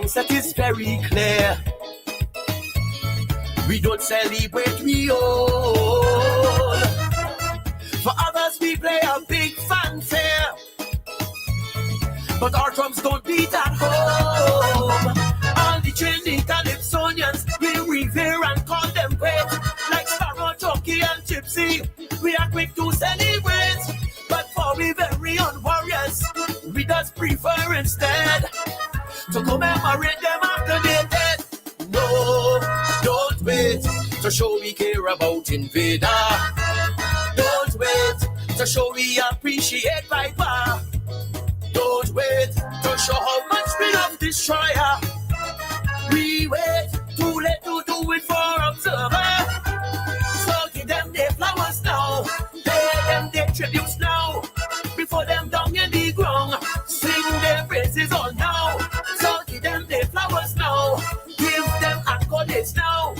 mindset is very clear. We don't celebrate, we own. For others, we play a big fanfare. But our drums don't beat at home. All the training Calypsonians, we revere and contemplate. Like Sparrow, Chucky, and Gypsy, we are quick to celebrate. But for we very own warriors, we just prefer instead to commemorate them after they're dead. No, don't wait to show we care about invader. Don't wait to show we appreciate Viper. Don't wait to show how much we love destroyer. We wait too late to do it for observer. So give them their flowers now, pay them their tributes now, before them down in the ground, sing their praises all now. So give them their flowers now, give them accolades now,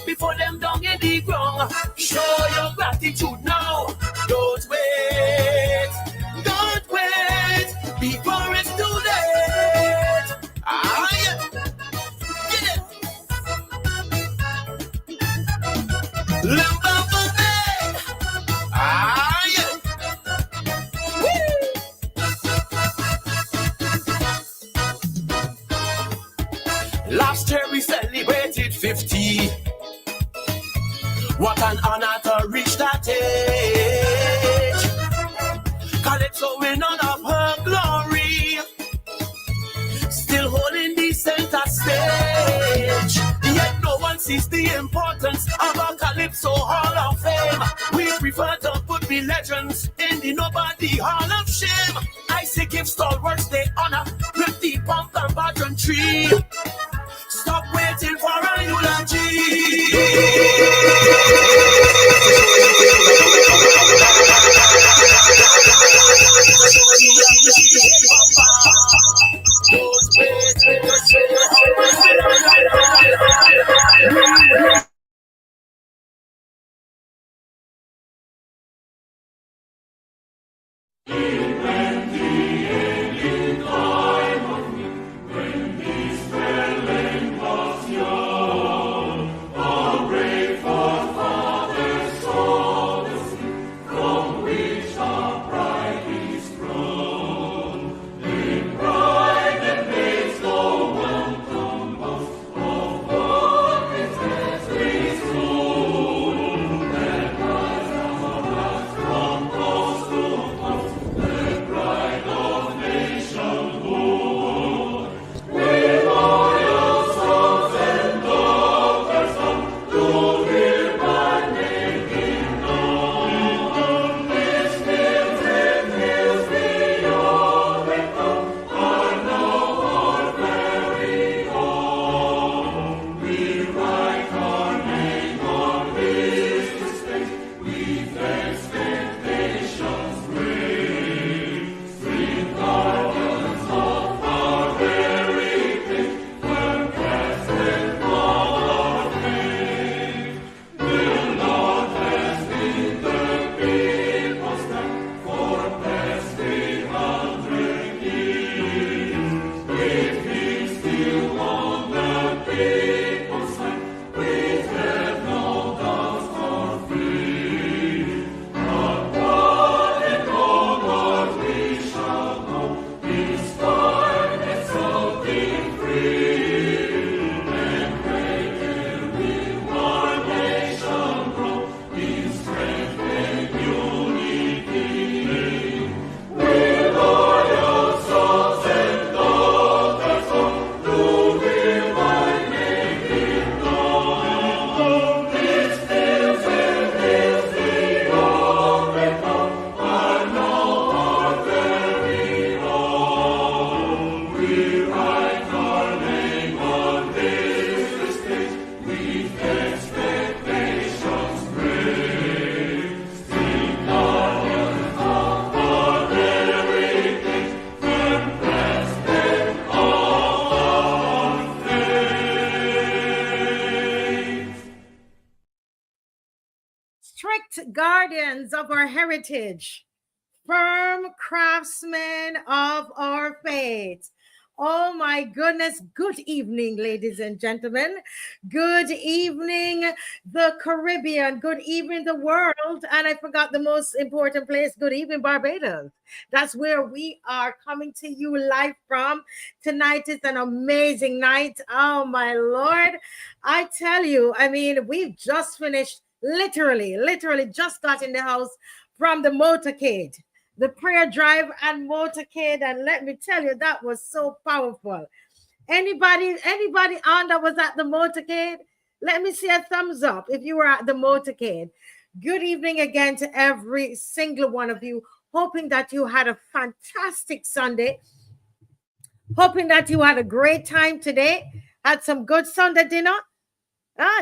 before them down in the ground, show your gratitude now. Don't wait, before it's too late. Ah, yeah. Get it. Limbo for me. Ah, yeah. Woo. Last year we celebrated 50. What an honor to reach that age. Calypso in honor of her glory, still holding the center stage. Yet no one sees the importance of a Calypso Hall of Fame. We prefer to put the legends in the Nobody Hall of Shame. I say give stalwarts their honor with the pomp and pageantry. Stop waiting for a eulogy. Guardians of our heritage, firm craftsmen of our faith. Oh my goodness. Good evening, ladies and gentlemen. Good evening, the Caribbean. Good evening, the world. And I forgot the most important place. Good evening, Barbados. That's where we are coming to you live from. Tonight is an amazing night. Oh my Lord. I tell you, I mean, we've just finished, literally just got in the house from the motorcade, the prayer drive and motorcade, and let me tell you, that was so powerful. Anybody on that was at the motorcade? Let me see a thumbs up if you were at the motorcade. Good evening again to every single one of you. Hoping that you had a fantastic Sunday. Hoping that you had a great time today. Had some good Sunday dinner.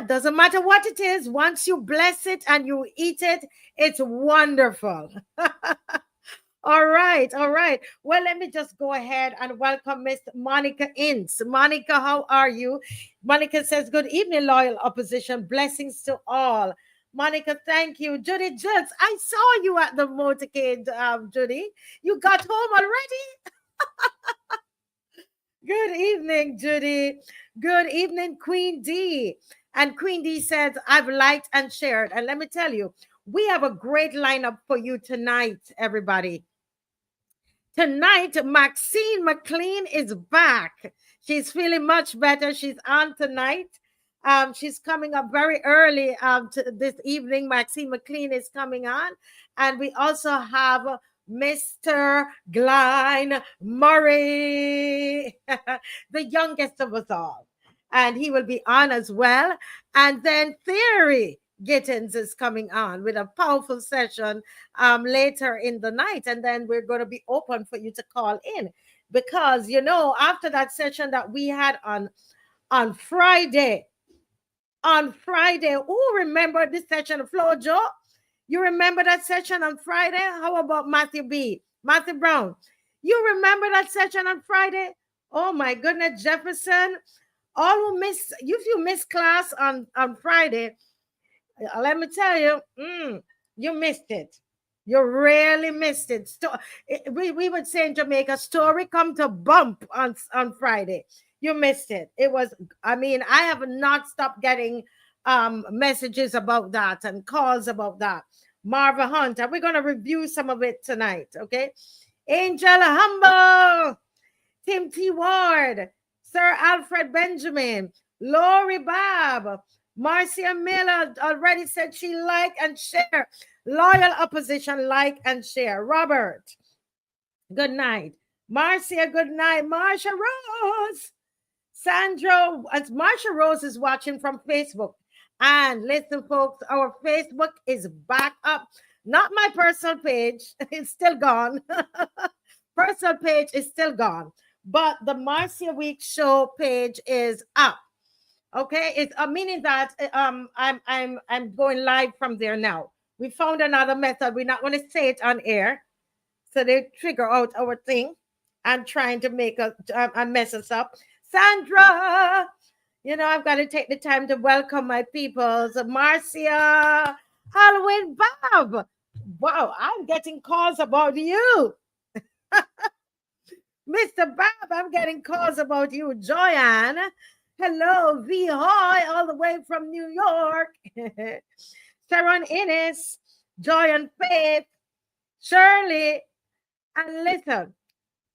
Doesn't matter what it is. Once you bless it and you eat it, it's wonderful. All right, all right. Well, let me just go ahead and welcome Miss Monica Ince. Monica, how are you? Monica says, good evening, loyal opposition. Blessings to all. Monica, thank you. Judy Judds, I saw you at the motorcade, Judy. You got home already? Good evening, Judy. Good evening, Queen D. And Queen D says, I've liked and shared. And let me tell you, we have a great lineup for you tonight, everybody. Tonight, Maxine McLean is back. She's feeling much better. She's on tonight. She's coming up very early this evening. Maxine McLean is coming on. And we also have Mr. Glenn Murray, the youngest of us all. And he will be on as well. And then Theory Gittins is coming on with a powerful session later in the night. And then we're going to be open for you to call in. Because, you know, after that session that we had on Friday, who remember this session of Flo Joe? You remember that session on Friday? How about Matthew Brown? You remember that session on Friday? Oh my goodness, Jefferson. All who missed, if you missed class on Friday, let me tell you, you missed it. You really missed it. We would say in Jamaica, story come to bump on Friday. You missed it. It was, I mean, I have not stopped getting messages about that and calls about that. Marva Hunt, and we're going to review some of it tonight, okay? Angela Humble, Tim T. Ward, Sir Alfred Benjamin, Lori Bob, Marcia Miller already said she like and share. Loyal opposition, like and share. Robert, good night. Marcia, good night. Marcia Rose. Sandra, as Marcia Rose is watching from Facebook. And listen, folks, our Facebook is back up. Not my personal page. It's still gone. Personal page is still gone. But the Marcia Weekes Show page is up. Okay, it's meaning that I'm going live from there now. We found another method. We're not going to say it on air, so they trigger out our thing and trying to make a mess us up. Sandra, you know I've got to take the time to welcome my peoples. Marcia, Halloween, Bob. Wow, I'm getting calls about you. Mr. Bob, I'm getting calls about you. Joanne, hello. V. Hoy, all the way from New York. Sharon Innes, Joy and Faith, Shirley. And listen,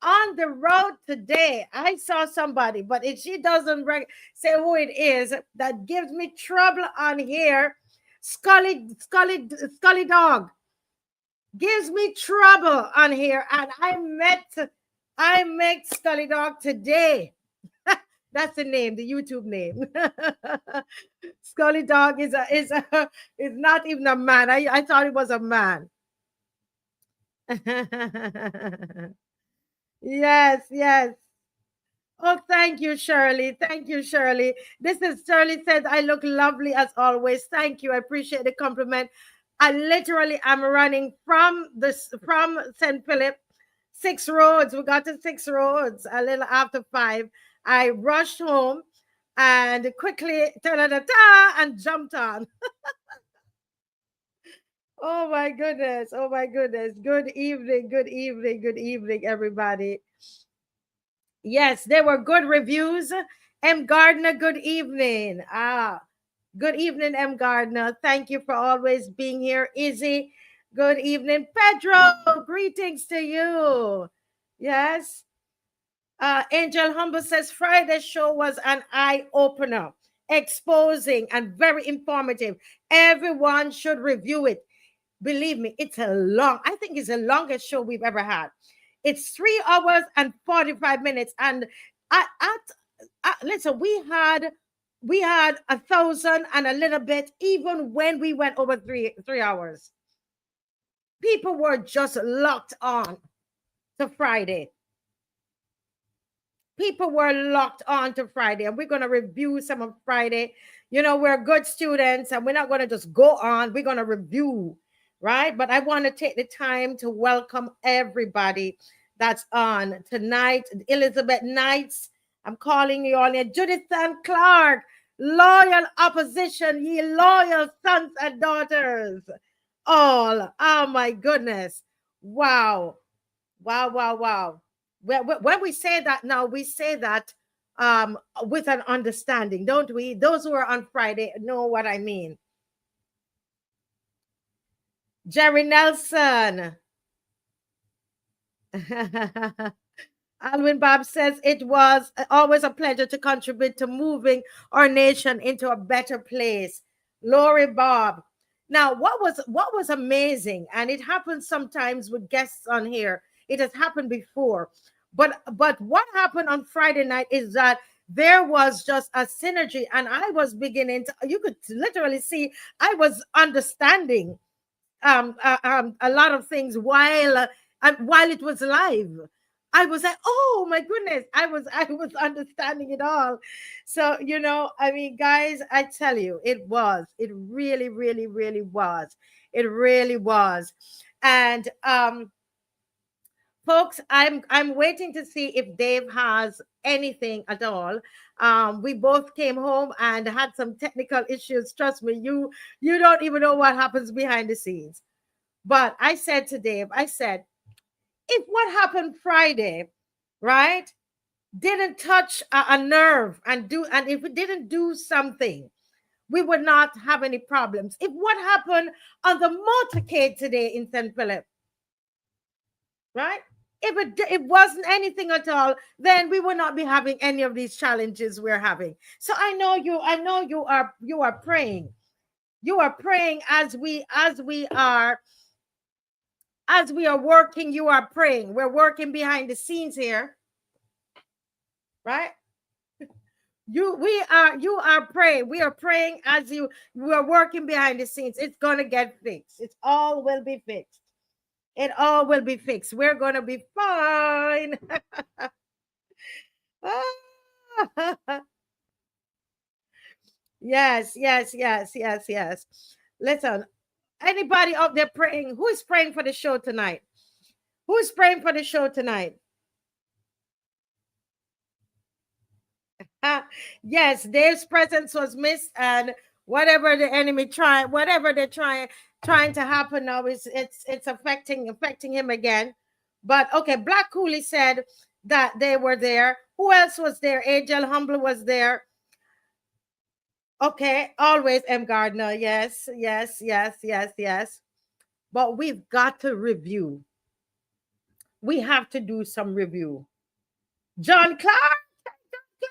on the road today, I saw somebody, but if she doesn't say who it is, that gives me trouble on here. Scully Dog gives me trouble on here. And I met Scully Dog today. That's the name, the YouTube name. Scully Dog is not even a man. I thought it was a man. Yes. Oh, thank you, Shirley. Thank you, Shirley. This is Shirley says, I look lovely as always. Thank you. I appreciate the compliment. I literally am running from St. Philip, 6 roads. We got to 6 roads a little after 5. I rushed home and quickly ta-da-da-da and jumped on. Oh my goodness. Good evening, everybody. Yes, they were good reviews. M. Gardner, good evening. Good evening, M. Gardner. Thank you for always being here. Izzy, good evening. Pedro, greetings to you. Yes. Angel Humble says Friday's show was an eye-opener, exposing and very informative. Everyone should review it. Believe me, I think it's the longest show we've ever had. It's 3 hours and 45 minutes. And listen, we had 1,000 and a little bit, even when we went over three hours. People were just locked on to Friday. People were locked on to Friday, and we're going to review some of Friday. You know, we're good students, and we're not going to just go on. We're going to review, right? But I want to take the time to welcome everybody that's on tonight. Elizabeth Knights, I'm calling you all in. Judith and Clark, loyal opposition, ye loyal sons and daughters. All, oh my goodness. Wow. Wow, wow, wow. When we say that now, we say that with an understanding, don't we? Those who are on Friday know what I mean. Jerry Nelson. Alwyn Bob says it was always a pleasure to contribute to moving our nation into a better place. Lori Bob. Now, what was amazing, and it happens sometimes with guests on here. It has happened before. But what happened on Friday night is that there was just a synergy, and I was beginning to, you could literally see I was understanding a lot of things while it was live. I was like, oh my goodness, I was understanding it all. So, you know, I mean, guys, I tell you, it really, really, really was. It really was. And folks, I'm waiting to see if Dave has anything at all. We both came home and had some technical issues. Trust me, you don't even know what happens behind the scenes. But I said to Dave, I said, if what happened Friday, right, didn't touch a nerve and if it didn't do something, we would not have any problems. If what happened on the motorcade today in St. Philip, right? If it wasn't anything at all, then we would not be having any of these challenges we're having. So I know you are praying. You are praying as we are working. You are praying. We're working behind the scenes here, right? You are praying. We are praying as we are working behind the scenes. It's gonna get fixed. It all will be fixed. It all will be fixed. We're gonna be fine. Yes. Listen, anybody up there praying? Who is praying for the show tonight? Who is praying for the show tonight? Yes, Dave's presence was missed, and whatever the enemy whatever they're trying to happen now it's affecting him again. But okay, Black Cooley said that they were there. Who else was there? Angel Humble was there. Okay, always M. Gardner. Yes. But we've got to review. We have to do some review. John Clark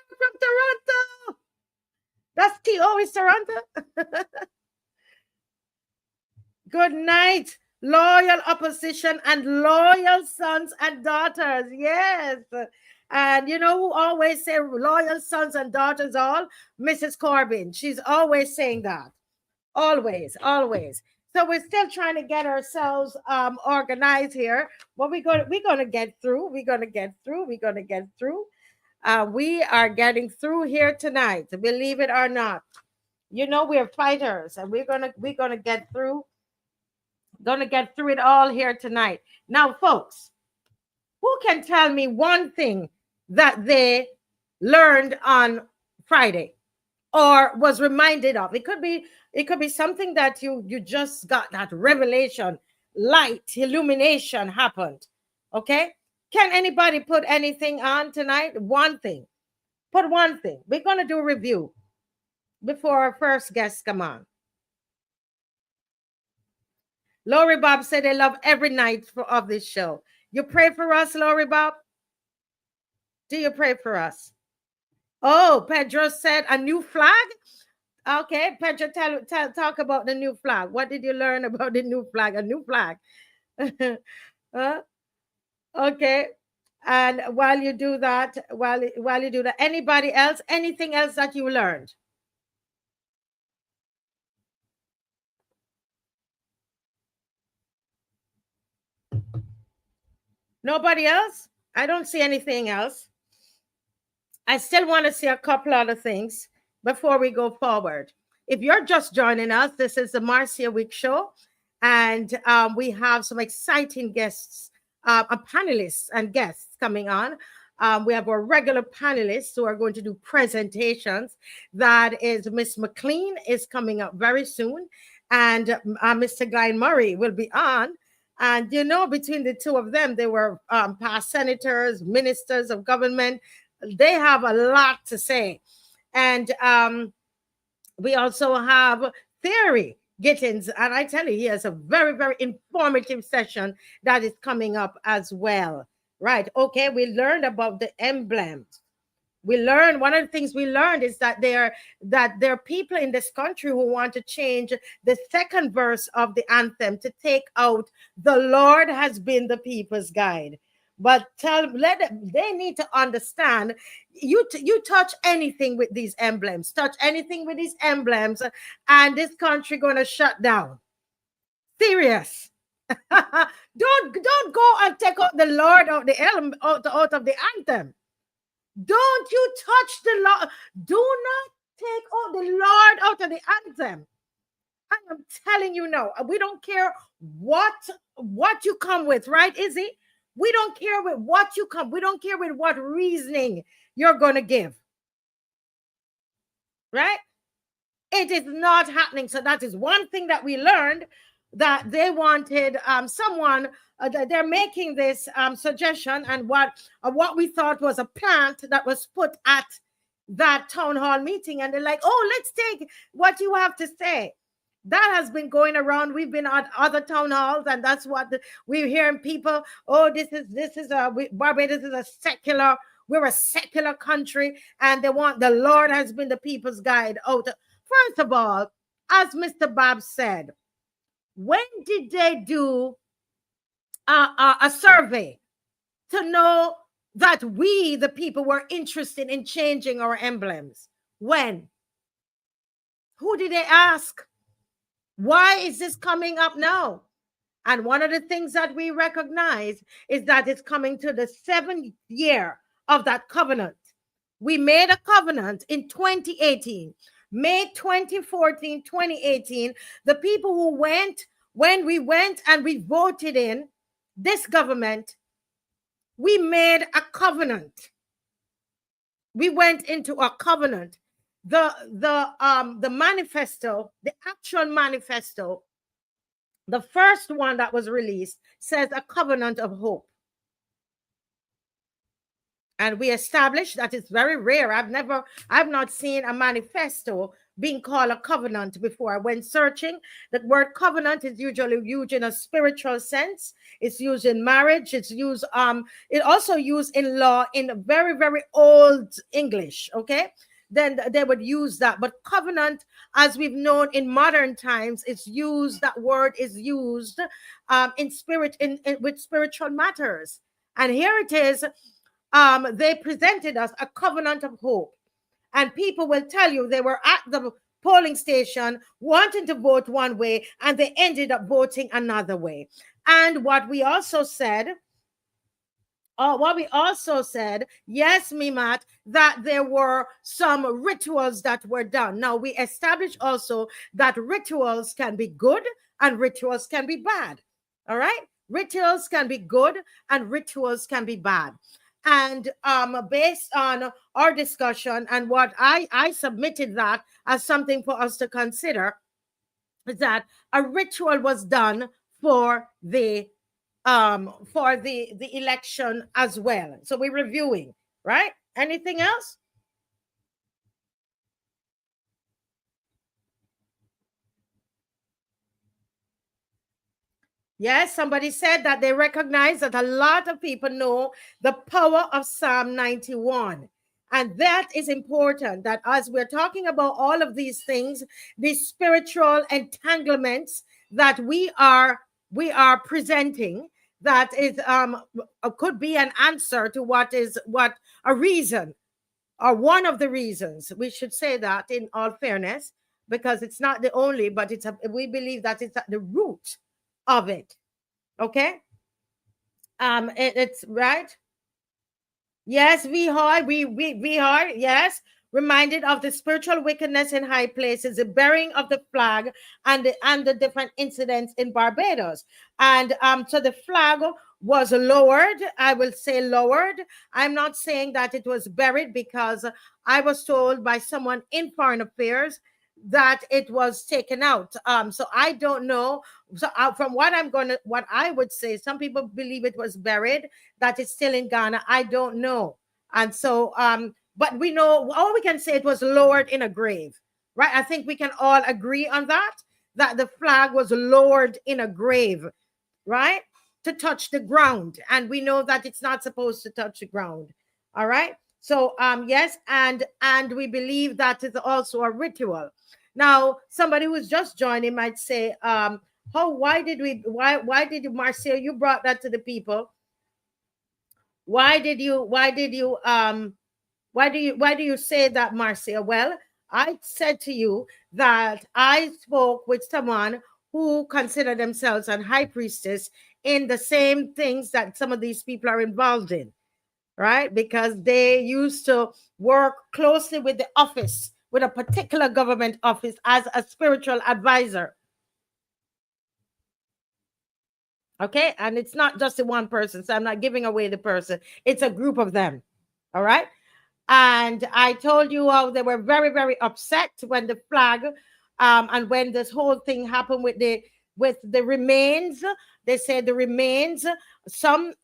from Toronto. That's T.O. is Toronto. Good night, loyal opposition and loyal sons and daughters. Yes. And you know who always say loyal sons and daughters all? Mrs. Corbin. She's always saying that. Always. So we're still trying to get ourselves organized here. But we're gonna get through. We are getting through here tonight, believe it or not. You know, we're fighters, and we're gonna get through. Gonna get through it all here tonight. Now, folks, who can tell me one thing that they learned on Friday or was reminded of? It could be something that you just got that revelation, light, illumination happened. Okay? Can anybody put anything on tonight? One thing. Put one thing. We're going to do a review before our first guests come on. Lori Bob said they love every night of this show. You pray for us, Lori Bob? Do you pray for us? Oh, Pedro said a new flag? Okay, Pedro, talk about the new flag. What did you learn about the new flag? A new flag. Okay. And while you do that, anybody else, anything else that you learned? Nobody else? I don't see anything else. I still want to see a couple other things before we go forward. If you're just joining us, this is the Marcia Weekes Show, and we have some exciting guests, panelists and guests coming on. We have our regular panelists who are going to do presentations. That is Miss McLean is coming up very soon, and Mr. Guy Murray will be on. And you know, between the two of them, they were past senators, ministers of government. They have a lot to say. And we also have Theory Gittins. And I tell you, he has a very, very informative session that is coming up as well. Right. Okay. We learned about the emblems. We learned, one of the things we learned is that there are people in this country who want to change the second verse of the anthem to take out "the Lord has been the people's guide." But they need to understand, you touch anything with these emblems, and this country gonna shut down. Serious. Don't go and take out the Lord out of the anthem. Don't you touch the Lord. Do not take out the Lord out of the anthem. I am telling you now, we don't care what you come with, right, Izzy? We don't care with what you come. We don't care with what reasoning you're going to give. Right? It is not happening. So that is one thing that we learned, that they wanted someone, they're making this suggestion, and what we thought was a plant that was put at that town hall meeting, and they're like, oh, let's take what you have to say. That has been going around. We've been at other town halls, and that's what we're hearing people, oh, Barbados is a secular, we're a secular country, and they want the Lord has been the people's guide out. First of all, as Mr. Bob said, when did they do a survey to know that we, the people, were interested in changing our emblems? When? Who did they ask? Why is this coming up now? And one of the things that we recognize is that it's coming to the 7th year of that covenant. We made a covenant in 2018. May 2014, 2018, the people who went, when we went and we voted in this government, we made a covenant. We went into a covenant. The manifesto, the actual manifesto, the first one that was released, says a covenant of hope. And we established that it's very rare. I've not seen a manifesto being called a covenant before. When searching, the word covenant is usually used in a spiritual sense. It's used in marriage. It's used, it also used in law in very, very old English, okay? Then they would use that. But covenant, as we've known in modern times, it's used, that word is used in spirit, with spiritual matters. And here it is. They presented us a covenant of hope, and people will tell you they were at the polling station wanting to vote one way and they ended up voting another way. And what we also said, yes, Mimat, that there were some rituals that were done. Now, we established also that rituals can be good and rituals can be bad. All right? Rituals can be good and rituals can be bad. And based on our discussion and what I submitted that as something for us to consider, is that a ritual was done for the for the election as well. So we're reviewing, right? Anything else? Yes, somebody said that they recognize that a lot of people know the power of Psalm 91. And that is important, that as we're talking about all of these things, these spiritual entanglements that we are presenting, that is could be an answer to what a reason, or one of the reasons. We should say that in all fairness, because it's not the only, but we believe that it's at the root of it. Okay. It's right. Yes, we are. We are. Yes, reminded of the spiritual wickedness in high places, the bearing of the flag, and the different incidents in Barbados. And so the flag was lowered. I will say lowered. I'm not saying that it was buried, because I was told by someone in foreign affairs that it was taken out. So I don't know. So from what I would say, some people believe it was buried, that it's still in Ghana. I don't know. And so, but we know, all we can say, it was lowered in a grave, right? I think we can all agree on that the flag was lowered in a grave, right? To touch the ground. And we know that it's not supposed to touch the ground. All right. So, yes. And we believe that is also a ritual. Now, somebody who's just joining might say, why did you, Marcia, you brought that to the people? Why do you say that, Marcia? Well, I said to you that I spoke with someone who consider themselves a high priestess in the same things that some of these people are involved in, right? Because they used to work closely with the office, with a particular government office, as a spiritual advisor. Okay. And it's not just the one person. So I'm not giving away the person. It's a group of them. All right. And I told you how they were very, very upset when the flag, and when this whole thing happened with the remains. They said the remains, some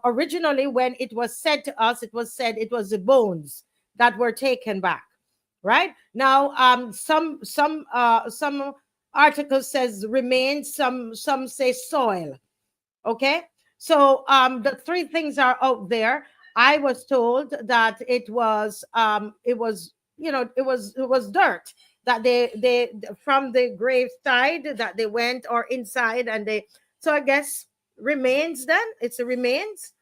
originally, when it was said to us, it was said it was the bones that were taken back. Right now, some article says remains, some say soil. Okay, so the three things are out there. I was told that it was dirt that they from the grave side that they went, or inside, and so I guess remains, then it's a remains,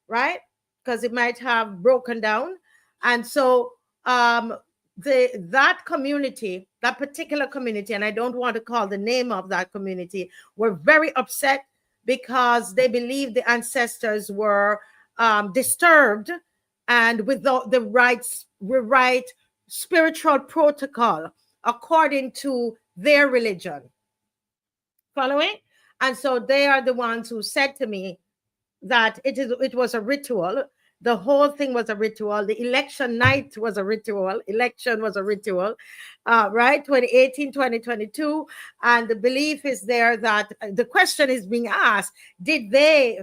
right? Because it might have broken down. And so that community, that particular community, and I don't want to call the name of that community, were very upset, because they believe the ancestors were disturbed, and without the right spiritual protocol according to their religion. Following? And so they are the ones who said to me that it was a ritual. The whole thing was a ritual. The election night was a ritual. Election was a ritual, right? 2018, 2022. And the belief is there that the question is being asked, did they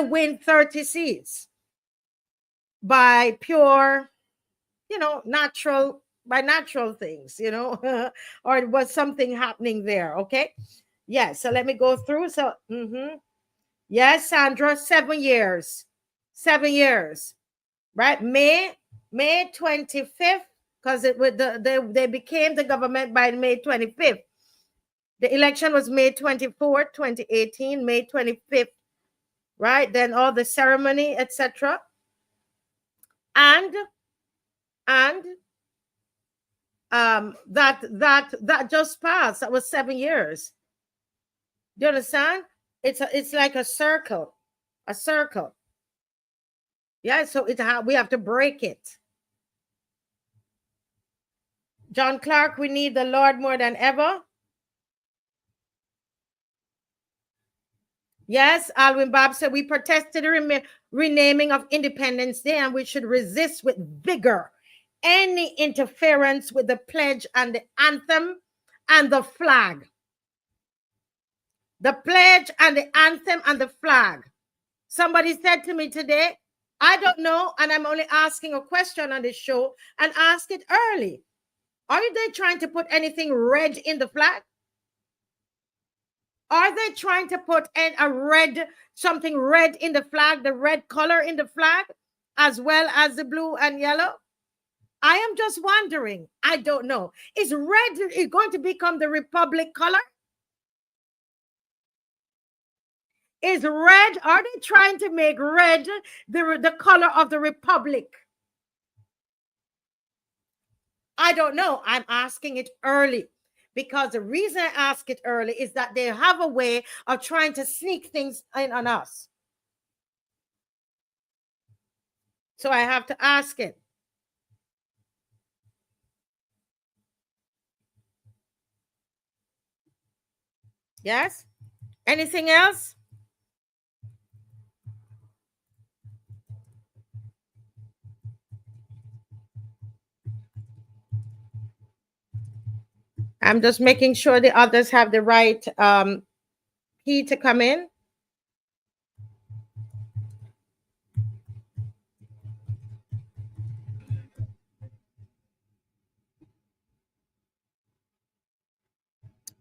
win 30 seats by pure, natural things, or was something happening there? Okay. Yes. So let me go through. So, yes, Sandra, 7 years, right? May 25th, because they became the government by May 25th. The election was May 24th, 2018, May 25th, right? Then all the ceremony, etc. And that just passed. That was 7 years. Do you understand? It's like a circle. Yeah, so we have to break it. John Clark, we need the Lord more than ever. Yes, Alwyn Bob said we protested the renaming of Independence Day, and we should resist with vigor any interference with the pledge and the anthem and the flag. The pledge and the anthem and the flag. Somebody said to me today, I don't know, and I'm only asking a question on this show, and ask it early. Are they trying to put anything red in the flag? Are they trying to put something red in the flag, the red color in the flag, as well as the blue and yellow? I am just wondering. I don't know. Is red going to become the Republic color? Is red, are they trying to make red the color of the Republic? I don't know. I'm asking it early, because the reason I ask it early is that they have a way of trying to sneak things in on us. So I have to ask it. Yes? Anything else? I'm just making sure the others have the right key to come in.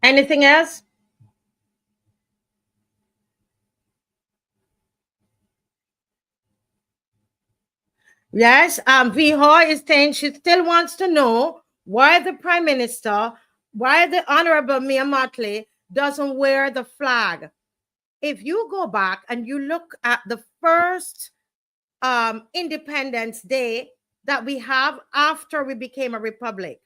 Anything else? Yes, V. Hoy is saying she still wants to know why the Prime Minister, why the Honorable Mia Mottley doesn't wear the flag. If you go back and you look at the first Independence Day that we have after we became a republic,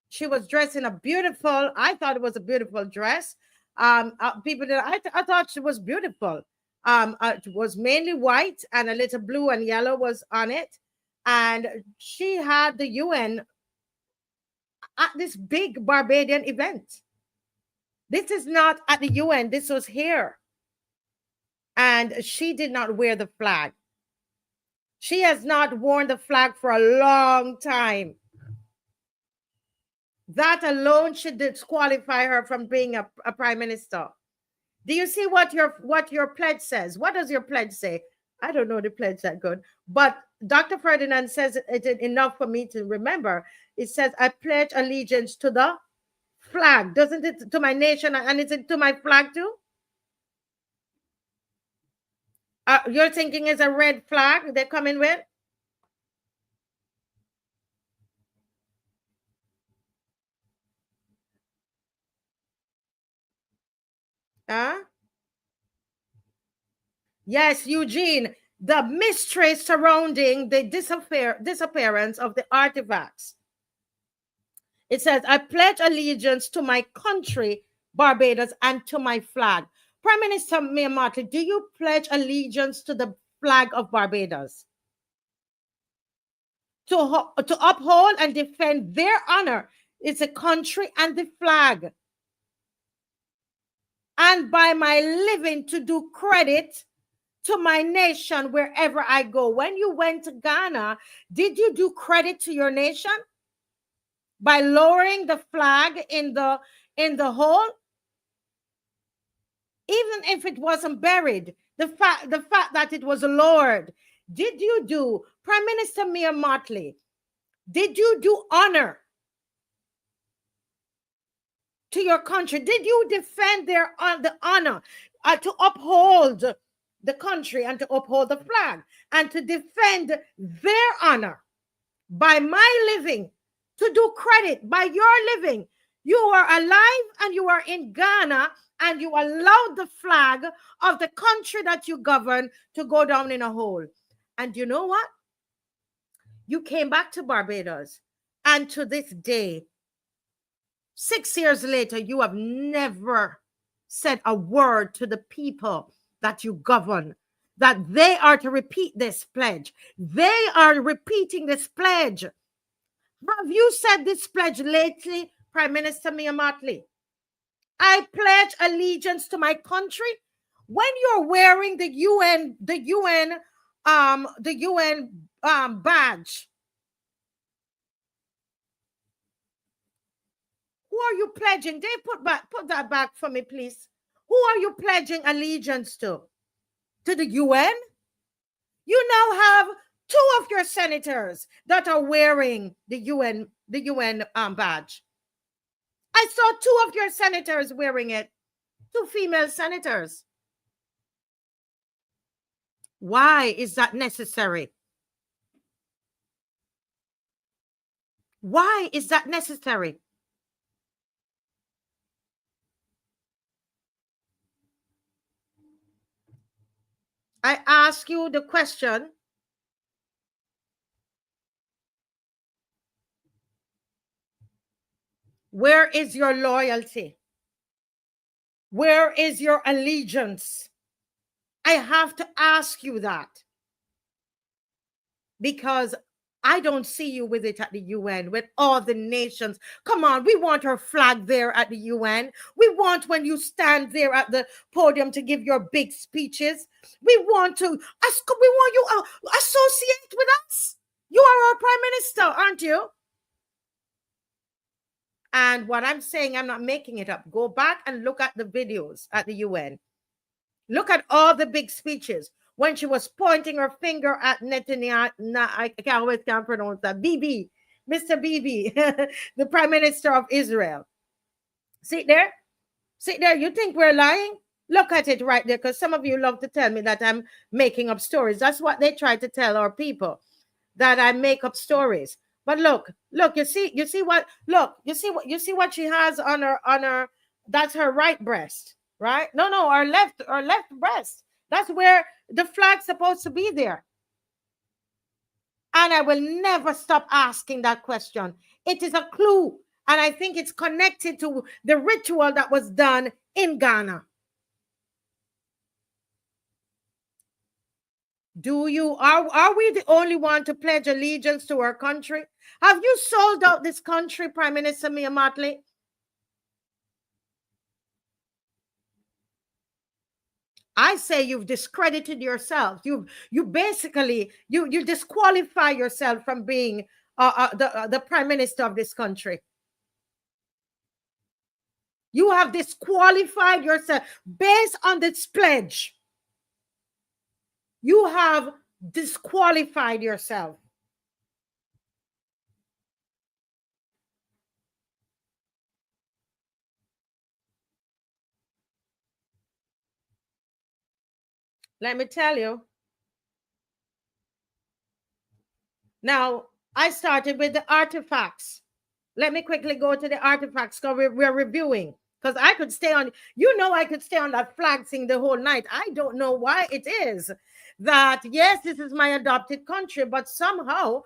she was dressed in a beautiful, I thought it was a beautiful dress. People that I thought she was beautiful. It was mainly white and a little blue and yellow was on it. And she had the UN at this big Barbadian event. This is not at the UN, this was here. And she did not wear the flag. She has not worn the flag for a long time. That alone should disqualify her from being a prime minister. Do you see what your pledge says? What does your pledge say? I don't know the pledge that good, but Dr. Ferdinand says it enough for me to remember. It says, I pledge allegiance to the flag. Doesn't it? To my nation, and is it to my flag too? You're thinking it's a red flag they're coming with? Huh? Yes, Eugene, the mystery surrounding the disappearance of the artifacts. It says, I pledge allegiance to my country, Barbados, and to my flag. Prime Minister Mia Mottley, do you pledge allegiance to the flag of Barbados? To uphold and defend their honor, it's a country and the flag. And by my living to do credit to my nation wherever I go. When you went to Ghana, did you do credit to your nation by lowering the flag in the hole? Even if it wasn't buried, the fact that it was lowered, did you do, Prime Minister Mia Mottley, did you do honor to your country? Did you defend the honor to uphold the country and to uphold the flag and to defend their honor by my living, to do credit by your living? You are alive and you are in Ghana and you allowed the flag of the country that you govern to go down in a hole. And you know what? You came back to Barbados, and to this day, 6 years later, you have never said a word to the people that you govern, that they are to repeat this pledge. They are repeating this pledge. Have you said this pledge lately, Prime Minister Mia Mottley? I pledge allegiance to my country. When you're wearing the UN badge, who are you pledging? They put that back for me, please. Who are you pledging allegiance to? To the UN? You now have 2 of your senators that are wearing the UN badge. I saw 2 of your senators wearing it. 2 female senators. Why is that necessary? Why is that necessary? I ask you the question. Where is your loyalty? Where is your allegiance? I have to ask you that. Because I don't see you with it at the UN, with all the nations. Come on, we want our flag there at the UN. We want when you stand there at the podium to give your big speeches. We want you associate with us. You are our prime minister, aren't you? And what I'm saying, I'm not making it up. Go back and look at the videos at the UN. Look at all the big speeches. When she was pointing her finger at Netanyahu, I always can't pronounce that, Bibi, Mr. Bibi, the Prime Minister of Israel. Sit there. You think we're lying? Look at it right there, because some of you love to tell me that I'm making up stories. That's what they try to tell our people, that I make up stories. But look, you see what she has on her, that's her right breast, right? No, her left breast. That's where the flag's supposed to be there. And I will never stop asking that question. It is a clue. And I think it's connected to the ritual that was done in Ghana. Are we the only one to pledge allegiance to our country? Have you sold out this country, Prime Minister Mia Mottley? I say you've discredited yourself. You basically disqualify yourself from being the prime minister of this country. You have disqualified yourself based on this pledge. You have disqualified yourself. Let me tell you. Now, I started with the artifacts. Let me quickly go to the artifacts because we're reviewing. Because I could stay on, I could stay on that flag thing the whole night. I don't know why it is that, yes, this is my adopted country, but somehow,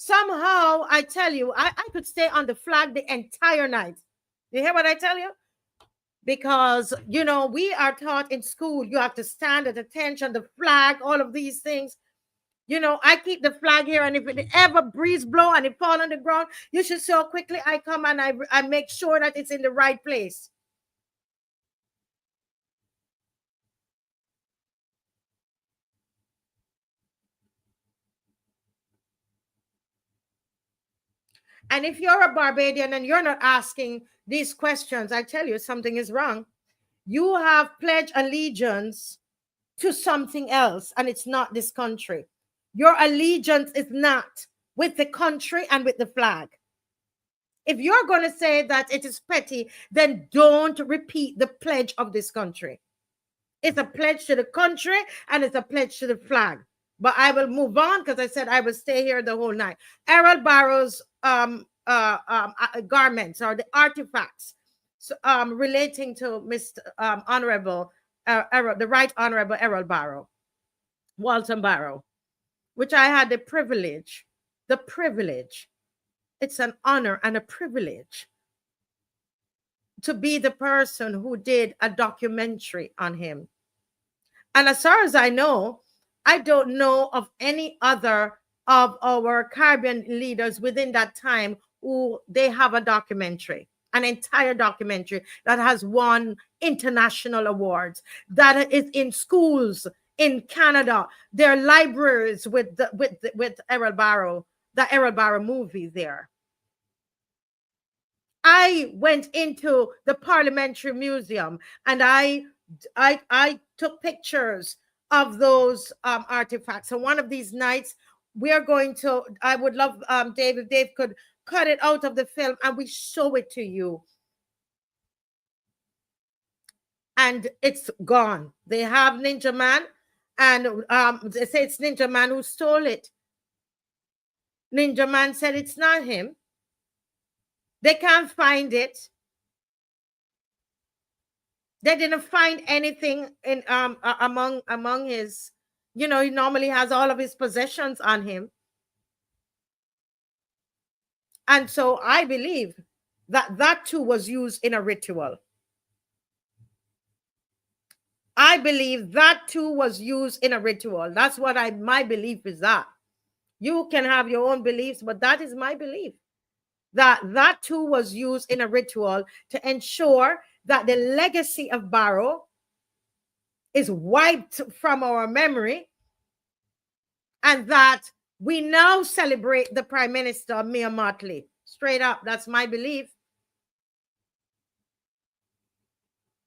I tell you, I could stay on the flag the entire night. You hear what I tell you? Because, we are taught in school, you have to stand at attention, the flag, all of these things. I keep the flag here, and if it ever breeze blow and it fall on the ground, you should see how quickly I come and I make sure that it's in the right place. And if you're a Barbadian and you're not asking these questions, I tell you, something is wrong. You have pledged allegiance to something else, and it's not this country. Your allegiance is not with the country and with the flag. If you're going to say that it is petty, then don't repeat the pledge of this country. It's a pledge to the country and it's a pledge to the flag. But I will move on because I said I will stay here the whole night. Errol Barrow's garments or the artifacts relating to Mr. Honorable, the Right Honorable Errol Barrow, Walton Barrow, which I had the privilege, it's an honor and a privilege to be the person who did a documentary on him. And as far as I know, I don't know of any other of our Caribbean leaders within that time who they have a documentary, an entire documentary that has won international awards, that is in schools in Canada. There are libraries with Errol Barrow, the Errol Barrow movie there. I went into the Parliamentary Museum and I I took pictures of those artifacts. So one of these nights, we are going to, I would love Dave, if Dave could cut it out of the film and we show it to you. And it's gone. They have Ninja Man, and they say it's Ninja Man who stole it. Ninja Man said it's not him. They can't find it. They didn't find anything in among his, you know, he normally has all of his possessions on him. And so I believe that that too was used in a ritual. I believe that too was used in a ritual. That's what my belief is that. You can have your own beliefs, but that is my belief. That too was used in a ritual to ensure that the legacy of Barrow is wiped from our memory, and that we now celebrate the Prime Minister, Mia Mottley. Straight up, that's my belief.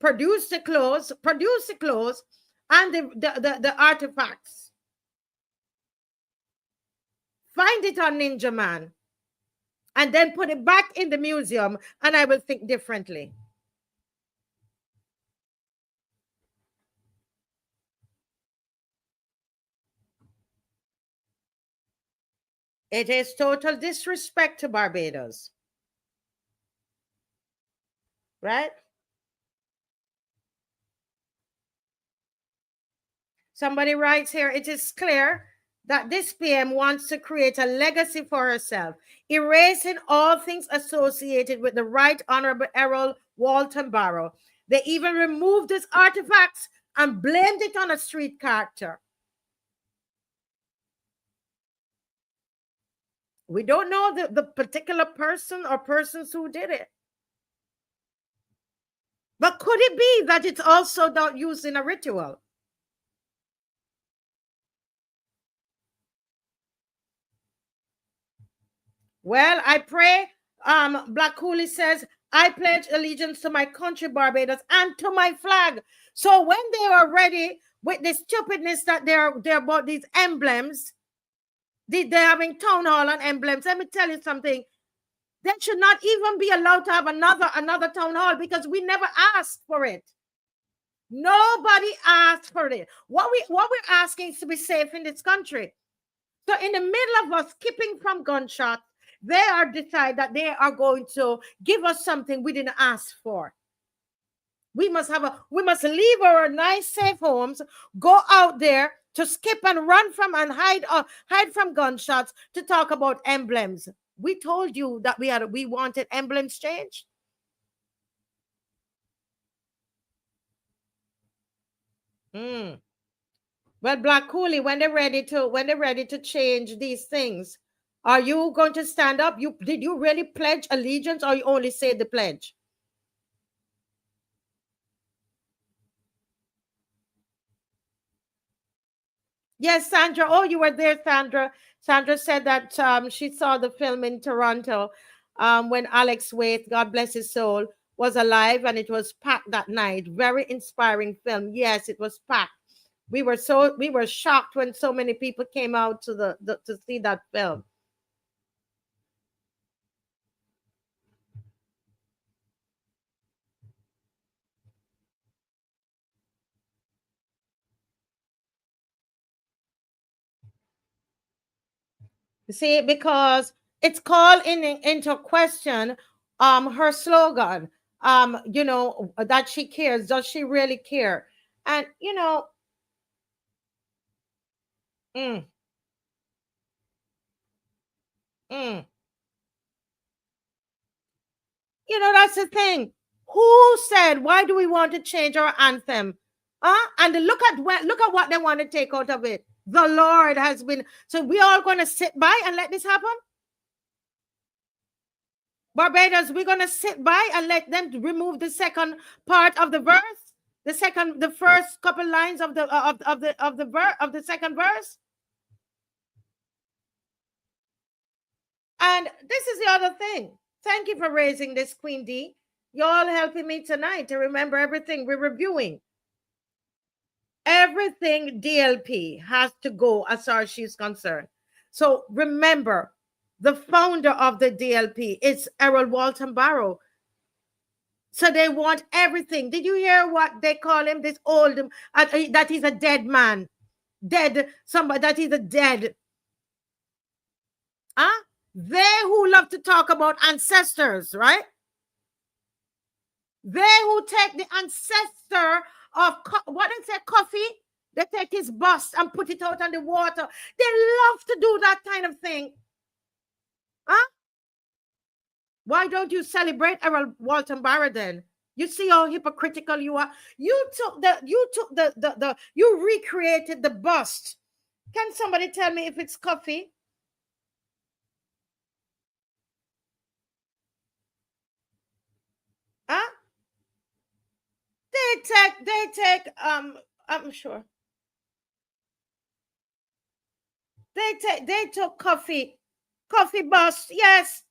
Produce the clothes and the artifacts. Find it on Ninja Man and then put it back in the museum, and I will think differently. It is total disrespect to Barbados. Right? Somebody writes here, it is clear that this PM wants to create a legacy for herself, erasing all things associated with the Right Honorable Errol Walton Barrow. They even removed his artifacts and blamed it on a street character. We don't know the particular person or persons who did it. But could it be that it's also not used in a ritual? Well, I pray, Black Cooley says, I pledge allegiance to my country, Barbados, and to my flag. So when they are ready with the stupidness that they're about these emblems, they're having town hall on emblems. Let me tell you something. They should not even be allowed to have another town hall, because we never asked for it. Nobody asked for it. What we're asking is to be safe in this country. So in the middle of us skipping from gunshots, they are decide that they are going to give us something we didn't ask for. We must leave our nice safe homes, go out there to skip and run from and hide from gunshots to talk about emblems. We told you that we wanted emblems changed. Well, Black Cooley, when they're ready to change these things, are you going to stand up? Did you really pledge allegiance, or you only say the pledge? Yes, Sandra. Oh, you were there, Sandra. Sandra said that she saw the film in Toronto when Alex Waite, God bless his soul, was alive, and it was packed that night. Very inspiring film. Yes, it was packed. We were shocked when so many people came out to to see that film. See, because it's called into question her slogan, you know, that she cares. Does she really care? And you know, mm, mm, you know, that's the thing. Who said, why do we want to change our anthem? And look at what they want to take out of it. The Lord has been. So we all going to sit by and let this happen? Barbados, we're going to sit by and let them remove the second part of the verse, the first couple lines of the second verse. And this is the other thing. Thank you for raising this, Queen D. You're all helping me tonight to remember everything we're reviewing. everything DLP has to go as far as she's concerned. So remember, the founder of the DLP is Errol Walton Barrow. So they want everything. Did you hear what they call him? This old, that he's a dead man. Dead, somebody, that he's a dead. Huh? They who love to talk about ancestors, right? They who take the ancestor of, what they say, coffee, they take his bust and put it out on the water. They love to do that kind of thing. Huh? Why don't you celebrate Errol Walton Barrow then? You see how hypocritical you are. You recreated the bust. Can somebody tell me if it's coffee? Huh? They take, I'm sure. They took coffee bust, yes.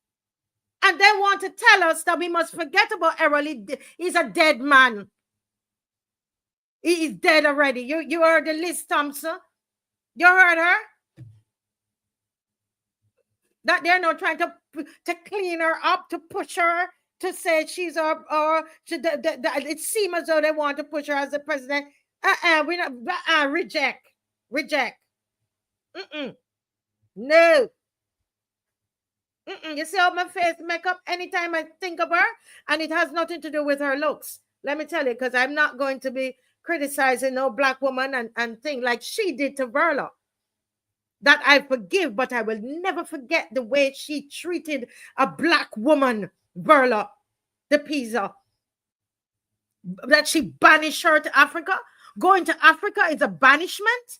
And they want to tell us that we must forget about Errol. He's a dead man. He is dead already. You heard the Liz Thompson? You heard her? That they're not trying to clean her up, to push her, to say she's it seems as though they want to push her as the president. We not reject. No. You see how my face make up anytime I think of her, and it has nothing to do with her looks. Let me tell you, because I'm not going to be criticizing no black woman and thing like she did to Verla. That I forgive, but I will never forget the way she treated a black woman, Verla, the Pisa. That she banished her to Africa. Going to Africa is a banishment.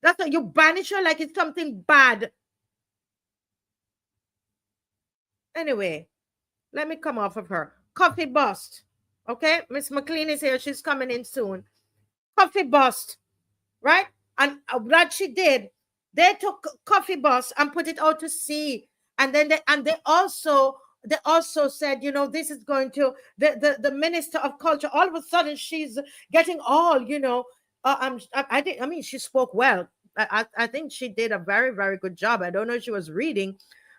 That's how you banish her like it's something bad. Anyway, let me come off of her. Coffee bust. Okay, Miss McLean is here. She's coming in soon. Coffee bust, right? And what she did, they took coffee bust and put it out to sea. And then they also said, you know, this is going to the Minister of Culture. All of a sudden, she's getting all, you know. I mean, she spoke well. I think she did a very, very good job. I don't know if she was reading.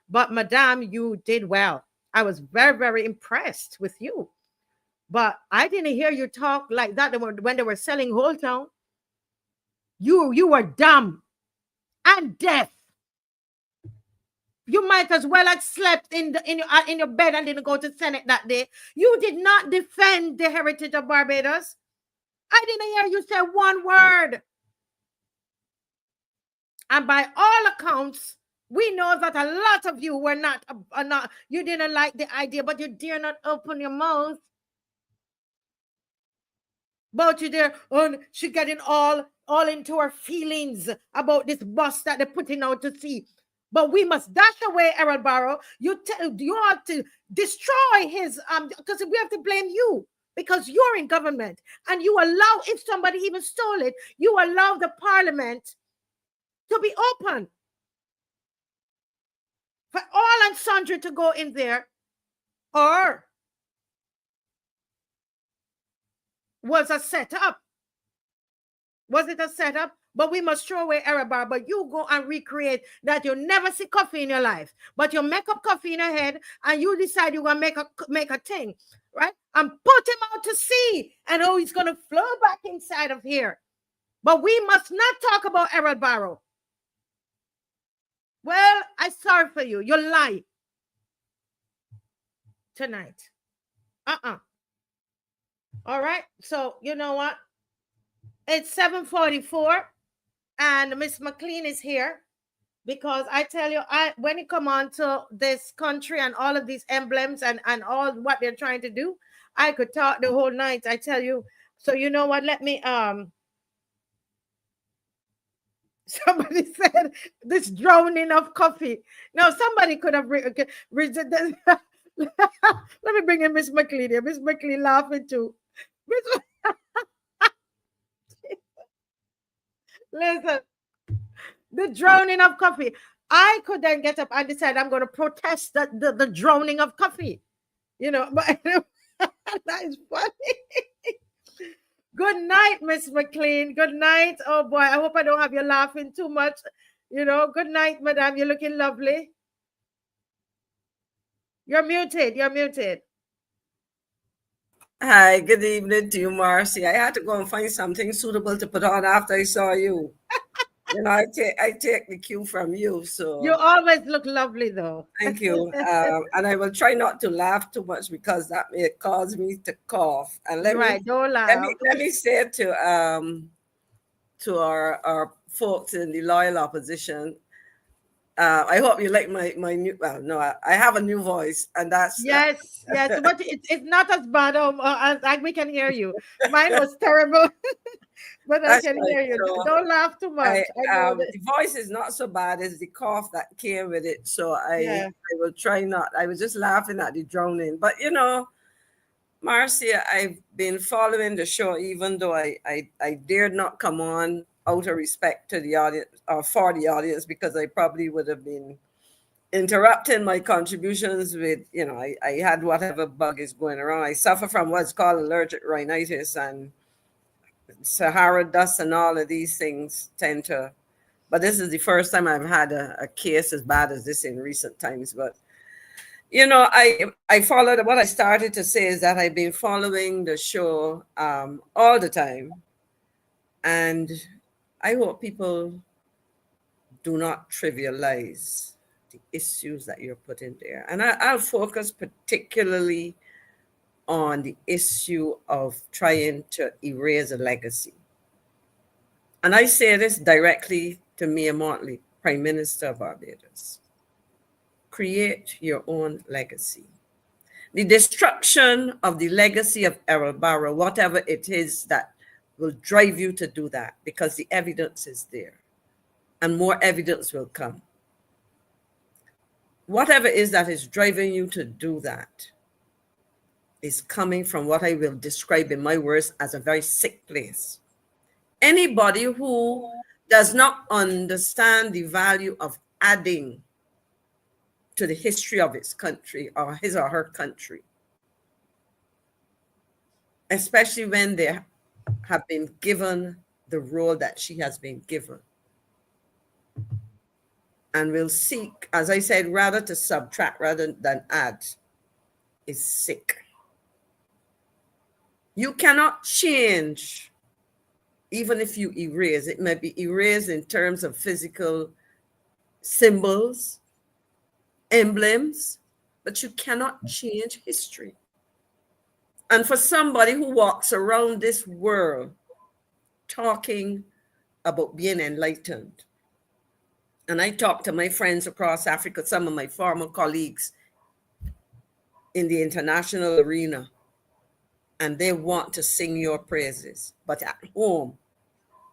But Madame, you did well. I was very, very impressed with you. But I didn't hear you talk like that when they were selling Whole Town. You were dumb and deaf. You might as well have slept in your bed and didn't go to Senate that day. You did not defend the heritage of Barbados. I didn't hear you say one word. And by all accounts, we know that a lot of you were not, you didn't like the idea, but you dare not open your mouth. But you dare, she getting all into her feelings about this bus that they're putting out to sea. But we must dash away Errol Barrow. You have to destroy his, because we have to blame you because you're in government and you allow, if somebody even stole it, you allow the parliament to be open. For all and sundry to go in there, or was a setup? Was it a setup? But we must throw away Errol Barrow. But you go and recreate that you never see coffee in your life, but you make up coffee in your head and you decide you're gonna make a thing, right? And put him out to sea, and he's gonna flow back inside of here. But we must not talk about Errol Barrow. Well, I'm sorry for you. You lie tonight. All right. So you know what? It's 7:44, and Miss McLean is here because I tell you, when you come on to this country and all of these emblems and all what they're trying to do, I could talk the whole night. I tell you. So you know what? Let me Somebody said this drowning of coffee. No, somebody could have read this. Let me bring in Miss McLean here. Miss McLean laughing too. Listen, the drowning of coffee. I could then get up and decide I'm going to protest the drowning of coffee. You know, but that is funny. Good night, Miss McLean. Good night. Oh boy, I hope I don't have you laughing too much. Good night, madam. You're looking lovely. You're muted. You're muted. Hi, good evening to you, Marcy. I had to go and find something suitable to put on after I saw you. I take the cue from you, You so always look lovely, though. thank you. And I will try not to laugh too much because that may cause me to cough. And let me Right. Don't let laugh. me let me say to our folks in the loyal opposition. I hope you like my new. Well, no, I have a new voice, and that's Yes, yes, but it's not as bad as we can hear you. Mine was terrible, but I that's can right. hear you. So Don't laugh too much. I know that. the voice is not so bad as the cough that came with it. So Yeah. I will try not. I was just laughing at the drowning. But Marcia, I've been following the show even though I dared not come on out of respect to the audience or for the audience because I probably would have been interrupting my contributions with, I had whatever bug is going around. I suffer from what's called allergic rhinitis, and Sahara dust and all of these things tend to, but this is the first time I've had a case as bad as this in recent times. But I followed. What I started to say is that I've been following the show all the time, and I hope people do not trivialize the issues that you're putting there. And I'll focus particularly on the issue of trying to erase a legacy. And I say this directly to Mia Motley, Prime Minister of Barbados. Create your own legacy. The destruction of the legacy of Errol Barrow, whatever it is that will drive you to do that, because the evidence is there and more evidence will come. Whatever it is that is driving you to do that is coming from what I will describe in my words as a very sick place. Anybody who does not understand the value of adding to the history of its country or his or her country, especially when they have been given the role that she has been given, and will seek, as I said, rather to subtract rather than add, is sick. You cannot change, even if you erase. It may be erased in terms of physical symbols, emblems, but you cannot change history. And for somebody who walks around this world talking about being enlightened, and I talk to my friends across Africa, some of my former colleagues in the international arena, and they want to sing your praises, but at home,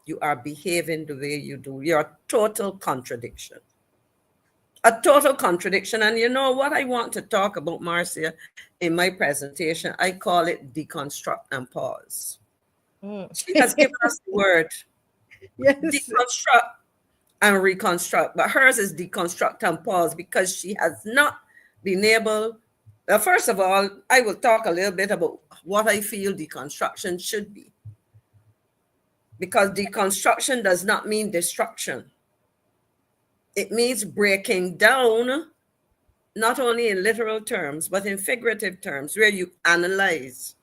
you are behaving the way you do. You're a total contradiction. A total contradiction. And you know what I want to talk about, Marcia, in my presentation? I call it deconstruct and pause. She has given us the word Yes. deconstruct and reconstruct, but hers is deconstruct and pause because she has not been able. Well, first of all, I will talk a little bit about what I feel deconstruction should be. Because deconstruction does not mean destruction. It means breaking down, not only in literal terms, but in figurative terms, where you analyze.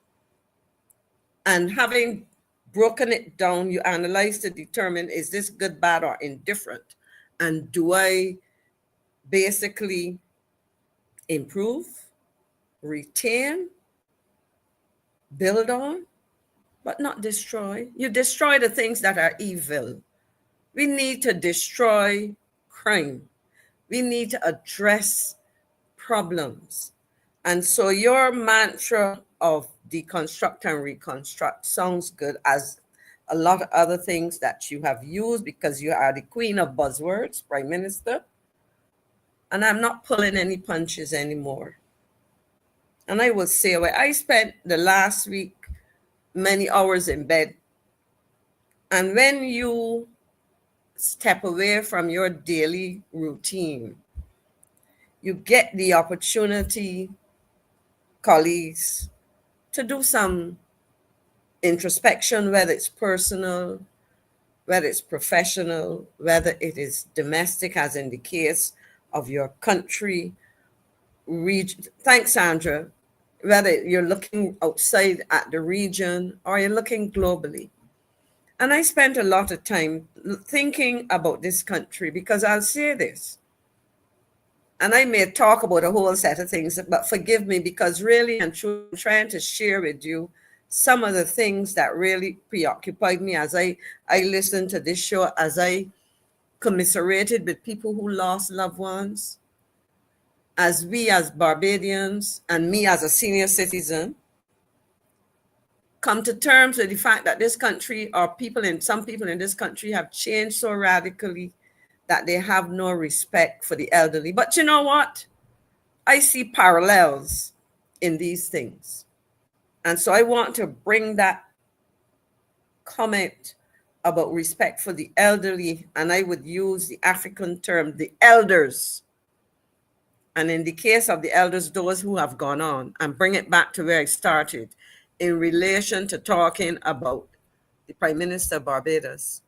And having broken it down, you analyze to determine, is this good, bad, or indifferent? And do I basically improve, retain, build on, but not destroy? You destroy the things that are evil. We need to destroy crime. We need to address problems. And so your mantra of deconstruct and reconstruct sounds good, as a lot of other things that you have used, because you are the queen of buzzwords, Prime Minister. And I'm not pulling any punches anymore. And I will say, well, I spent the last week many hours in bed. And when you step away from your daily routine, you get the opportunity, colleagues, to do some introspection, whether it's personal, whether it's professional, whether it is domestic, as in the case of your country, region. Thanks, Sandra. Whether you're looking outside at the region or you're looking globally. And I spent a lot of time thinking about this country, because I'll say this, and I may talk about a whole set of things, but forgive me, because really and truly I'm trying to share with you some of the things that really preoccupied me as I listened to this show, as I commiserated with people who lost loved ones, as we as Barbadians and me as a senior citizen come to terms with the fact that this country, or some people in this country, have changed so radically that they have no respect for the elderly. But you know what? I see parallels in these things. And so I want to bring that comment about respect for the elderly, and I would use the African term, the elders. And in the case of the elders, those who have gone on, and bring it back to where I started in relation to talking about the Prime Minister of Barbados,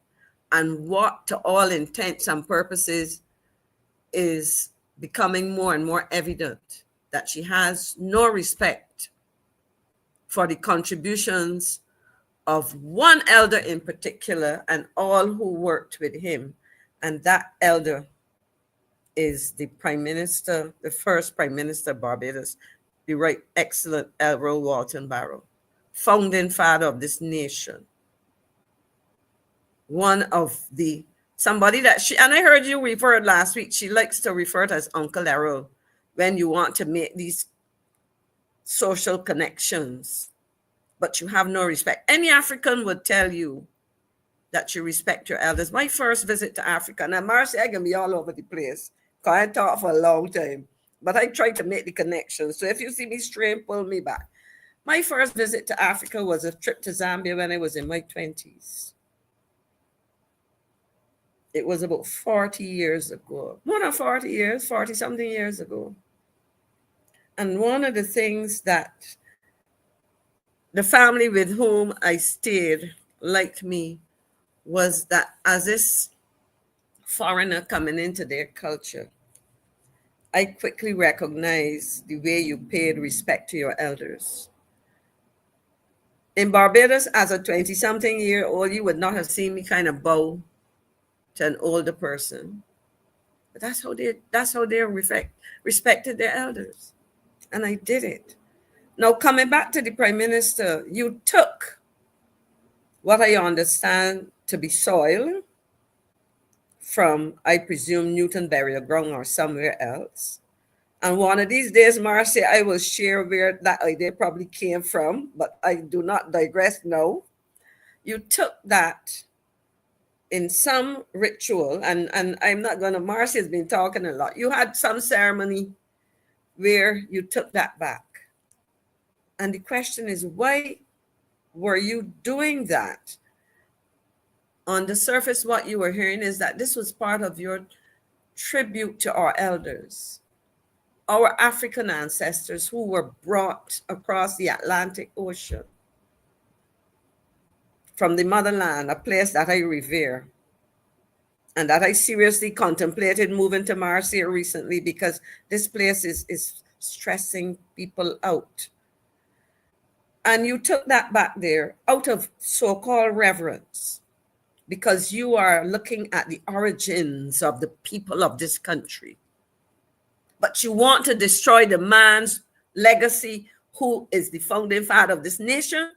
and what to all intents and purposes is becoming more and more evident that she has no respect for the contributions of one elder in particular and all who worked with him. And that elder is the Prime Minister, the first Prime Minister of Barbados, the right excellent Elroy Walton Barrow, founding father of this nation. One of the, somebody that she, and I heard you refer last week, she likes to refer to as Uncle Errol when you want to make these social connections, but you have no respect. Any African would tell you that you respect your elders. My first visit to Africa, now Marcia, I can be all over the place, because I talk for a long time, but I try to make the connections. So if you see me straying, pull me back. My first visit to Africa was a trip to Zambia when I was in my 20s. It was about 40 years ago, more than 40 years, 40 something years ago. And one of the things that the family with whom I stayed liked me was that as this foreigner coming into their culture, I quickly recognized the way you paid respect to your elders. In Barbados, as a 20-something-year-old, you would not have seen me kind of bow to an older person. But that's how they respected their elders. And I did it. Now, coming back to the Prime Minister, you took what I understand to be soil from, I presume, Newton Burial Ground or somewhere else. And one of these days, Marcia, I will share where that idea probably came from, but I do not digress now. You took that in some ritual, and I'm not going to, Marcia's been talking a lot. You had some ceremony where you took that back. And the question is, why were you doing that? On the surface, what you were hearing is that this was part of your tribute to our elders, our African ancestors who were brought across the Atlantic Ocean from the motherland, a place that I revere and that I seriously contemplated moving to Marcia recently, because this place is stressing people out. And you took that back there out of so-called reverence, because you are looking at the origins of the people of this country. But you want to destroy the man's legacy who is the founding father of this nation?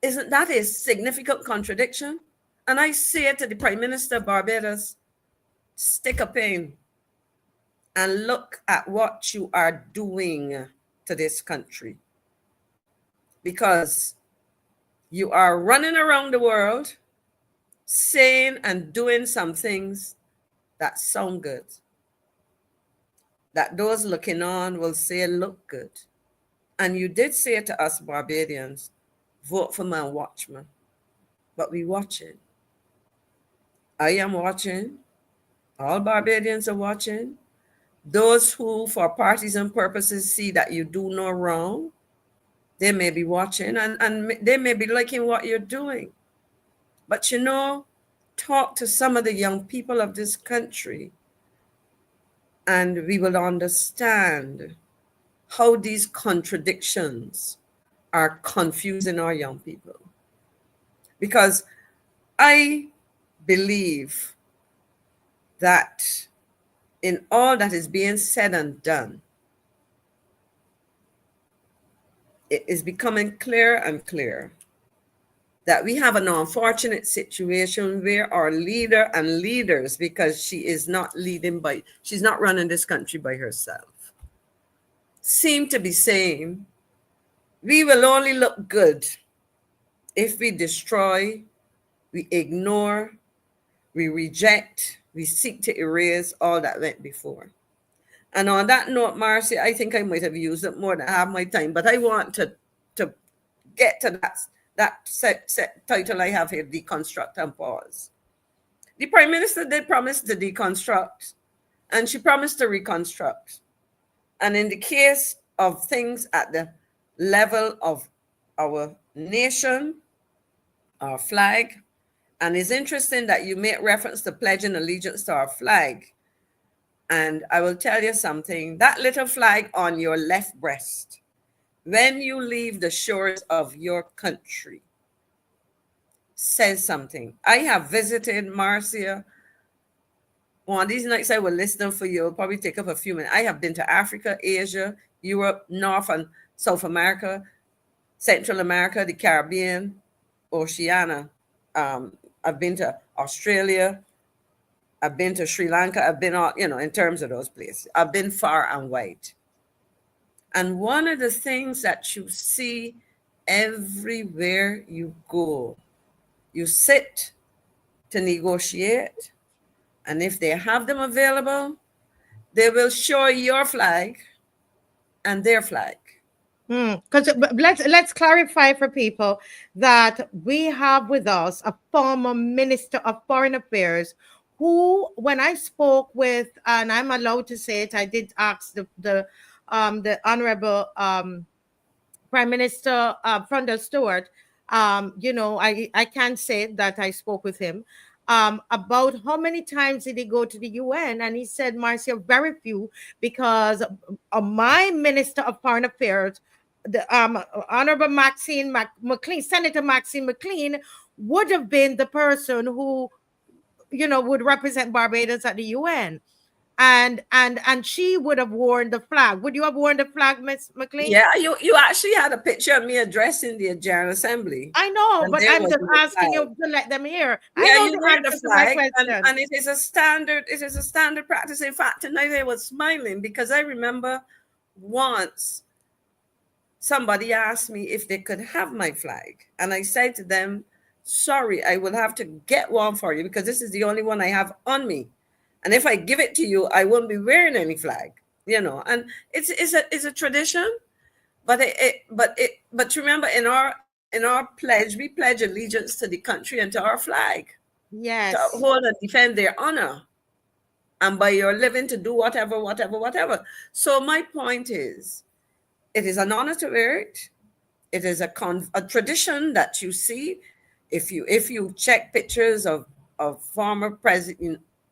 Isn't that a significant contradiction? And I say to the Prime Minister of Barbados, stick a pin and look at what you are doing to this country. Because you are running around the world saying and doing some things that sound good, that those looking on will say look good. And you did say to us Barbadians, vote for my watchman. But we watching. I am watching. All Barbadians are watching. Those who, for partisan purposes, see that you do no wrong, They may be watching and they may be liking what you're doing. But talk to some of the young people of this country and we will understand how these contradictions are confusing our young people. Because I believe that in all that is being said and done, it is becoming clearer and clearer that we have an unfortunate situation where our leader and leaders, because she's not running this country by herself, seem to be saying, we will only look good if we destroy, we ignore, we reject, we seek to erase all that went before. And on that note, Marcia, I think I might have used it more than half my time, but I want to get to that set title I have here, Deconstruct and Pause. The Prime Minister did promise to deconstruct, and she promised to reconstruct. And in the case of things at the level of our nation, our flag, and it's interesting that you make reference to pledging allegiance to our flag. And I will tell you something, that little flag on your left breast, when you leave the shores of your country, says something. I have visited, Marcia. One of these nights I will list them for you. It'll probably take up a few minutes. I have been to Africa, Asia, Europe, North and South America, Central America, the Caribbean, Oceania. I've been to Australia. I've been to Sri Lanka. I've been all, in terms of those places. I've been far and wide. And one of the things that you see everywhere you go, you sit to negotiate, and if they have them available, they will show your flag and their flag. Because let's clarify for people that we have with us a former Minister of Foreign Affairs who, when I spoke with, and I'm allowed to say it, I did ask the Honorable Prime Minister Frondel Stewart. I can't say that I spoke with him about how many times did he go to the UN, and he said, Marcia, very few, because my Minister of Foreign Affairs, the Honorable Maxine McLean, Senator Maxine McLean, would have been the person who would represent Barbados at the UN. And she would have worn the flag. Would you have worn the flag, Miss McLean? Yeah, you actually had a picture of me addressing the General Assembly. I know, but I'm just asking you to let them hear. Yeah, I know you wear the flag, and it is a standard. It is a standard practice. In fact, tonight I was smiling because I remember once somebody asked me if they could have my flag, and I said to them, "Sorry, I will have to get one for you because this is the only one I have on me." And if I give it to you, I won't be wearing any flag, And it's a tradition, but remember, in our pledge, we pledge allegiance to the country and to our flag. Yes. To hold and defend their honor, and by your living to do whatever. So my point is, it is an honor to wear it. It is a tradition that you see if you check pictures of former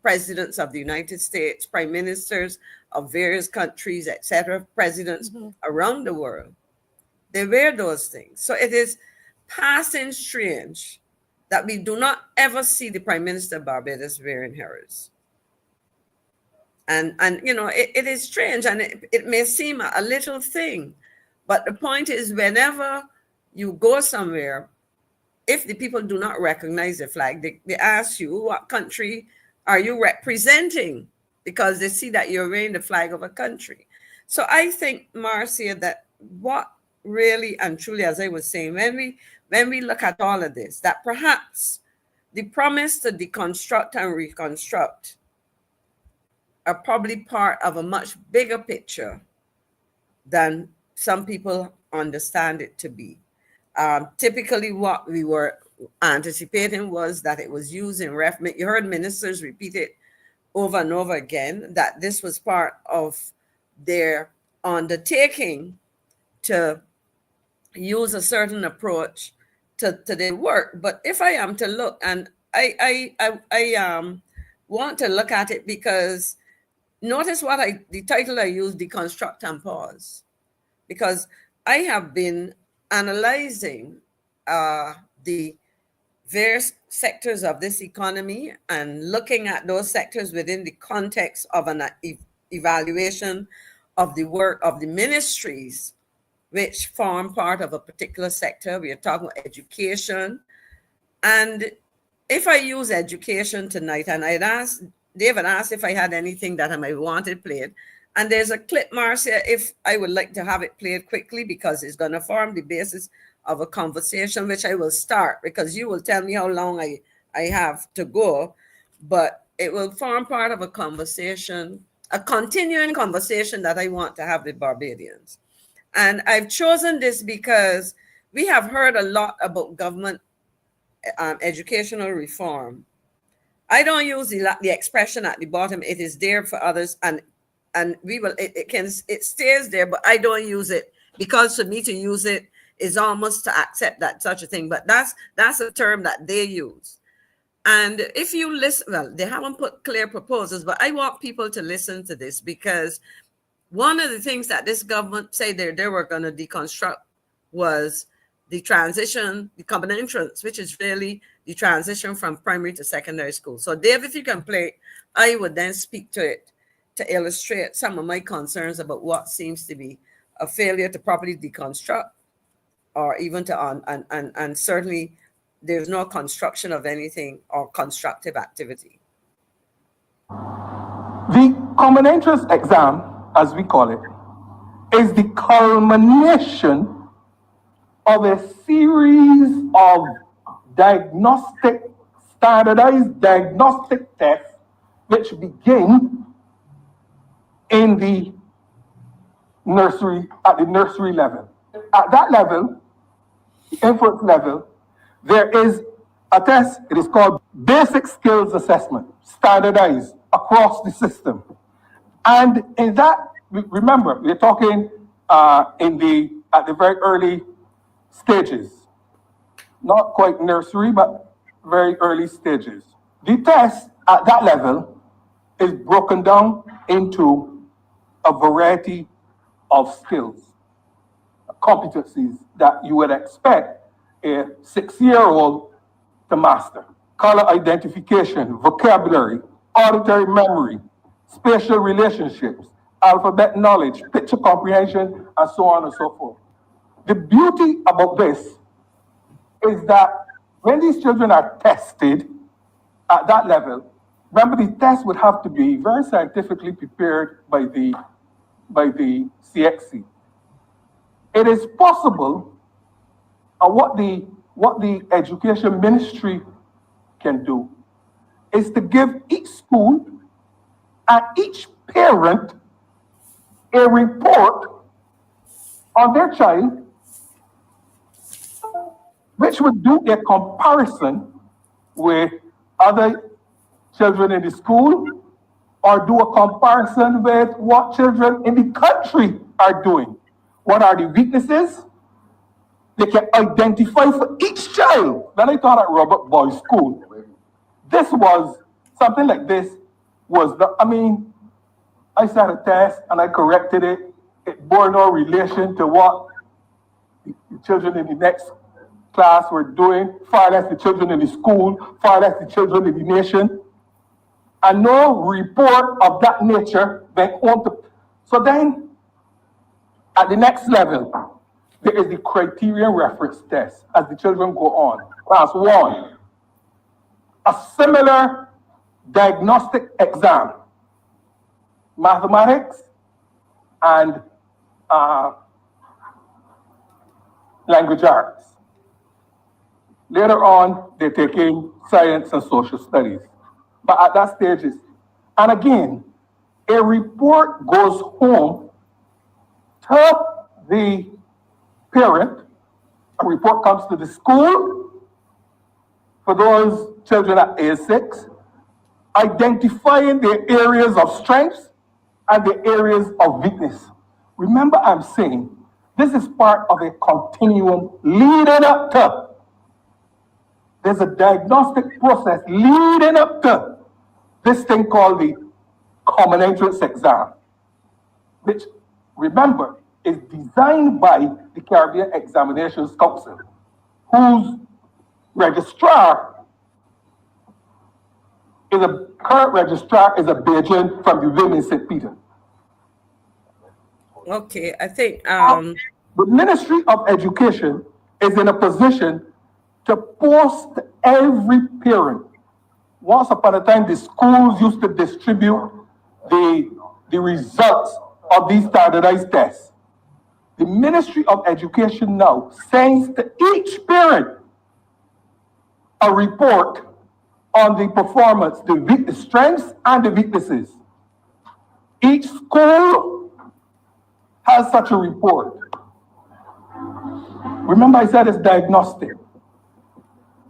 presidents of the United States, prime ministers of various countries, etc., presidents around the world, they wear those things. So it is passing strange that we do not ever see the Prime Minister of Barbados wearing hers. And it is strange, and it may seem a little thing, but the point is, whenever you go somewhere, if the people do not recognize the flag, they ask you, what country are you representing? Because they see that you're wearing the flag of a country. So I think, Marcia, that what really and truly, as I was saying, when we look at all of this, that perhaps the promise to deconstruct and reconstruct are probably part of a much bigger picture than some people understand it to be. Typically, what we were anticipating was that it was used in you heard ministers repeat it over and over again, that this was part of their undertaking to use a certain approach to their work. But if I am to look, and I want to look at it because notice the title I use, Deconstruct and Pause, because I have been analyzing the various sectors of this economy and looking at those sectors within the context of an evaluation of the work of the ministries which form part of a particular sector. We are talking about education. And if I use education tonight, and David asked if I had anything that I might wanted played. And there's a clip, Marcia, if I would like to have it played quickly, because it's going to form the basis of a conversation, which I will start, because you will tell me how long I have to go. But it will form part of a conversation, a continuing conversation that I want to have with Barbadians. And I've chosen this because we have heard a lot about government educational reform. I don't use the expression at the bottom. It is there for others, and we will. It stays there, but I don't use it because for me to use it is almost to accept that such a thing. But that's a term that they use. And if you listen, well, they haven't put clear proposals, but I want people to listen to this, because one of the things that this government say they were going to deconstruct was the transition, the common entrance, which is really the transition from primary to secondary school. So Dave, if you can play, I would then speak to it to illustrate some of my concerns about what seems to be a failure to properly deconstruct, or even to and certainly there's no construction of anything or constructive activity. The common entrance exam, as we call it, is the culmination of a series of standardized diagnostic tests, which begin in the nursery, at the nursery level. At that level, the infant level, there is a test. It is called Basic Skills Assessment, standardized across the system. And in that, remember, we're talking at the very early stages, not quite nursery, but very early stages. The test at that level is broken down into a variety of skills, competencies that you would expect a 6-year-old to master. Color identification, vocabulary, auditory memory, spatial relationships, alphabet knowledge, picture comprehension, and so on and so forth. The beauty about this is that when these children are tested at that level, remember the test would have to be very scientifically prepared by the CXC. It is possible, and what the education ministry can do is to give each school and each parent a report on their child, which would do a comparison with other children in the school, or do a comparison with what children in the country are doing. What are the weaknesses? They can identify for each child. When I taught at Robert Boys School, this was something like this was the, I sat a test and I corrected it. It bore no relation to what the children in the next class were doing, far less the children in the school, far less the children in the nation. And no report of that nature went on to. So then, at the next level, there is the criterion reference test as the children go on. Class 1, a similar diagnostic exam, mathematics and language arts. Later on, they're taking science and social studies. But at that stage, and again, a report goes home to the parent, a report comes to the school for those children at age 6, identifying their areas of strengths and the areas of weakness. Remember, I'm saying This is part of a continuum leading up to. There's a diagnostic process leading up to this thing called the Common Entrance Exam, which, remember, is designed by the Caribbean Examinations Council, whose registrar is a current registrar is a Bajan from the Women St. Peter. Okay, I think the Ministry of Education is in a position to post every parent. Once upon a time, the schools used to distribute the results of these standardized tests. The Ministry of Education now sends to each parent a report on the performance, the strengths and the weaknesses. Each school has such a report. Remember, I said it's diagnostic.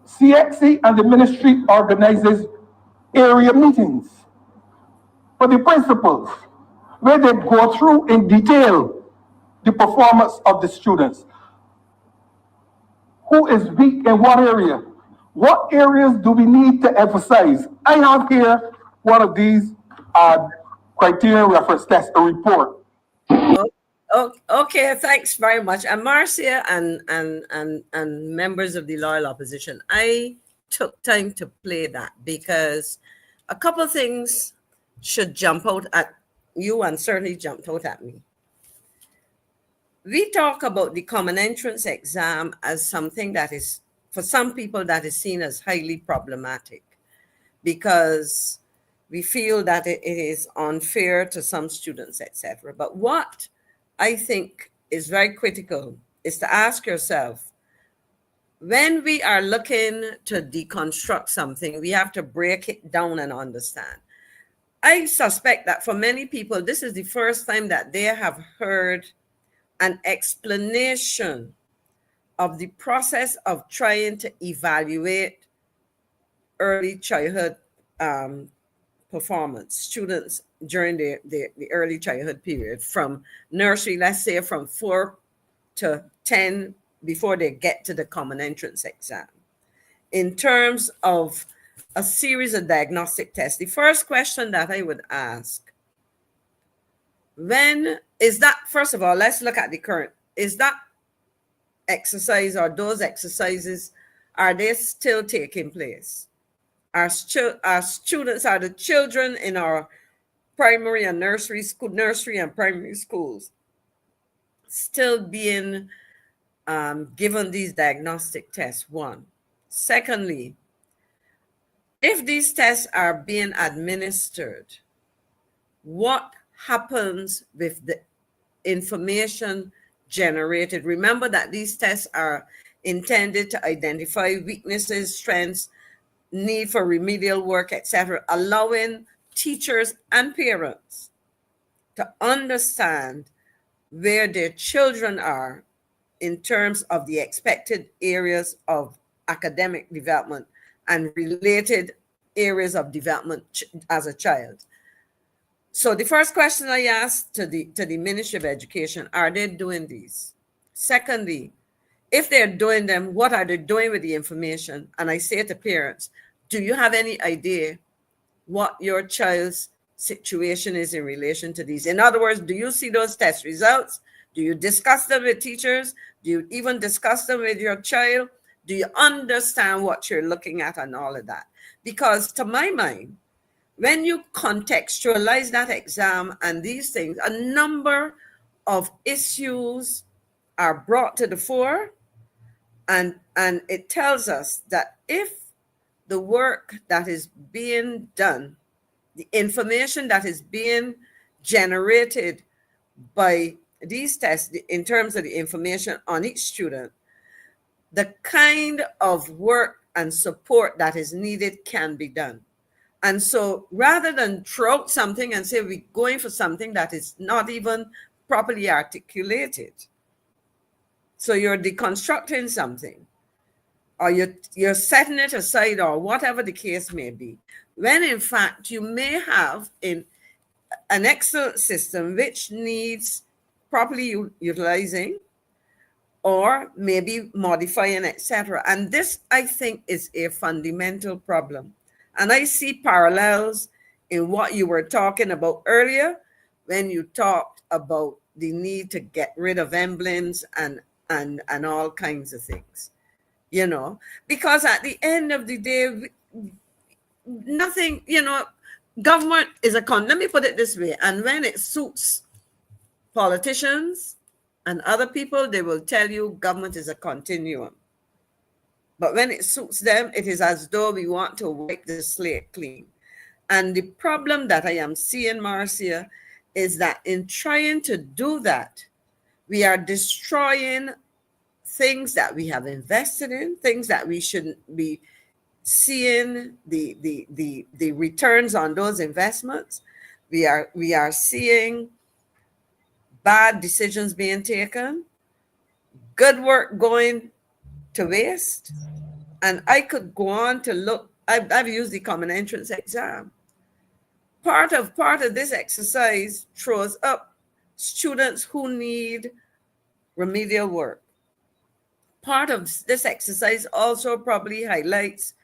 CXC and the ministry organizes area meetings for the principals, where they go through in detail the performance of the students. Who is weak in what area? What areas do we need to emphasize? I have here one of these criterion reference tests, a report. Okay, thanks very much. And Marcia and members of the loyal opposition, I took time to play that because a couple of things should jump out at you and certainly jumped out at me. We talk about the common entrance exam as something that is, for some people, that is seen as highly problematic because we feel that it is unfair to some students, etc. But what I think is very critical is to ask yourself, when we are looking to deconstruct something, we have to break it down and understand. I suspect that for many people, this is the first time that they have heard an explanation of the process of trying to evaluate early childhood performance, students during the early childhood period, from nursery, let's say from 4 to 10, before they get to the common entrance exam. In terms of a series of diagnostic tests, the first question that I would ask, when is that, first of all, let's look at the current, is that exercise or those exercises, are they still taking place? Our students, are the children in our primary and nursery school, nursery and primary schools still being given these diagnostic tests? One. Secondly, if these tests are being administered, what happens with the information generated? Remember that these tests are intended to identify weaknesses, strengths, need for remedial work, etc., allowing teachers and parents to understand where their children are in terms of the expected areas of academic development and related areas of development as a child. So the first question I asked to the Ministry of Education, are they doing these? Secondly, if they're doing them, what are they doing with the information? And I say to parents, do you have any idea what your child's situation is in relation to these? In other words, do you see those test results? Do you discuss them with teachers? Do you even discuss them with your child? Do you understand what you're looking at and all of that? Because to my mind, when you contextualize that exam and these things, a number of issues are brought to the fore, and it tells us that if the work that is being done, the information that is being generated by these tests in terms of the information on each student, the kind of work and support that is needed can be done. And so rather than throw out something and say we're going for something that is not even properly articulated, so you're deconstructing something, or you're setting it aside, or whatever the case may be, when in fact you may have in an excellent system which needs properly utilizing, or maybe modifying, etc. And this, I think, is a fundamental problem. And I see parallels in what you were talking about earlier when you talked about the need to get rid of emblems and all kinds of things, you know, because at the end of the day, nothing, you know, government is let me put it this way, and when it suits politicians and other people, they will tell you government is a continuum. But when it suits them, it is as though we want to wipe the slate clean. And the problem that I am seeing, Marcia, is that in trying to do that, we are destroying things that we have invested in, things that we shouldn't be seeing the returns on those investments. We are seeing bad decisions being taken, good work going to waste. And I could go on to look. I've used the common entrance exam. Part of this exercise throws up students who need remedial work. Part of this exercise also probably highlights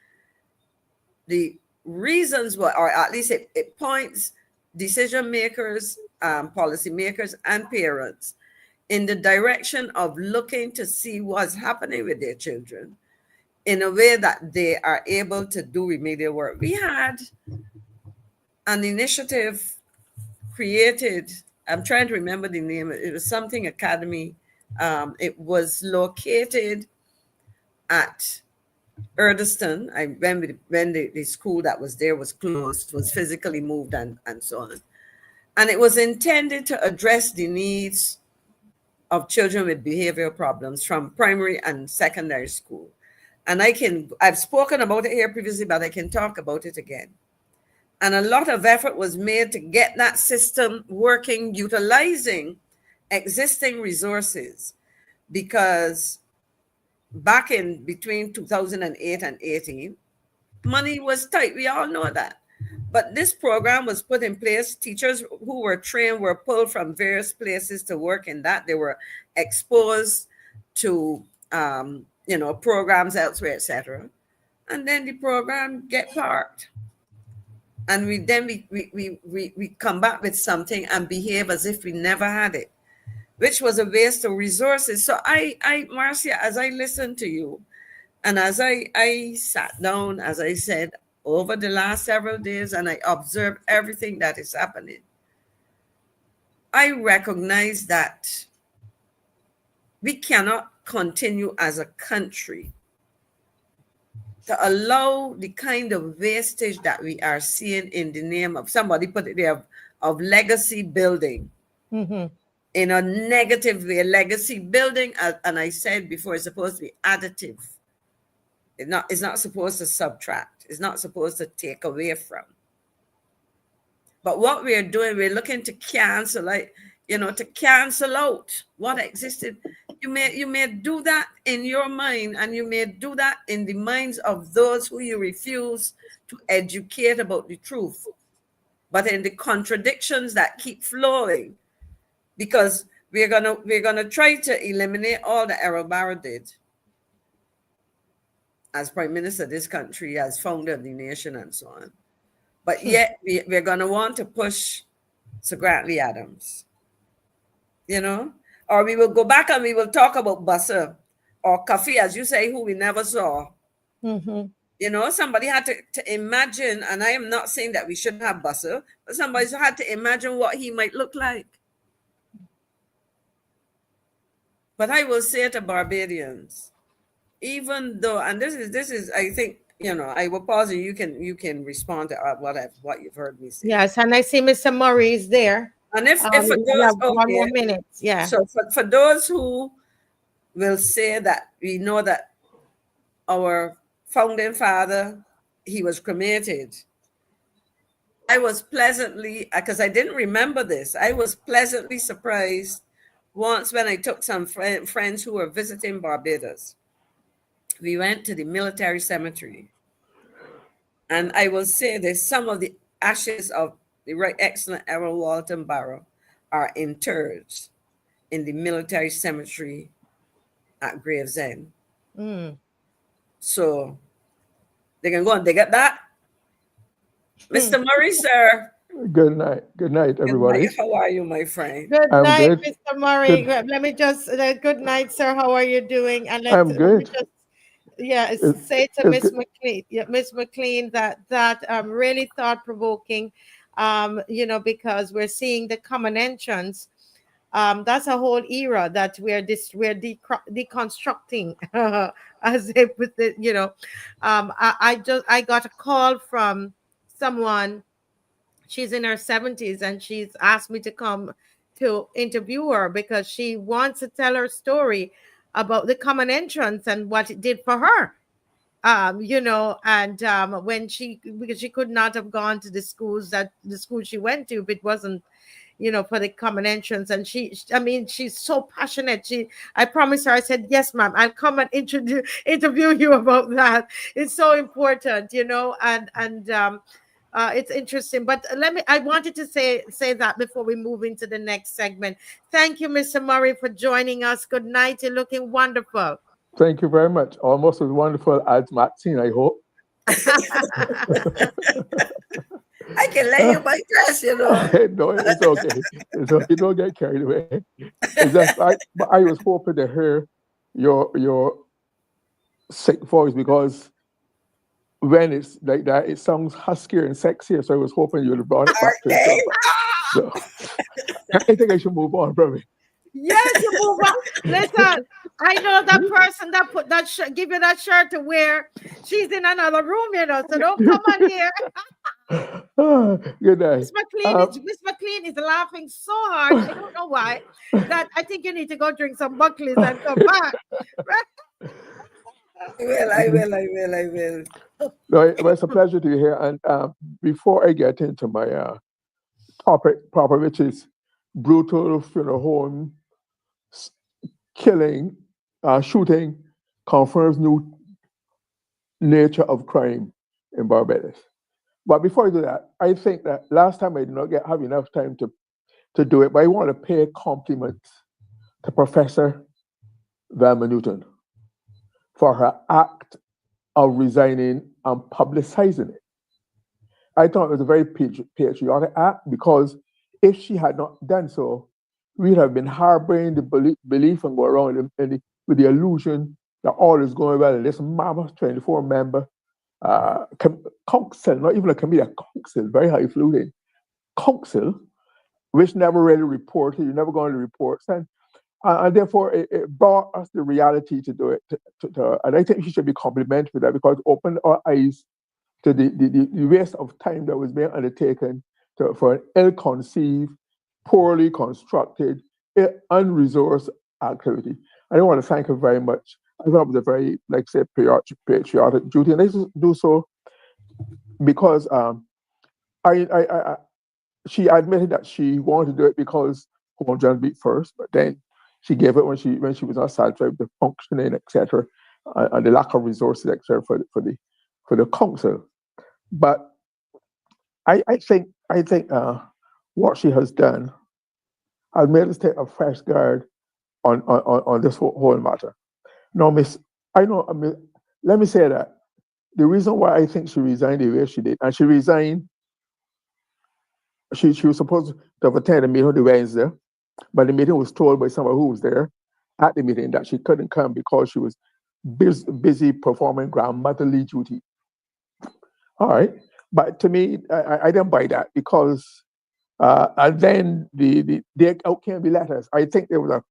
the reasons why, or at least it points decision makers, policy makers, and parents in the direction of looking to see what's happening with their children in a way that they are able to do remedial work. We had an initiative created, I'm trying to remember the name, it was something academy. It was located at Erdeston. I remember when the school that was there was closed, was physically moved and so on. And it was intended to address the needs of children with behavioral problems from primary and secondary school. And I've spoken about it here previously, but I can talk about it again. And a lot of effort was made to get that system working, utilizing existing resources, because back in between 2008 and 18, money was tight. We all know that. But this program was put in place. Teachers who were trained were pulled from various places to work in that. They were exposed to, programs elsewhere, etc. And then the program get parked. And we come back with something and behave as if we never had it, which was a waste of resources. So Marcia, as I listened to you, and as I sat down, as I said, over the last several days, and I observed everything that is happening, I recognize that we cannot continue as a country to allow the kind of wastage that we are seeing in the name of, somebody put it there, of legacy building. Mm-hmm. In a negative way. Legacy building, and I said before, is supposed to be additive. It's not supposed to subtract. It's not supposed to take away from. But what we are doing, we're looking to cancel, to cancel out what existed. You may do that in your mind, and you may do that in the minds of those who you refuse to educate about the truth. But in the contradictions that keep flowing, because we're gonna try to eliminate all that Errol Barrow did as Prime Minister of this country, as founder of the nation, and so on. But yet we're gonna want to push Sir Grantley Adams, or we will go back and we will talk about Busser or Kafi, as you say, who we never saw. Mm-hmm. Somebody had to imagine, and I am not saying that we shouldn't have Busser, but somebody had to imagine what he might look like. But I will say to Barbadians, even though, and this is, I think, I will pause you. You can respond to what you've heard me say. Yes, and I see Mr. Murray is there. And if for those, one more minute, yeah. So for those who will say that we know that our founding father, he was cremated, I was pleasantly, because I didn't remember this, I was pleasantly surprised once when I took some friends who were visiting Barbados. We went to the military cemetery. And I will say this, some of the ashes of the right excellent Errol Walton Barrow are interred in the military cemetery at Gravesend. Mm. So they can go and dig at that. Mr. Murray, sir. Good night. Good night, Good everybody. night. How are you, my friend? Good I'm night, good. Mr. Murray. Good. Let me just good night, sir. How are you doing? And I'm let me good. just It's, say to it's Miss good. McLean, Miss McLean, that really thought provoking. Because we're seeing the common entrance. That's a whole era that we're deconstructing, as they put it. I got a call from someone. She's in her 70s, and she's asked me to come to interview her because she wants to tell her story about the common entrance and what it did for her. When because she could not have gone to the school she went to if it wasn't, for the common entrance. And she's so passionate. I promised her, I said, yes, ma'am, I'll come and interview you about that. It's so important, it's interesting. But I wanted to say that before we move into the next segment. Thank you, Mr. Murray, for joining us. Good night. You're looking wonderful. Thank you very much. Almost as wonderful as Maxine, I hope. I can lay you my dress, No, it's okay. It's okay. You don't get carried away. It's just but I was hoping to hear your sick voice, because when it's like that, it sounds huskier and sexier. So I was hoping you would have brought it back to itself. So I think I should move on, probably. Yes, you move on. Listen, I know that person that put that give you that shirt to wear. She's in another room, so don't come on here. Good night. Miss McLean is laughing so hard. I don't know why. That I think you need to go drink some Buckley's and come back. I will. No, it's a pleasure to be here. And before I get into my topic proper, which is brutal funeral home killing, shooting confirms new nature of crime in Barbados. But before I do that, I think that last time I did not have enough time to do it, but I want to pay compliments to Professor Velma Newton for her act of resigning and publicizing it. I thought it was a very patriotic act, because if she had not done so, we'd have been harboring the belief and go around with the illusion that all is going well in this mammoth 24-member council, not even a committee, a council, very highfalutin council, which never really reported. You never go into reports, and therefore it brought us the reality to do it. And I think she should be complimented for that, because it opened our eyes to the waste of time that was being undertaken for an ill-conceived, poorly constructed, unresourced activity. I want to thank her very much. I thought it was a very, patriotic duty, and I do so because she admitted that she wanted to do it because Home John beat first, but then she gave it when she was not satisfied with the functioning, etc., and the lack of resources, etc., for the council. But I think what she has done has made us take a fresh guard on this whole matter. Now, let me say that the reason why I think she resigned the way she did, and she resigned, she was supposed to have attended a meeting on the Wednesday, but the meeting was told by someone who was there at the meeting that she couldn't come because she was busy performing grandmotherly duty. All right, but to me, I didn't buy that, because and then there came the letters. I think there was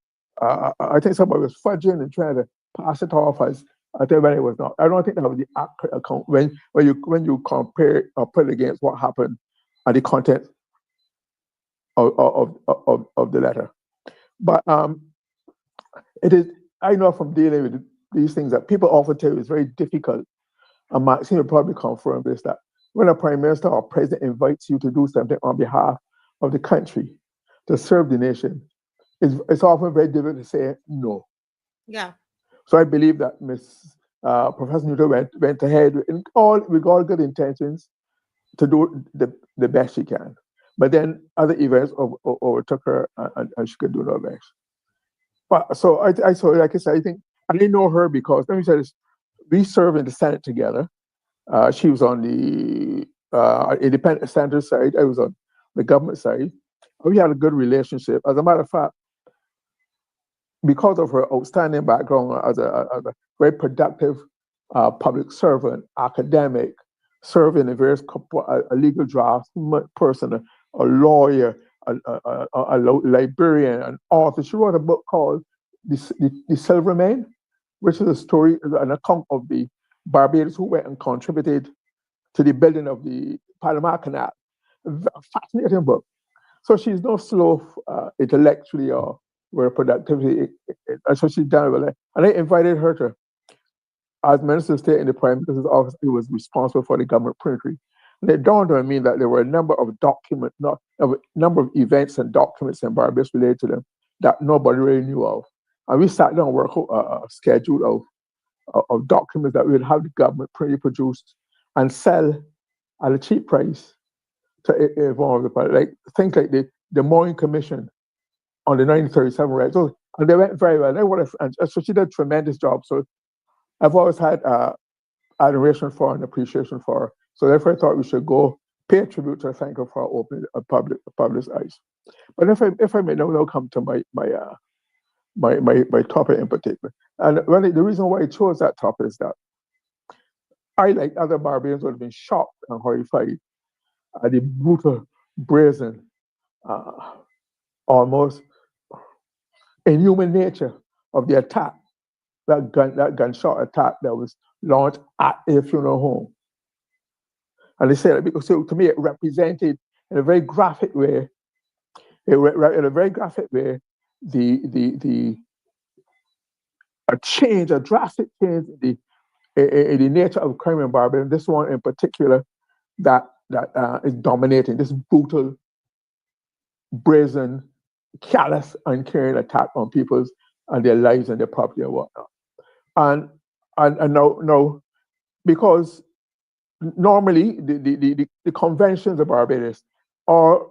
I think somebody was fudging and trying to pass it off as I think when it was not. I don't think that was the accurate account when you compare or put it against what happened and the content of the letter. But it is, I know from dealing with these things that people often tell you it's very difficult. And Maxine will probably confirm this, that when a prime minister or president invites you to do something on behalf of the country, to serve the nation, it's often very difficult to say no. Yeah. So I believe that Professor Newton went ahead with all good intentions to do the best she can. But then other events overtook her, and she could do no best. But so I saw, like I said, I think I didn't know her because, let me say this, we served in the Senate together. She was on the independent center side. I was on the government side. We had a good relationship. As a matter of fact, because of her outstanding background as a very productive public servant, academic, serving in various a legal draftsman person, a lawyer, a librarian, an author. She wrote a book called The Silver Man, which is a story, an account of the Barbados who went and contributed to the building of the Panama Canal. A fascinating book. So she's no slow intellectually or where productivity, so she's done with it. And I invited her to, as Minister of State in the Prime Minister's office, he was responsible for the government printing. And it dawned on me that there were a number of documents, a number of events and documents in Barbados related to them that nobody really knew of. And we sat down and worked a schedule of documents that we would have the government produced and sell at a cheap price to involve the public. Like things like the Mooring Commission on the 1937 right. So, and they went very well. And so she did a tremendous job. So I've always had adoration for her and appreciation for her. So therefore I thought we should go pay a tribute to her, thank her for opening a public's eyes. But if I may now come to my topic in particular. And really the reason why I chose that topic is that I, like other Barbadians, would have been shocked and horrified at the brutal, brazen, almost inhuman nature of the attack, that gunshot attack that was launched at a funeral home. And they said, because so to me it represented in a very graphic way, a drastic change in the nature of crime in Barbados. This one in particular that is dominating, this brutal, brazen, callous, uncaring attack on people's and their lives and their property and whatnot. And now, because normally the conventions of Barbados or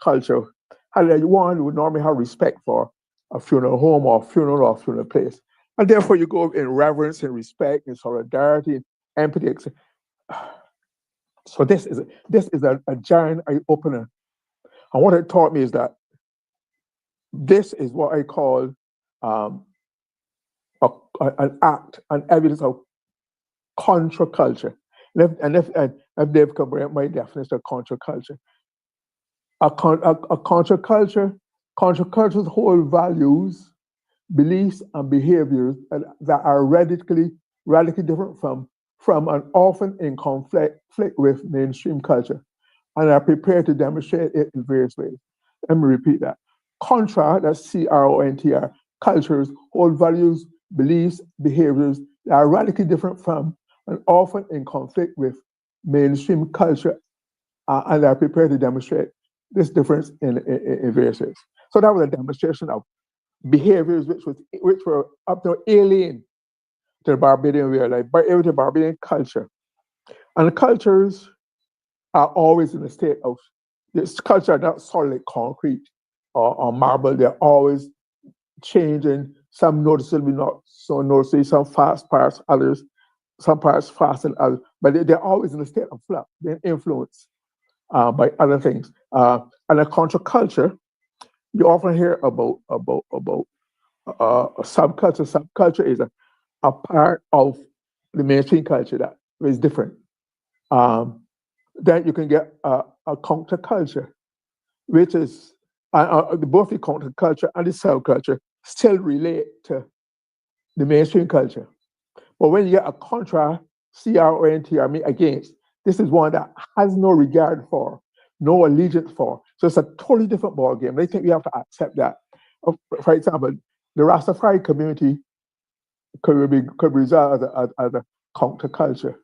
culture, one would normally have respect for a funeral home or funeral place, and therefore you go in reverence and respect and solidarity and empathy. So this is a giant eye opener, and what it taught me is that this is what I call an evidence of contraculture. And if Dave could bring up my definition of contraculture, contraculture's whole values, beliefs, and behaviors that are radically different from and often in conflict with mainstream culture, and are prepared to demonstrate it in various ways. Let me repeat that. Contra, that's CRONTR, cultures, hold values, beliefs, behaviors that are radically different from and often in conflict with mainstream culture, and are prepared to demonstrate this difference in various ways. So that was a demonstration of behaviors which were up to alien to the Barbadian way of life, but to Barbadian culture. And cultures are always in a state of, this culture are not solid like concrete or marble. They're always changing, some noticeably, not so noticeably, some fast parts, others, some parts fast and others, but they're always in a state of flux. They're influenced by other things. And a contraculture, you often hear about a subculture. Subculture is a part of the mainstream culture that is different. Then you can get a counterculture, which is both the counterculture and the subculture still relate to the mainstream culture. But when you get a contra, CRONTR, mean against, this is one that has no regard for, no allegiance for. So it's a totally different ballgame. And I think we have to accept that. For example, the Rastafari community could result as a counterculture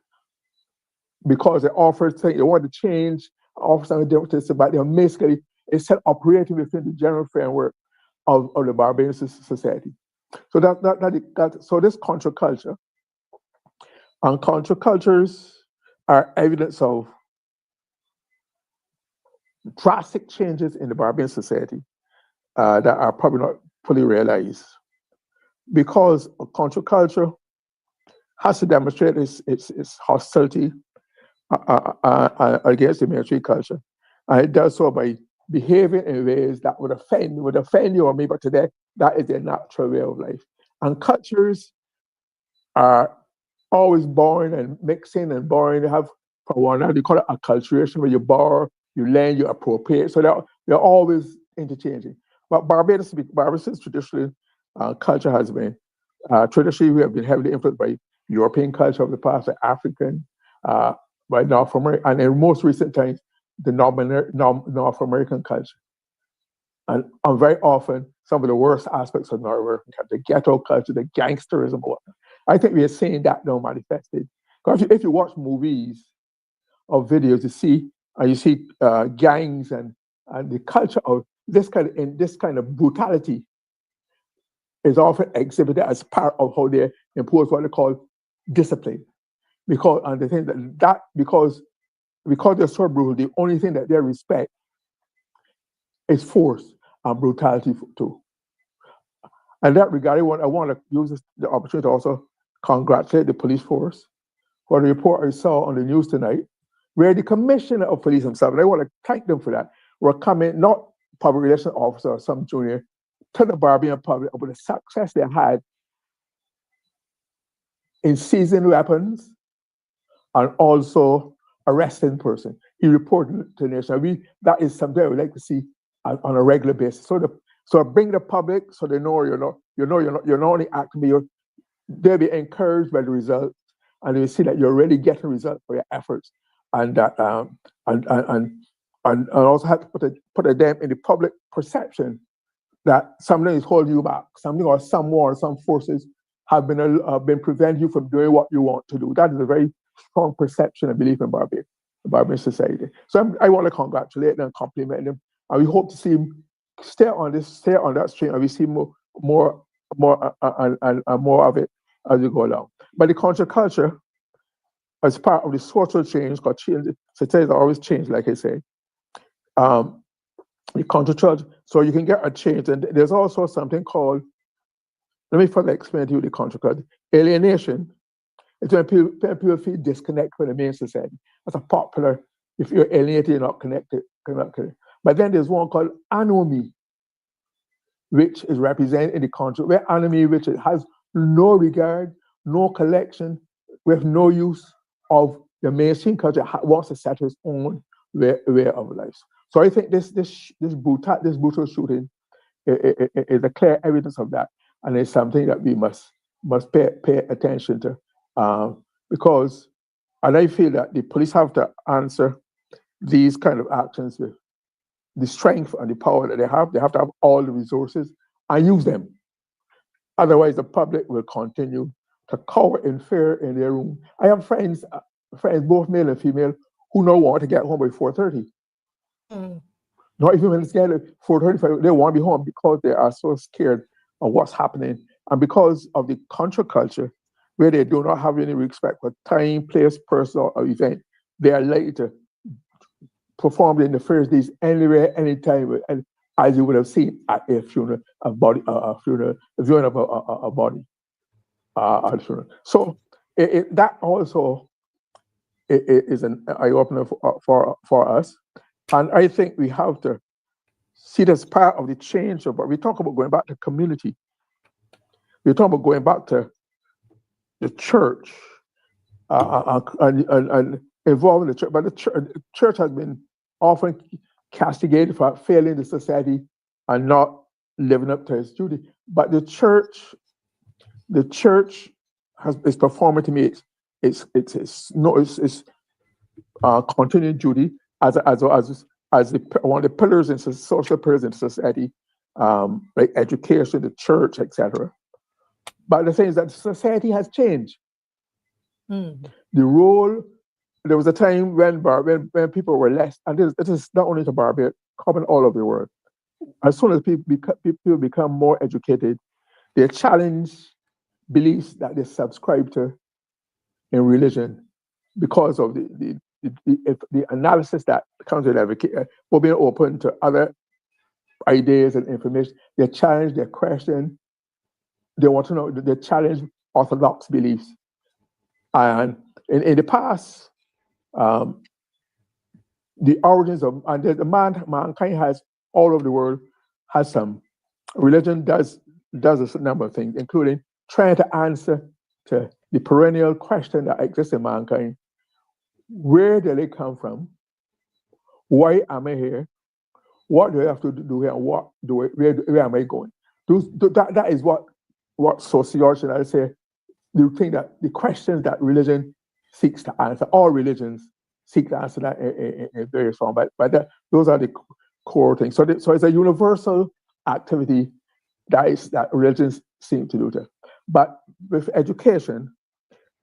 because it offers things, they want to change, offer something different, but they're basically instead operating within the general framework of the Barbadian society. So so this contraculture, and contracultures are evidence of drastic changes in the Barbadian society that are probably not fully realized. because a counterculture has to demonstrate its hostility against the mainstream culture. And it does so by behaving in ways that would offend you or me, but today, that is their natural way of life. And cultures are always born and mixing and borrowing. They have, for one, they call it acculturation, where you borrow, you lend, you appropriate. So they're always interchanging. But Barbados traditionally, culture has been, traditionally we have been heavily influenced by European culture of the past, the African, by North America, and in most recent times, the North American culture. And very often, some of the worst aspects of North American culture, the ghetto culture, the gangsterism, whatnot. I think we are seeing that now manifested. Because if you watch movies or videos, you see gangs and the culture of this kind of brutality is often exhibited as part of how they impose what they call discipline. Because they're so brutal, the only thing that they respect is force and brutality too. And that regard, I want to use the opportunity to also congratulate the police force for the report I saw on the news tonight, where the commissioner of police himself, and I want to thank them for that, were coming, not public relations officer or some junior, to the Barbadian public about the success they had in seizing weapons and also arresting person. He reported to the nation. That is something I would like to see on a regular basis. So bring the public so they know you're not only acting, they'll be encouraged by the results, and they'll see that you're really getting results for your efforts, and that and also have to put a dent in the public perception that something is holding you back, something or someone or some forces have been preventing you from doing what you want to do. That is a very strong perception and belief in Barbadian society. So I want to congratulate them and compliment them, and we hope to see him stay on that stream, and we see more of it as we go along. But the counterculture, as part of the social change, because society always change, like I say, the counterculture, so you can get a change. And there's also something called, let me further explain to you the counterculture. Alienation is when people feel disconnected from the main society. That's a popular, if you're alienated, you're not connected. But then there's one called anomy, which is represented in the country, where anomy, which has no regard, no collection, with no use of the mainstream culture, wants to set its own way of life. So I think this brutal shooting is a clear evidence of that, and it's something that we must pay attention to, because, and I feel that the police have to answer these kind of actions with the strength and the power that they have. They have to have all the resources and use them. Otherwise, the public will continue to cower in fear in their room. I have friends both male and female, who now want to get home by 4:30. Not even when it's getting 4:35, they want to be home because they are so scared of what's happening. And because of the counterculture, where they do not have any respect for time, place, person, or event, they are likely to perform in the first days anywhere, anytime, and as you would have seen at a funeral, a viewing of a body at a funeral. So that also is an eye-opener for us. And I think we have to see it as part of the change. But we talk about going back to community. We talk about going back to the church and involving the church. But the church has been often castigated for failing the society and not living up to its duty. But the church is performing to me its continuing duty as one of the pillars in social pillars in society, like education, the church, etc. But the thing is that society has changed. The role, there was a time when people were less, and this is not only to Barbados, common all over the world. As soon as people become more educated, they challenge beliefs that they subscribe to in religion because of the analysis that comes with advocate for being open to other ideas and information. They challenge, they question, they want to know, they challenge orthodox beliefs. And in the past, the origins of, and mankind has, all over the world, has some, religion does a number of things, including trying to answer to the perennial question that exists in mankind. Where did it come from? Why am I here? What do I have to do here? Where am I going? That is what sociology, I say, the thing that the questions that religion seeks to answer. All religions seek to answer that in various forms, but those are the core things. So it's a universal activity that religions seem to do. But with education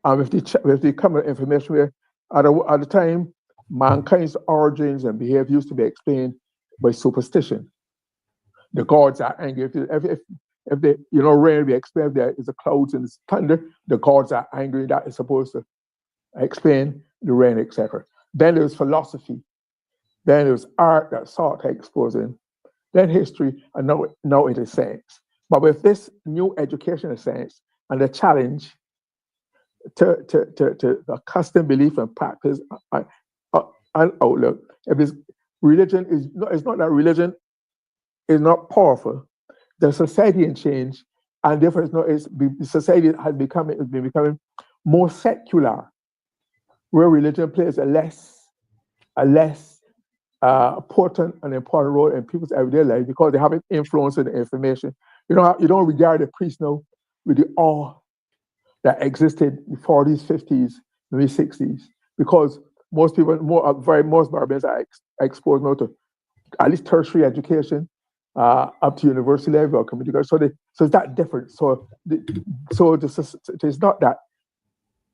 and with the common information, where at the time, mankind's origins and behavior used to be explained by superstition. The gods are angry. If they, rain be explained, if there is a clouds and thunder, the gods are angry. That is supposed to explain the rain, etc. Then there's philosophy. Then there's art that sought to expose in. Then history, and now it is science. But with this new education of science and the challenge to custom belief and practice and outlook, if this religion it's not that religion is not powerful. The society in change, and therefore the society has been becoming more secular, where religion plays a less important and important role in people's everyday life because they have an influence in the information. You don't regard the priest now with the awe that existed in the 40s, 50s, maybe 60s, because most Barbadians are exposed now to at least tertiary education, up to university level or community college. So it's that different. So it's not that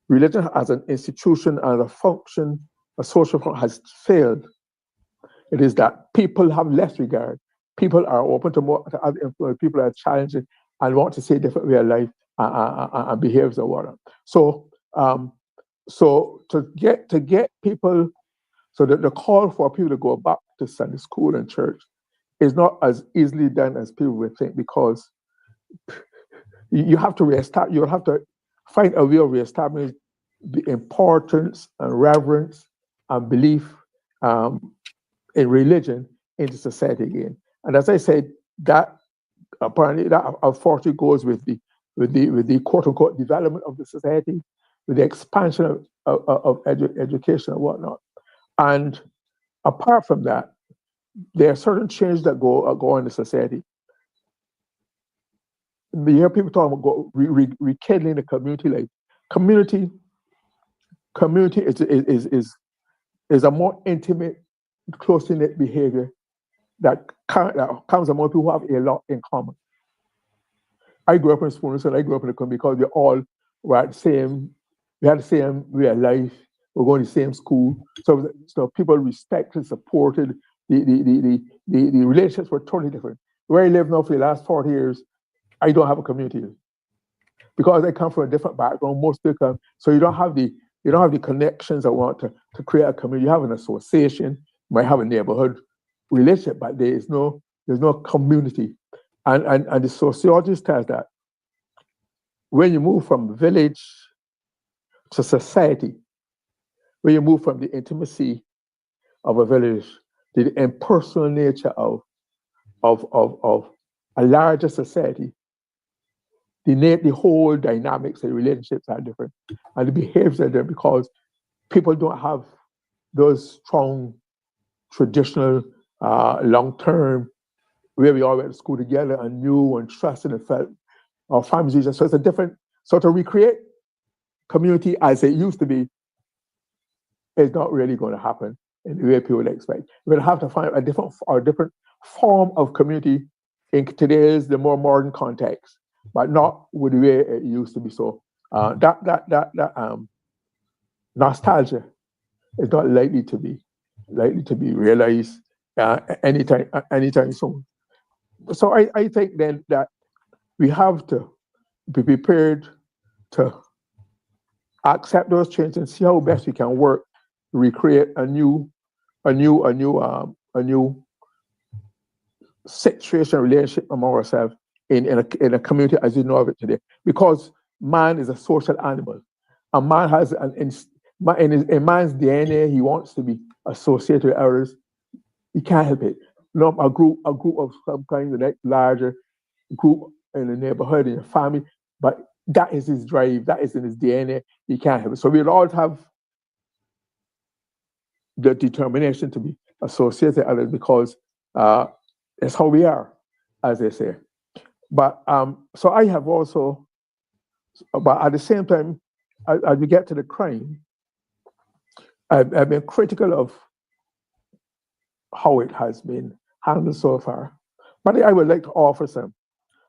religion as an institution, as a function, a social function has failed. It is that people have less regard. People are open to other influence. People are challenging and want to see a different way of life and behaves or whatnot. So to get people, so that the call for people to go back to Sunday school and church is not as easily done as people would think, because you have to restart. You have to find a way of reestablishing the importance and reverence and belief in religion into society again. And as I said, that apparently that unfortunately goes with the quote unquote development of the society, with the expansion of education and whatnot. And apart from that, there are certain changes that go in the society. You hear people talking about rekindling the community life. Community is a more intimate, closely knit behavior that comes among people who have a lot in common. I grew up in Spooners, and I grew up in the community because we all were at the same. We had the same way of life. We were going to the same school, so people respected, supported. The relationships were totally different. Where I live now for the last 40 years, I don't have a community because I come from a different background. Most people come, so you don't have the connections I want to create a community. You have an association, you might have a neighborhood relationship, but there's no community. And the sociologist tells that when you move from village to society, when you move from the intimacy of a village to the impersonal nature of a larger society, the whole dynamics and relationships are different, and the behaviors are different because people don't have those strong, traditional, long-term, where we all went to school together and knew and trusted and felt our families. So it's a different, so to recreate community as it used to be is not really going to happen in the way people would expect. We're going to have to find a different form of community in today's, the more modern context, but not with the way it used to be. So that nostalgia is not likely to be realized anytime soon. So I think then that we have to be prepared to accept those changes and see how best we can work to recreate a new situation, relationship among ourselves in a community as you know of it today, because man is a social animal. A man has in man's DNA, he wants to be associated with others. He can't help it. A group of some kind, the next larger group in the neighborhood, in the family, but that is his drive, that is in his DNA. He can't help it. So we'll all have the determination to be associated with others because it's how we are, as they say. But so I have also, but at the same time, as we get to the crime, I've been critical of how it has been handled so far. But I would like to offer some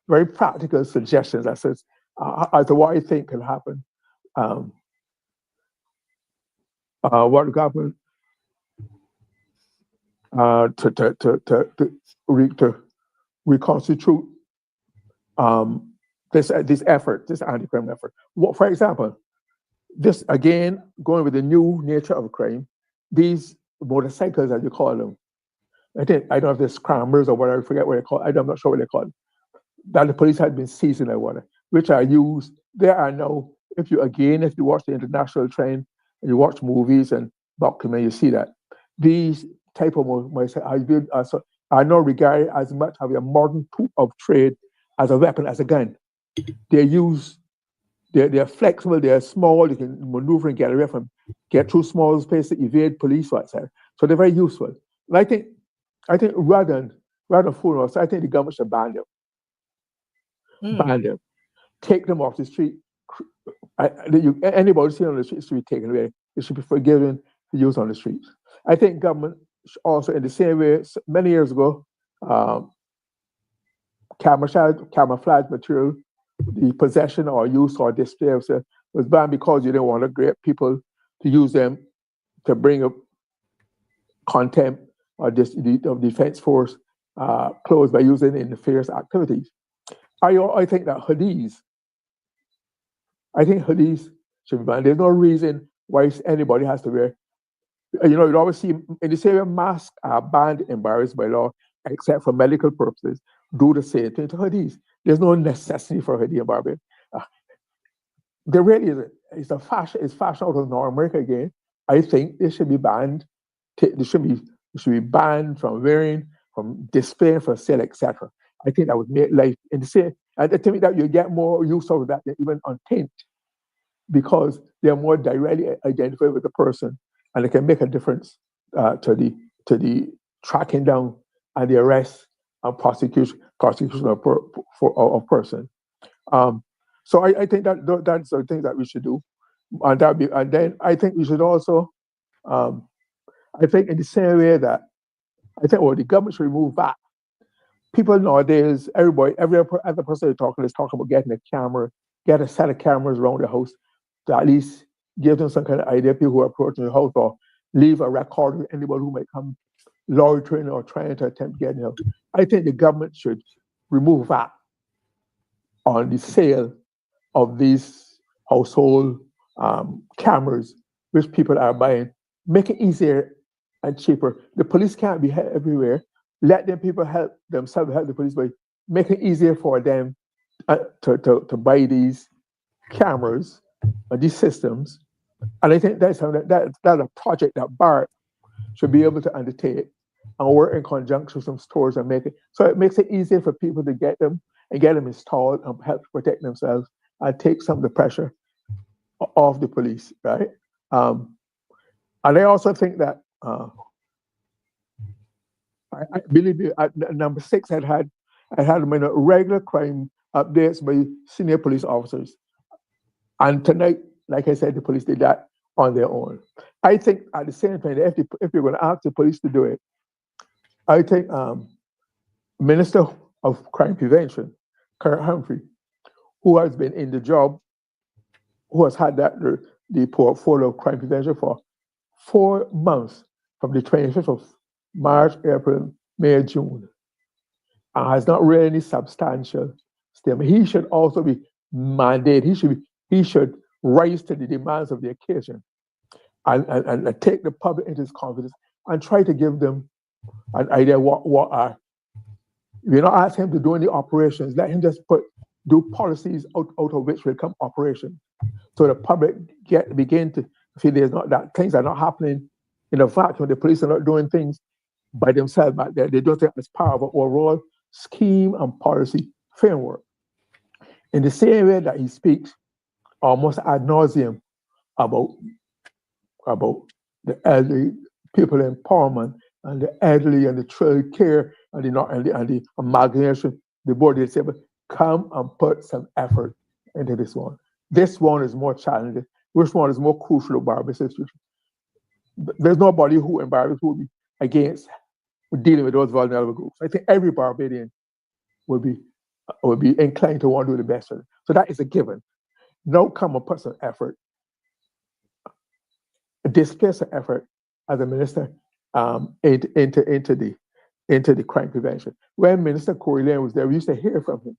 very practical suggestions as to what I think can happen. What the government to reconstitute this effort, this anti-crime effort. For example, this again going with the new nature of crime, these motorcycles, as you call them, I don't know if they're scramblers or whatever, I forget what they're called. I'm not sure what they're called. That the police had been seizing or whatever, which are used. There are now, if you watch the international trend and you watch movies and documents, you see that these type of motorcycles are now regarded as much of a modern tool of trade as a weapon, as a gun. They're flexible, they're small, you can maneuver and get through small spaces, evade police, whatsoever. So they're very useful. And I think rather than fooling us, I think the government should ban them. Ban them. Take them off the street. Anybody seen on the street should be taken away. It should be forgiven to use on the streets. I think government also, in the same way, many years ago, camouflage material, the possession or use or display of was banned because you didn't want to get people to use them to bring up contempt or of defense force clothes by using it in nefarious activities. I think that hoodies should be banned. There's no reason why anybody has to wear. You always see in the same way masks are banned in Barbados by law, except for medical purposes. Do the same thing to hoodies. There's no necessity for a hoodie in Barbados. There really isn't. It's fashion out of North America again. I think they should be banned. They should be banned from wearing, from displaying for sale, etc. I think that would make life in the same. I think that you get more use out of that than even on tint, because they're more directly identified with the person, and it can make a difference to the tracking down and the arrest and prosecution of person. So I think that's the thing that we should do, and then I think we should also, I think in the same way that the government should remove VAT. People nowadays, every other person is talking about getting a camera, get a set of cameras around the house to at least give them some kind of idea, people who are approaching the house, or leave a record with anybody who might come loitering or trying to attempt getting help. I think the government should remove VAT on the sale of these household cameras, which people are buying. Make it easier and cheaper. The police can't be everywhere. Let them people help themselves, help the police by making it easier for them to buy these cameras and these systems. And I think that's a project that BART should be able to undertake and work in conjunction with some stores and make it so it makes it easier for people to get them installed and help protect themselves and take some of the pressure off the police, right? And I also think that I believe at number 6 I had regular crime updates by senior police officers, and tonight, like I said, the police did that on their own. I think at the same time, if you're going to ask the police to do it, I think Minister of Crime Prevention, Kurt Humphrey, who has been in the job, who has had the portfolio of crime prevention for 4 months, from the 25th of March, April, May, June, has not really any substantial statement. He should also be mandated. He should rise to the demands of the occasion and take the public into his confidence and try to give them an idea what are We're not asking him to do any operations. Let him just do policies out of which will come operations. So the public begin to see there's not that things are not happening in a vacuum. The police are not doing things by themselves back there. They do it as part of an overall scheme and policy framework. In the same way that he speaks almost ad nauseum about the elderly, people empowerment, and the elderly and the child care and the amalgamation, the board, they say, but come and put some effort into this one. This one is more challenging. Which one is more crucial to Barbados institution? There's nobody who in Barbados would be against dealing with those vulnerable groups. I think every Barbadian would be inclined to want to do the best for it. So that is a given. Now come and put some effort, display some effort as a minister into the crime prevention. When Minister Corey Lane was there, we used to hear from him.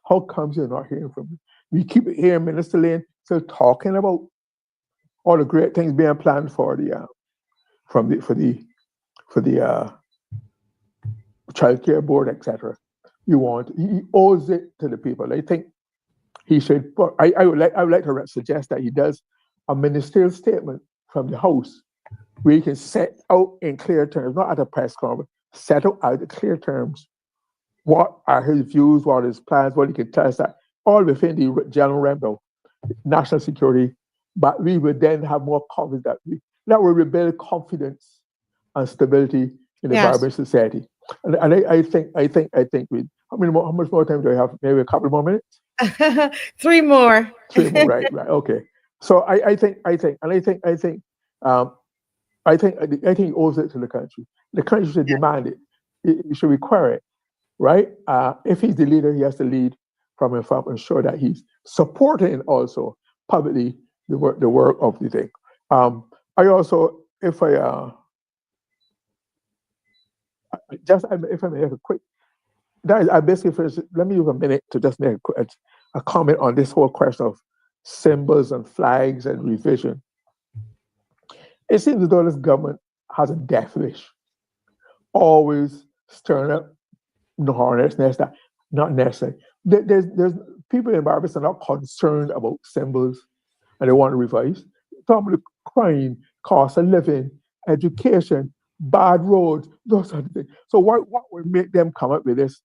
How comes you're not hearing from him? We keep hearing Minister Lane still talking about all the great things being planned for the child care board, etc. He owes it to the people. I think he should. I would like to suggest that he does a ministerial statement from the House where he can set out in clear terms, not at a press conference, set out in clear terms what are his views, what are his plans, what he can tell us that all within the general realm of national security. But we would then have more confidence that will rebuild confidence and stability in the Barbadian society. And I think we. How much more time do I have? Maybe a couple more minutes. 3 more. 3 more, right? Okay. So I think he owes it to the country. The country should demand it. It should require it, right? If he's the leader, he has to lead from himself and ensure that he's supporting also publicly the work of the thing. I also, if I may make a quick, I basically finished. Let me use a minute to just make a comment on this whole question of symbols and flags and revision. It seems as though this government has a death wish, always stirring up the hornet's nest. That not necessary. There's people in Barbados are not concerned about symbols, and they want to revise. Talking about crime, cost of living, education, bad roads, those sort of things. So what would make them come up with this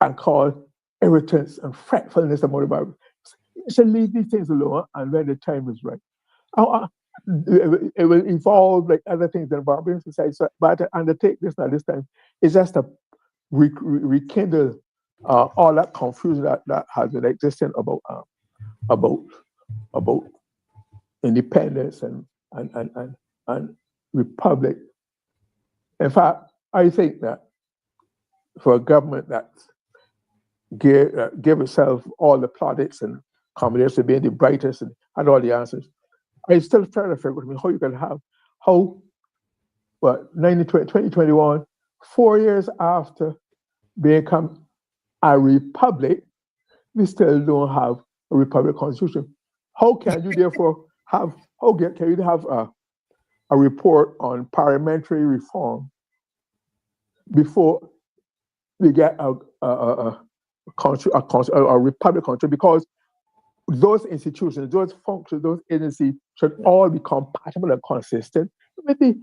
and call irritants and fretfulness about the Bible? You should leave these things alone, and when the time is right. It will evolve like other things in Barbadian society. So, but to undertake this now, this time, is just to rekindle all that confusion that has been existing about independence and republic. In fact, I think that for a government that give itself all the plaudits and accommodations to being the brightest and had all the answers, I still try to figure out how you can have 2021, 4 years after become a republic, we still don't have a republic constitution. How can you therefore have? Can you have a report on parliamentary reform before we get a republic country? Because those institutions, those functions, those agencies should all be compatible and consistent with the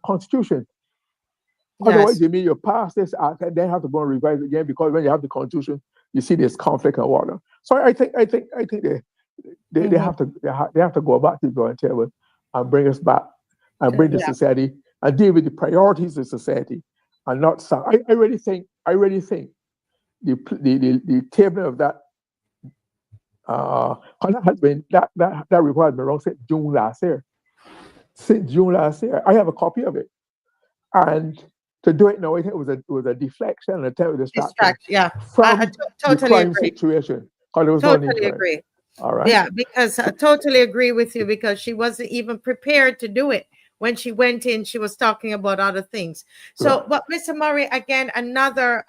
Constitution. Yes. Otherwise, you mean you pass this act and then have to go and revise it again, because when you have the Constitution, you see there's conflict and whatnot. So I think they have to go back to the drawing table and bring us back and bring the society and deal with the priorities of society and not some. I really think the table of that. That has been that report has been wrong since June last year. I have a copy of it, and to do it now, I think it was a deflection, an attempt to distract. From I the crime situation. Totally agree. All right. Yeah, because I totally agree with you, because she wasn't even prepared to do it. When she went in, she was talking about other things. So, but Mr. Murray, again, another,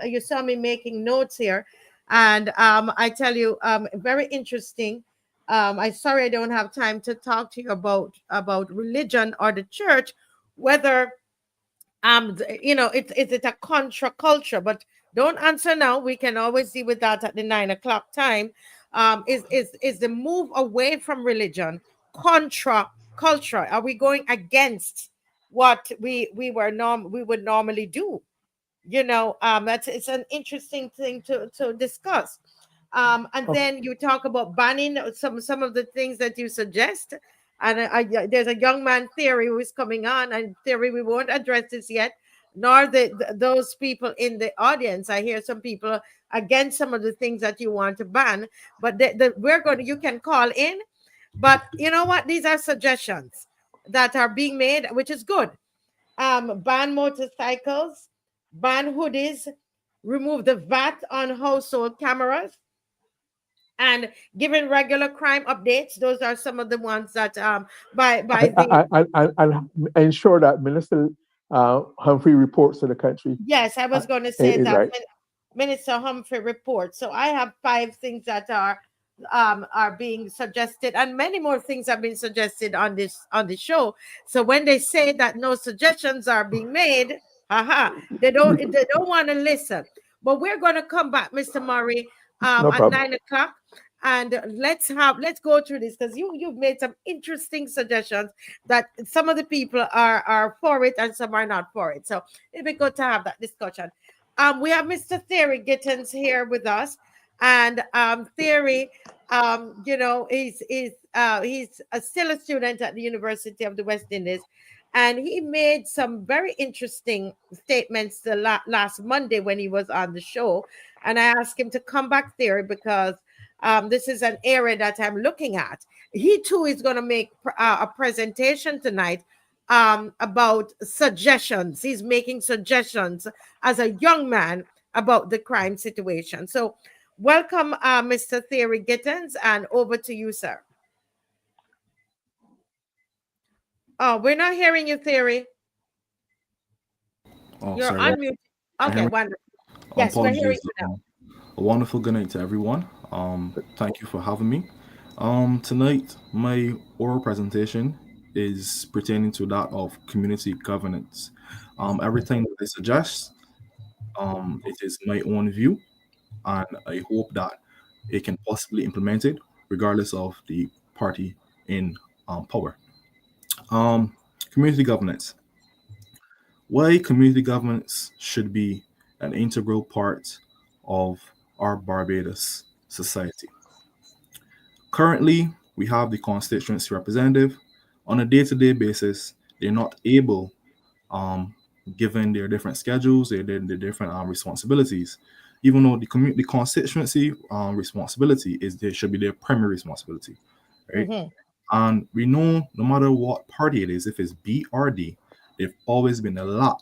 you saw me making notes here. And I tell you, very interesting. I'm sorry I don't have time to talk to you about religion or the church, whether It's a contra culture, but don't answer now. We can always deal with that at the 9 o'clock time. Is the move away from religion contra culture? Are we going against what we would normally do? It's an interesting thing to discuss. And Okay. then you talk about banning some of the things that you suggest. And there's a young man theory who is coming on, and theory we won't address this yet, nor those people in the audience. I hear some people against some of the things that you want to ban, but you can call in. But you know what? These are suggestions that are being made, which is good. Ban motorcycles, ban hoodies, remove the VAT on household cameras, and giving regular crime updates. Those are some of the ones that by the And ensure that Minister Humphrey reports to the country. yes, I was going to say Is that right. Minister Humphrey report. So I have 5 things that are being suggested, and many more things have been suggested on the show. So when they say that no suggestions are being made, they don't want to listen. But we're going to come back, Mr. Murray, No at problem. 9 o'clock. And let's go through this, because you've made some interesting suggestions that some of the people are for it and some are not for it. So it'd be good to have that discussion. We have Mr. Theory Gittens here with us, and Theory, he's still a student at the University of the West Indies, and he made some very interesting statements the last Monday when he was on the show, and I asked him to come back, Theory, because this is an area that I'm looking at. He too is going to make a presentation tonight about suggestions. He's making suggestions as a young man about the crime situation. So welcome, Mr. Theory Gittens, and over to you, sir. Oh, we're not hearing you, Theory. Oh, You're sorry. unmuted. Okay, wonderful. Yes, we're hearing Apologies. you now. A wonderful good night to everyone. Thank you for having me. Tonight, my oral presentation is pertaining to that of community governance. Everything that I suggest, it is my own view, and I hope that it can possibly implement it, regardless of the party in power. Um, Community governance. Why community governance should be an integral part of our Barbados society. Currently, we have the constituency representative. On a day-to-day basis, they're not able, given their different schedules, their different responsibilities, even though the constituency responsibility should be their primary responsibility, right? Mm-hmm. And we know no matter what party it is, if it's B or D, they've always been a lack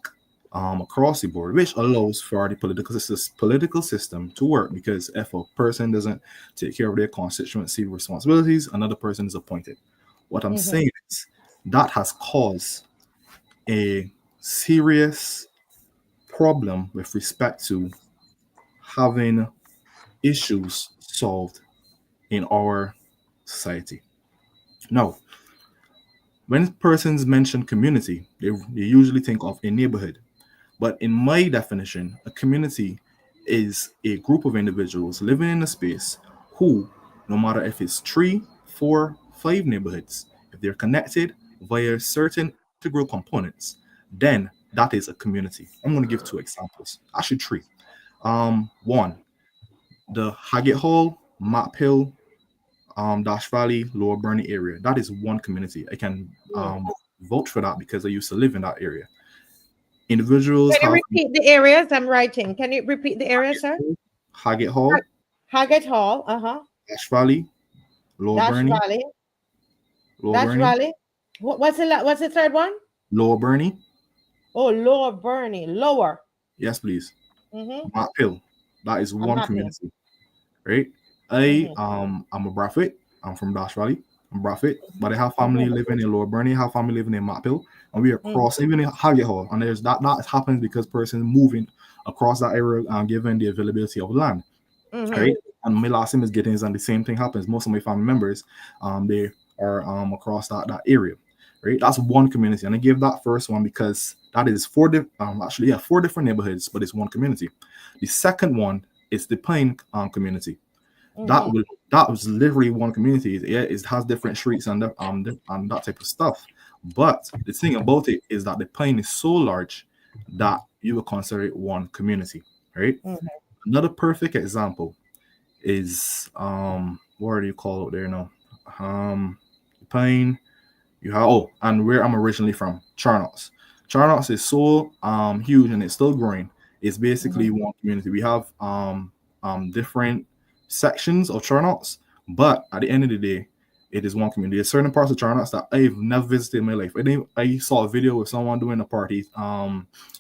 across the board, which allows for the political system to work, because if a person doesn't take care of their constituency responsibilities, another person is appointed. What I'm saying is that has caused a serious problem with respect to having issues solved in our society. Now, when persons mention community, they usually think of a neighborhood. But in my definition, a community is a group of individuals living in a space who, no matter if it's 3, 4, 5 neighborhoods, if they're connected via certain integral components, then that is a community. I'm going to give 2 examples, actually 3. One, the Haggett Hall, Map Hill, Dash Valley, Lower Burney area. That is one community. I can vouch for that because I used to live in that area. Individuals Can you have repeat the areas? I'm writing. Can you repeat the areas, sir? Haggett Hall, Haggett Hall, Dash Valley, Lower Dash Burney, Valley, Lower Dash Burney, Valley. What's the third one? Lower Burney. Oh, Lower Burney, lower. Yes, please. Mm-hmm. Map Hill. That is one Map Hill. community, right? I'm a Bradford. I'm from Dash Valley. I'm Bradford, but I have family living in Lower Burney. I have family living in Map Hill, and we are crossing even in Haggett Hall. And there's that happens because persons moving across that area given the availability of land, right? And my last name is Gittins, and the same thing happens. Most of my family members, they are across that area, right? That's one community, and I gave that first one because that is four different neighborhoods, but it's one community. The second one is the plain community. That was literally one community. Yeah, it has different streets and that type of stuff. But the thing about it is that the plain is so large that you will consider it one community, right? Another perfect example is what do you call it there now? Plain. You have and where I'm originally from, Charnox. Charnox is so huge and it's still growing. It's basically one community. We have different sections of Charnox, but at the end of the day, it is one community. There's certain parts of Charnox that I've never visited in my life. I saw a video with someone doing a party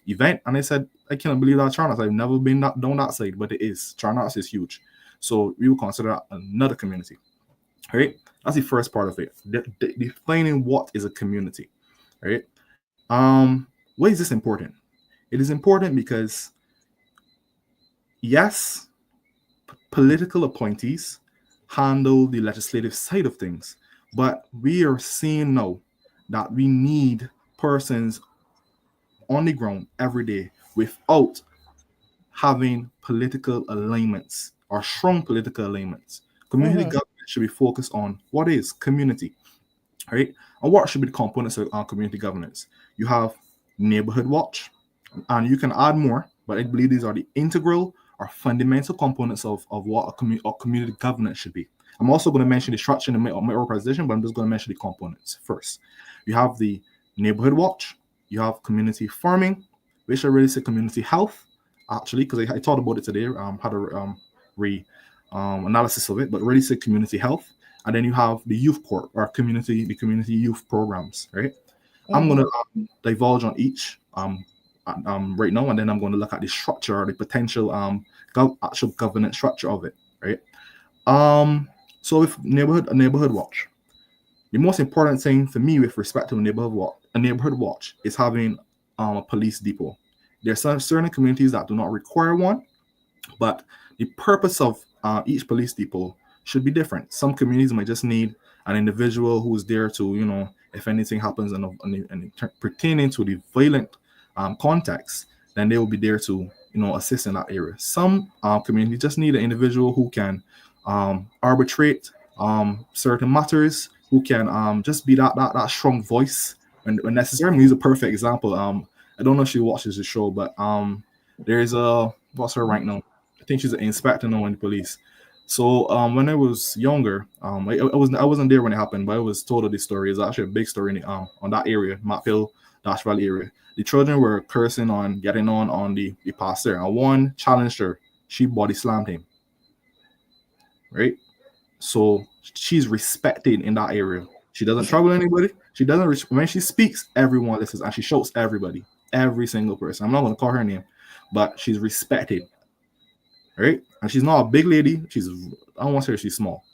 event, and I said, I cannot believe that Charnox. I've never been down that side, but it is. Charnox is huge. So we will consider that another community. Right? That's the first part of it. Defining what is a community. Right? Why is this important? It is important because, yes, political appointees handle the legislative side of things, but we are seeing now that we need persons on the ground every day without having political alignments or strong political alignments. Community government should be focused on what is community, right? And what should be the components of community governance. You have neighborhood watch, and you can add more, but I believe these are the integral or fundamental components of what a community governance should be. I'm also going to mention the structure in my presentation, but I'm just going to mention the components first. You have the neighborhood watch, you have community farming, which I really say community health, actually, because I thought about it today, had a analysis of it, but really say community health. And then you have the youth court or community youth programs, right? I'm going to divulge on each right now, and then I'm going to look at the structure or the potential actual governance structure of it, right? So with neighborhood watch, the most important thing for me with respect to a neighborhood watch is having a police depot. There are certain communities that do not require one, but the purpose of each police depot should be different. Some communities might just need an individual who's there to, if anything happens and pertaining to the violent context, then they will be there to, assist in that area. Some communities just need an individual who can arbitrate certain matters, who can just be that strong voice when necessary. I'm gonna use a perfect example. I don't know if she watches the show, but there's what's her rank now? I think she's an inspector now in the police. So when I was younger, I wasn't there when it happened, but I was told of this story. It's actually a big story on that area, Matfield, Dash Valley area. The children were cursing on getting on the pastor, and one challenged her. She body slammed him. Right? So she's respected in that area. She doesn't trouble anybody. She doesn't. When she speaks, everyone listens, and she shouts everybody, every single person. I'm not going to call her name, but she's respected. Right? And she's not a big lady. I don't want to say she's small,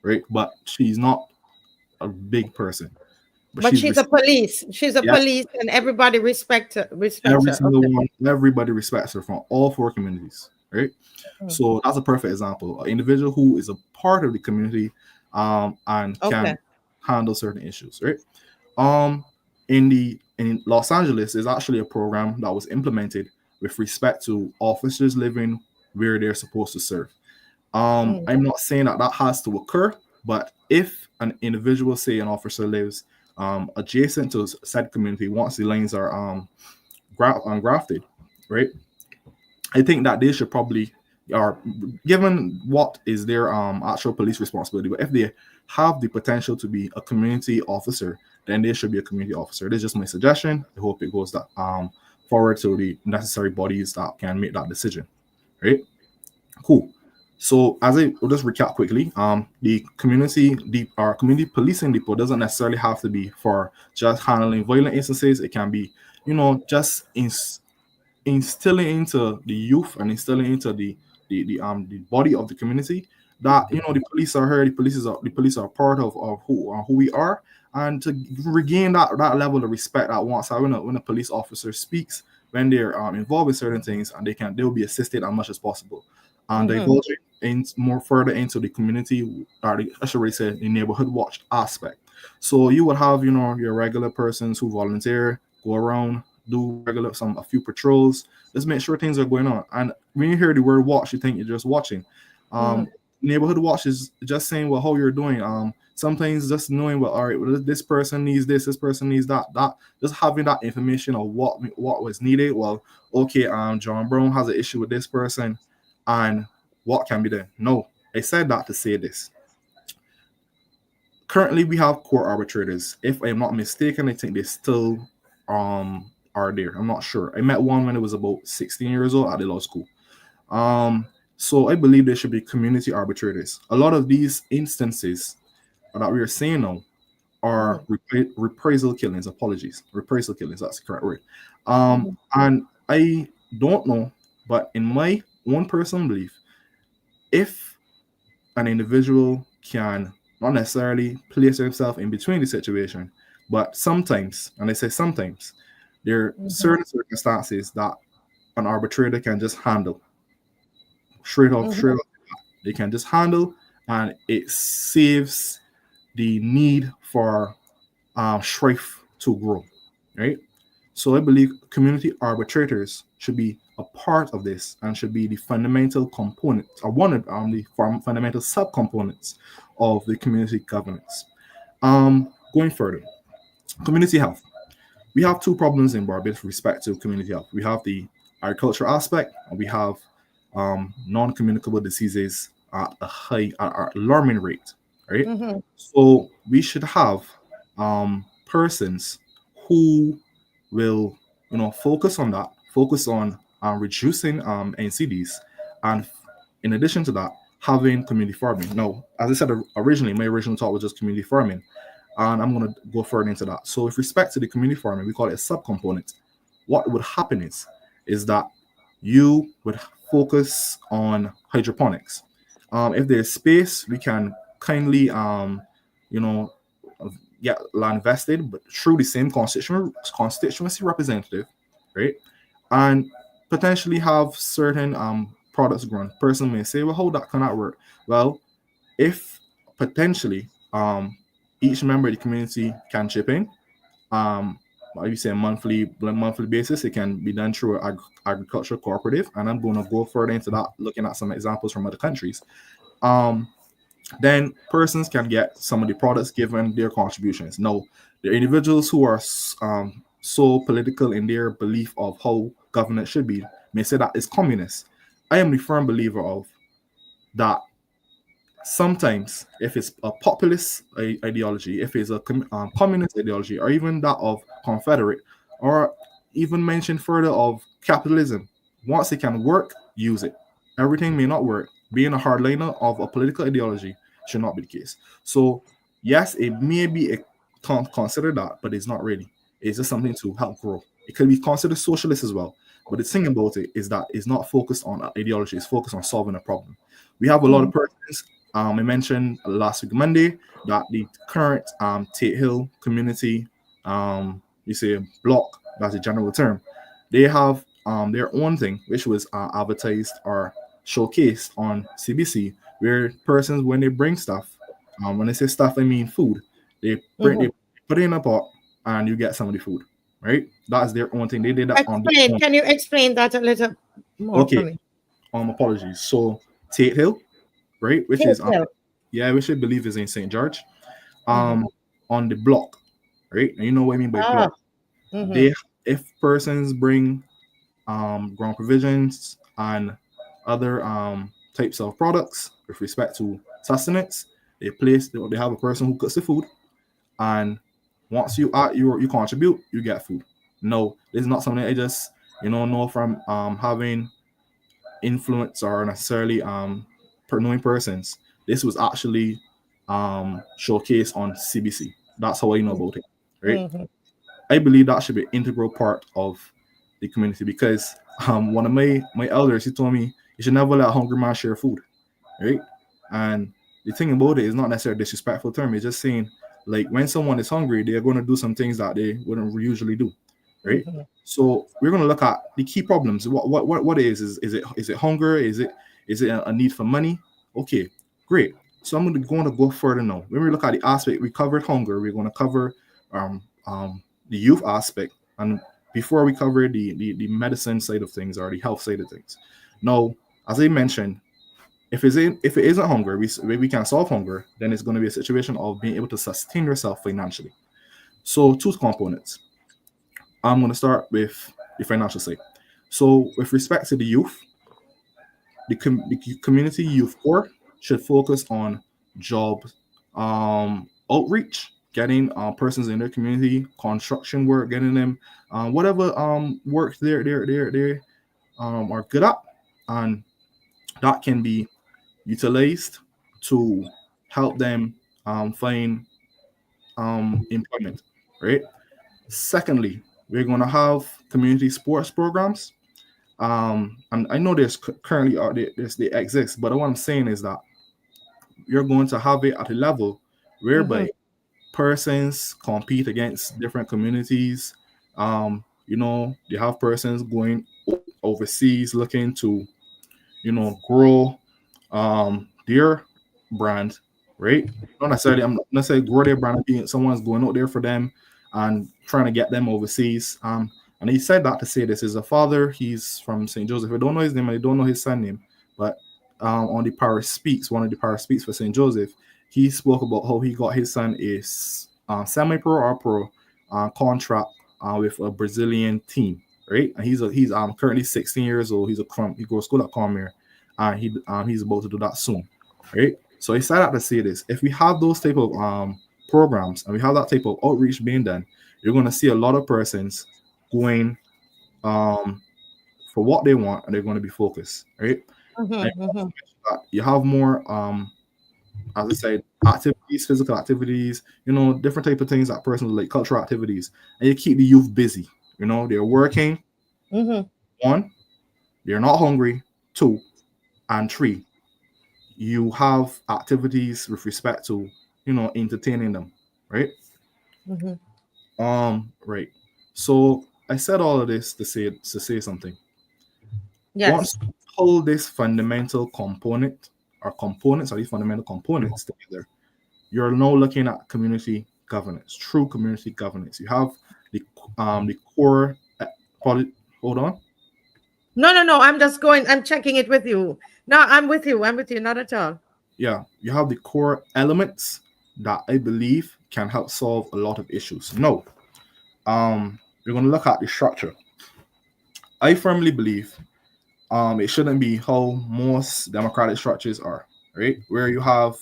right? But she's not a big person. But she's a police. She's a police, and everybody respects her. Every single one, everybody respects her from all four communities, right? So that's a perfect example. An individual who is a part of the community and can handle certain issues, right? In Los Angeles, there's actually a program that was implemented with respect to officers living where they're supposed to serve. I'm not saying that has to occur, but if an individual, say an officer lives adjacent to said community, once the lines are grafted, right? I think that they should probably, are given what is their actual police responsibility, but if they have the potential to be a community officer, then they should be a community officer. This is just my suggestion. I hope it goes forward to the necessary bodies that can make that decision. Right? Cool. So as I will just recap quickly, the community policing depot doesn't necessarily have to be for just handling violent instances. It can be, just instilling into the youth and instilling into the body of the community that the police are here, the police are part of who we are, and to regain that level of respect that once when a police officer speaks, when they're involved in certain things, and they'll be assisted as much as possible. And divulging more further into the community, or I should really say the neighborhood watch aspect. So you would have, your regular persons who volunteer, go around, do a few patrols. Let's make sure things are going on. And when you hear the word watch, you think you're just watching. Neighborhood watch is just saying, well, how you're doing. Sometimes just knowing, well, all right, well, this person needs this person needs that. Just having that information of what was needed. Well, okay, John Brown has an issue with this person, and what can be done. No, I said that to say this. Currently, we have court arbitrators. If I'm not mistaken, I think they still are there. I'm not sure. I met one when I was about 16 years old at the law school. So I believe there should be community arbitrators. A lot of these instances that we are saying now are reprisal killings. Apologies, reprisal killings. That's the correct word. And I don't know, but in my own personal belief, if an individual can not necessarily place himself in between the situation, but sometimes, and I say sometimes, there are certain circumstances that an arbitrator can just handle. Straight off, they can just handle, and it saves the need for strife to grow, right? So I believe community arbitrators should be a part of this and should be the fundamental component, or one of the fundamental subcomponents of the community governance. Going further, community health. We have two problems in Barbados with respect to community health. We have the agricultural aspect, and we have non-communicable diseases at a high, alarming rate, right? So we should have persons who will, focus on that, focus on reducing NCDs, and in addition to that, having community farming. Now, as I said originally, my original talk was just community farming, and I'm going to go further into that. So with respect to the community farming, we call it a subcomponent. What would happen is that you would focus on hydroponics. If there's space, we can kindly, get land vested, but through the same constituency representative, right? And potentially have certain products grown. Person may say, well, how that cannot work? Well, if potentially each member of the community can chip in, you say monthly basis, it can be done through an agricultural cooperative, and I'm going to go further into that, looking at some examples from other countries. Then persons can get some of the products given their contributions. Now, the individuals who are so political in their belief of how governance should be may say that is communist. I am the firm believer of that. Sometimes, if it's a populist ideology, if it's a communist ideology, or even that of Confederate, or even mentioned further of capitalism, once it can work, use it. Everything may not work. Being a hardliner of a political ideology should not be the case. So, yes, it may be considered that, but it's not really. It's just something to help grow. It could be considered socialist as well. But the thing about it is that it's not focused on ideology. It's focused on solving a problem. We have a lot of persons. I mentioned last week, Monday, that the current Tate Hill community, you say block, that's a general term, they have their own thing, which was advertised or showcased on CBC, where persons, when they bring stuff, when they say stuff, I mean food, they put it in a pot and you get some of the food, right? That's their own thing. They did that on the own. Can you explain that a little more for me? Apologies. So Tate Hill, right, which is which I believe is in St. George, on the block, right? And you know what I mean by block. If persons bring ground provisions and other types of products with respect to sustenance, they have a person who cooks the food, and once you contribute, you get food. No, this is not something I just know from having influence or necessarily knowing persons. This was actually showcased on CBC. That's how I know about it, right? I believe that should be an integral part of the community, because one of my elders, he told me you should never let a hungry man share food, right? And the thing about it is not necessarily a disrespectful term. It's just saying, like, when someone is hungry, they're going to do some things that they wouldn't usually do, right? So we're going to look at the key problems. What is it hunger? Is it a need for money? Okay, great. So I'm going to go further now. When we look at the aspect, we covered hunger. We're going to cover the youth aspect, and before we cover the medicine side of things or the health side of things. Now, as I mentioned, if it isn't hunger, we can solve hunger, then it's going to be a situation of being able to sustain yourself financially. So two components. I'm going to start with the financial side. So with respect to the youth, the community youth corps should focus on job outreach, getting persons in their community, construction work, getting them whatever work they are good at, and that can be utilized to help them find employment, right? Secondly, we're going to have community sports programs. And I know there's currently they exist, but what I'm saying is that you're going to have it at a level whereby persons compete against different communities. They have persons going overseas looking to, grow their brand, right? Not necessarily, I'm not necessarily grow their brand, being someone's going out there for them and trying to get them overseas. And he said that to say this is a father. He's from St. Joseph. I don't know his name. I don't know his son name, but on the parish speaks, one of the parish speaks for St. Joseph, he spoke about how he got his son a semi-pro or pro contract with a Brazilian team, right? And he's currently 16 years old. He goes to school at Cormier, and he's about to do that soon, right? So he said that to say this: if we have those type of programs and we have that type of outreach being done, you're going to see a lot of persons going for what they want, and they're going to be focused, right? You have more as I said, activities, physical activities, different type of things that persons like, cultural activities, and you keep the youth busy. They're working. One, they're not hungry. Two, and three, you have activities with respect to entertaining them, right? Right. So I said all of this to say something. Yes. Once you pull this fundamental component or components or these fundamental components together, you're now looking at community governance, true community governance. You have the core. Hold on. No. I'm checking it with you. No, I'm with you. Not at all. Yeah, you have the core elements that I believe can help solve a lot of issues. No, we're going to look at the structure. I firmly believe it shouldn't be how most democratic structures are, right? Where you have,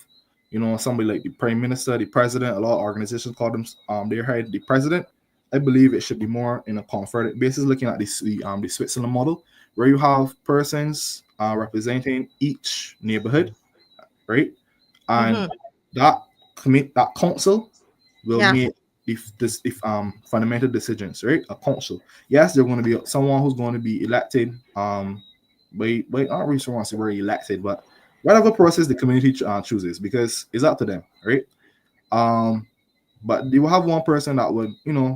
somebody like the prime minister, the president. A lot of organizations call them their head, the president. I believe it should be more in a conferred basis, looking at the Switzerland model, where you have persons representing each neighborhood, right? And that council will make if fundamental decisions, right? A council. Yes, they're going to be someone who's going to be elected. But I don't really want to say very elected, but whatever process the community chooses, because it's up to them, right? But they will have one person that would,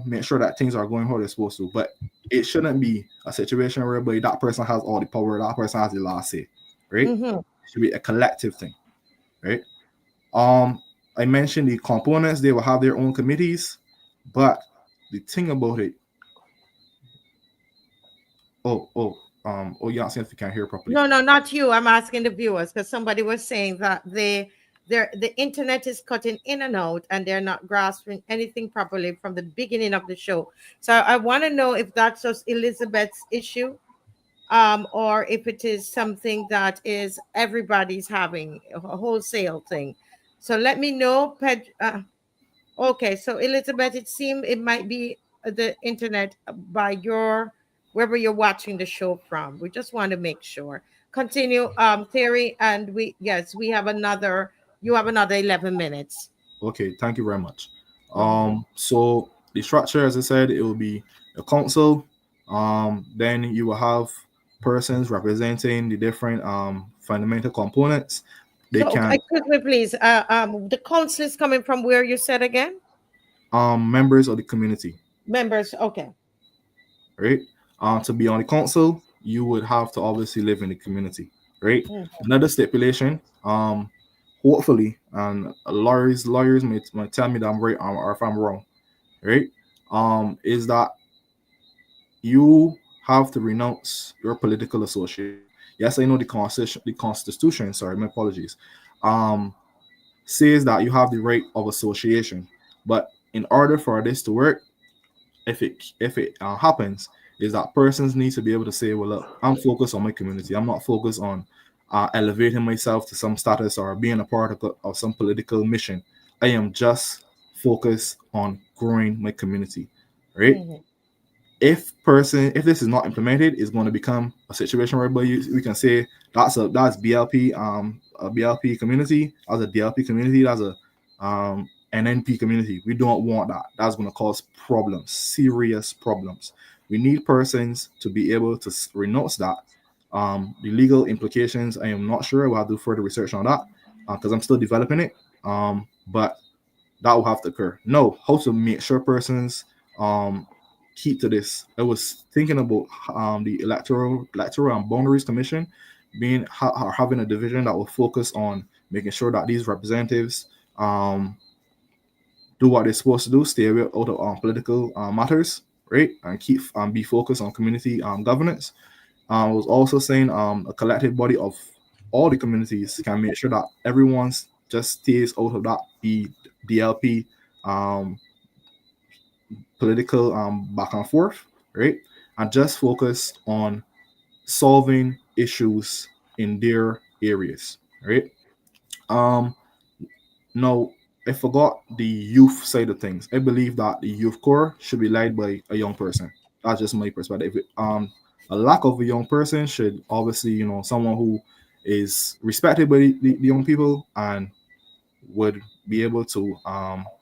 make sure that things are going how they're supposed to. But it shouldn't be a situation whereby that person has all the power, that person has the last say, right? It should be a collective thing, right? I mentioned the components; they will have their own committees, but the thing about it, you're asking if you can't hear properly. No, not you. I'm asking the viewers because somebody was saying that the internet is cutting in and out and they're not grasping anything properly from the beginning of the show. So I want to know if that's just Elizabeth's issue, or if it is something that is everybody's having a wholesale thing. So let me know. Okay, so Elizabeth, it seems it might be the internet by wherever you're watching the show from. We just want to make sure. Continue, Terry, and you have another 11 minutes. Okay, thank you very much. So the structure, as I said, it will be a council. Then you will have persons representing the different fundamental components. Quickly, please. The council is coming from where you said again? Members of the community. Members, okay. Right. To be on the council, you would have to obviously live in the community, right? Another stipulation, hopefully, and lawyers might tell me that I'm right or if I'm wrong, right? Is that you have to renounce your political association. Yes, I know the Constitution, sorry, my apologies, um, says that you have the right of association, but in order for this to work, if it happens, is that persons need to be able to say, well, look, I'm focused on my community. I'm not focused on elevating myself to some status or being a part of some political mission. I am just focused on growing my community, right? Mhm. If this is not implemented, it's going to become a situation whereby we can say that's BLP a BLP community, as a DLP community, that's a an NP community. We don't want that. That's going to cause problems, serious problems. We need persons to be able to renounce that. The legal implications, I am not sure. We'll have to do further research on that because I'm still developing it. But that will have to occur. No, how to make sure persons keep to this. I was thinking about the electoral and boundaries commission being having a division that will focus on making sure that these representatives do what they're supposed to do, stay away out of political matters, right, and keep be focused on community governance. I was also saying a collective body of all the communities can make sure that everyone's just stays out of that DLP um, political back and forth, right? And just focus on solving issues in their areas, right? Um, Now, I forgot the youth side of things. I believe that the youth core should be led by a young person. That's just my perspective. A lack of a young person should obviously, someone who is respected by the young people and would be able to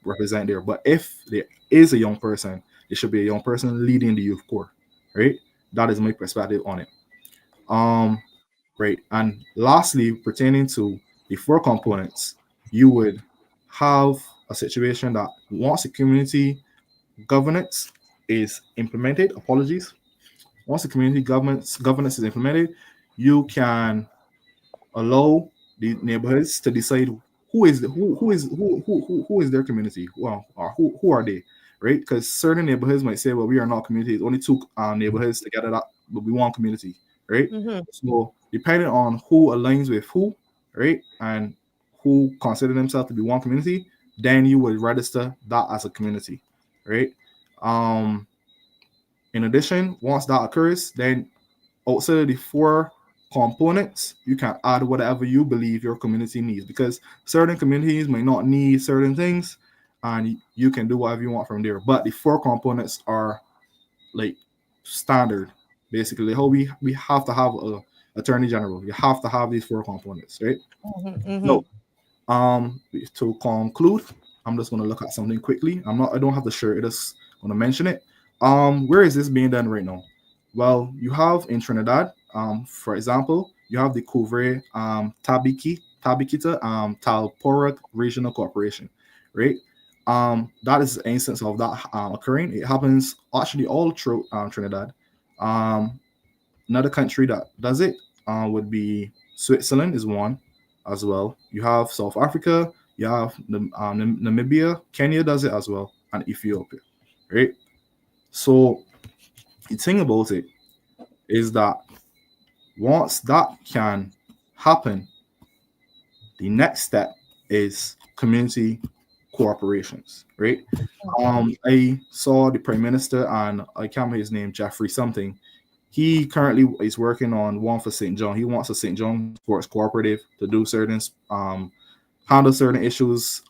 represent there. But if there is a young person, it should be a young person leading the youth core, right? That is my perspective on it. Um, right. And lastly, pertaining to the four components, you would have a situation that once the community governance is implemented, apologies, once the community governance is implemented, you can allow the neighborhoods to decide who is their community, well, or who are they, right? Because certain neighborhoods might say, well, we are not communities, only two neighborhoods together, that but we want community, right? Mhm. So depending on who aligns with who, right, and who consider themselves to be one community, then you would register that as a community, right? um in addition, once that occurs, then outside of the four components, you can add whatever you believe your community needs, because certain communities may not need certain things, and you can do whatever you want from there. But the four components are like standard, basically. How we have to have a attorney general. You have to have these four components, right? Mhm. No. Mhm. To conclude, I'm just going to look at something quickly. I don't have to share it. I just going to mention it. Where is this being done right now? Well, you have in Trinidad, for example, you have the Couvre Tabikita Talporag Regional Corporation, right? That is an instance of that occurring. It happens actually all through Trinidad. Um, Another country that does it would be Switzerland is one as well. You have South Africa, you have Namibia, Kenya does it as well, and Ethiopia, right? So the thing about it is that once that can happen, the next step is community corporations, right? I saw the Prime Minister, and I can't remember his name, Jeffrey something. He currently is working on one for St. John. He wants a St. John Sports Cooperative to do certain handle certain issues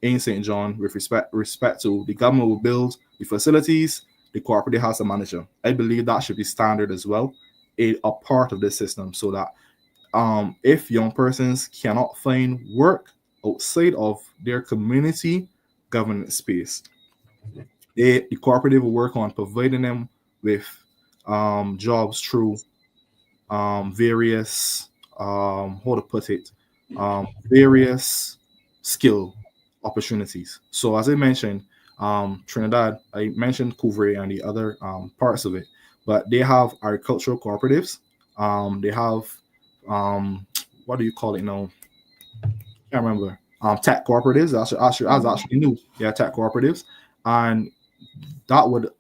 in St. John with respect to the government will build the facilities, the cooperative has a manager. I believe that should be standard as well, a part of this system, so that if young persons cannot find work outside of their community governance space, the cooperative will work on providing them with jobs through various how to put it, various skill opportunities. So as I mentioned, Trinidad, I mentioned Couvre and the other parts of it, but they have agricultural cooperatives. They have what do you call it now? can't remember. Tech cooperatives. I was actually new. Yeah, tech cooperatives, and that would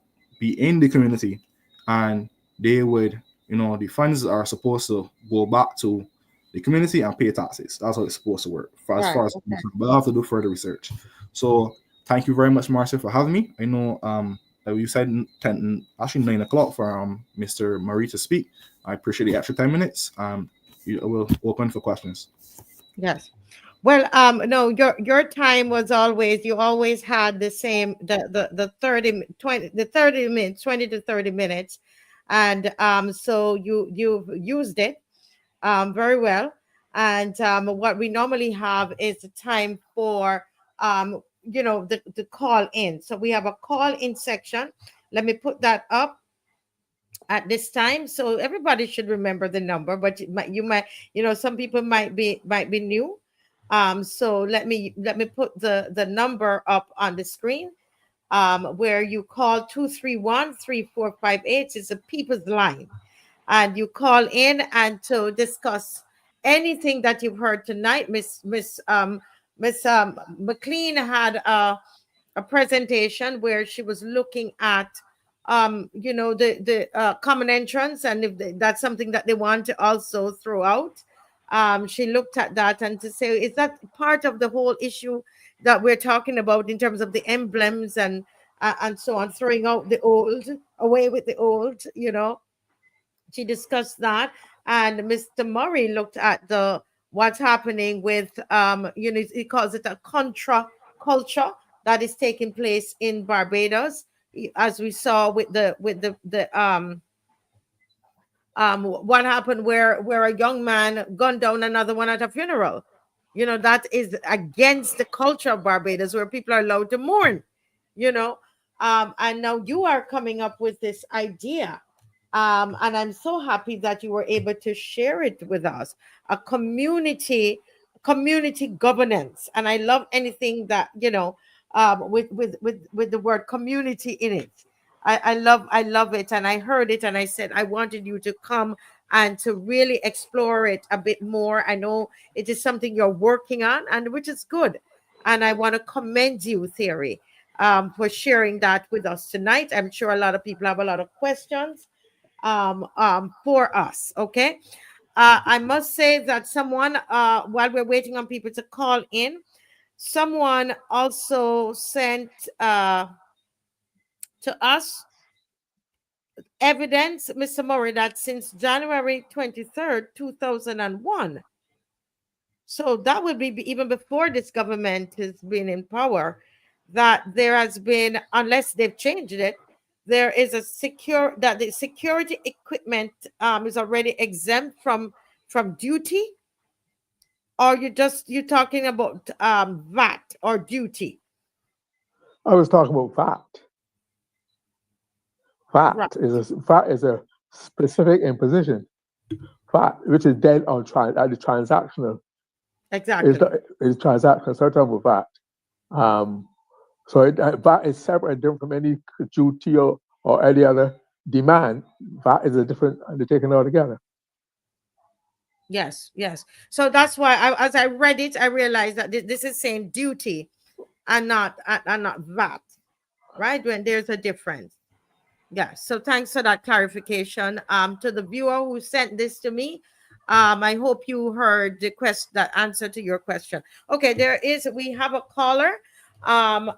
be in the community, and they would, the funds are supposed to go back to the community and pay taxes. That's how it's supposed to work. As Right. far as I'm Okay. concerned. But I'll have to do further research. So thank you very much, Marcia, for having me. I know that you said 9 o'clock for Mr. Murray to speak. I appreciate the extra 10 minutes. You will open for questions. Yes. Well, no, your time was always, you always had the same, the 30 minutes, 20 to 30 minutes. And so you used it very well. And what we normally have is the time for the call in. So we have a call in section. Let me put that up at this time, so everybody should remember the number. But some people might be new. So let me put the number up on the screen, where you call 231-3458. It's a people's line, and you call in and to discuss anything that you've heard tonight. Miss McLean had a presentation where she was looking at the common entrance, and if that's something that they want to also throw out. She looked at that and to say, is that part of the whole issue that we're talking about in terms of the emblems and so on, throwing out the old, away with the old. She discussed that. And Mr. Murray looked at the what's happening with he calls it a contra culture that is taking place in Barbados, as we saw with what happened where a young man gunned down another one at a funeral. That is against the culture of Barbados, where people are allowed to mourn. And now you are coming up with this idea. And I'm so happy that you were able to share it with us. A community governance, and I love anything that with the word community in it. I love it, and I heard it, and I said I wanted you to come and to really explore it a bit more. I know it is something you're working on, and which is good, and I want to commend you, Theory, for sharing that with us tonight. I'm sure a lot of people have a lot of questions for us. Okay. I must say that someone, while we're waiting on people to call in, someone also sent to us evidence, Mr. Murray, that since January 23rd, 2001, so that would be even before this government has been in power, that there has been, unless they've changed it, there is the security equipment is already exempt from duty. Or you're talking about VAT or duty? I was talking about VAT. VAT Right. is a specific imposition. VAT, which is dead on the transactional. Exactly. Is transactional. So I'm talking about VAT. So VAT is separate and different from any duty or any other demand. VAT is a different undertaking altogether. Yes. So that's why as I read it, I realized that this is saying duty and not VAT, right? When there's a difference. Yeah. So thanks for that clarification. To the viewer who sent this to me, I hope you heard that answer to your question. Okay, we have a caller. And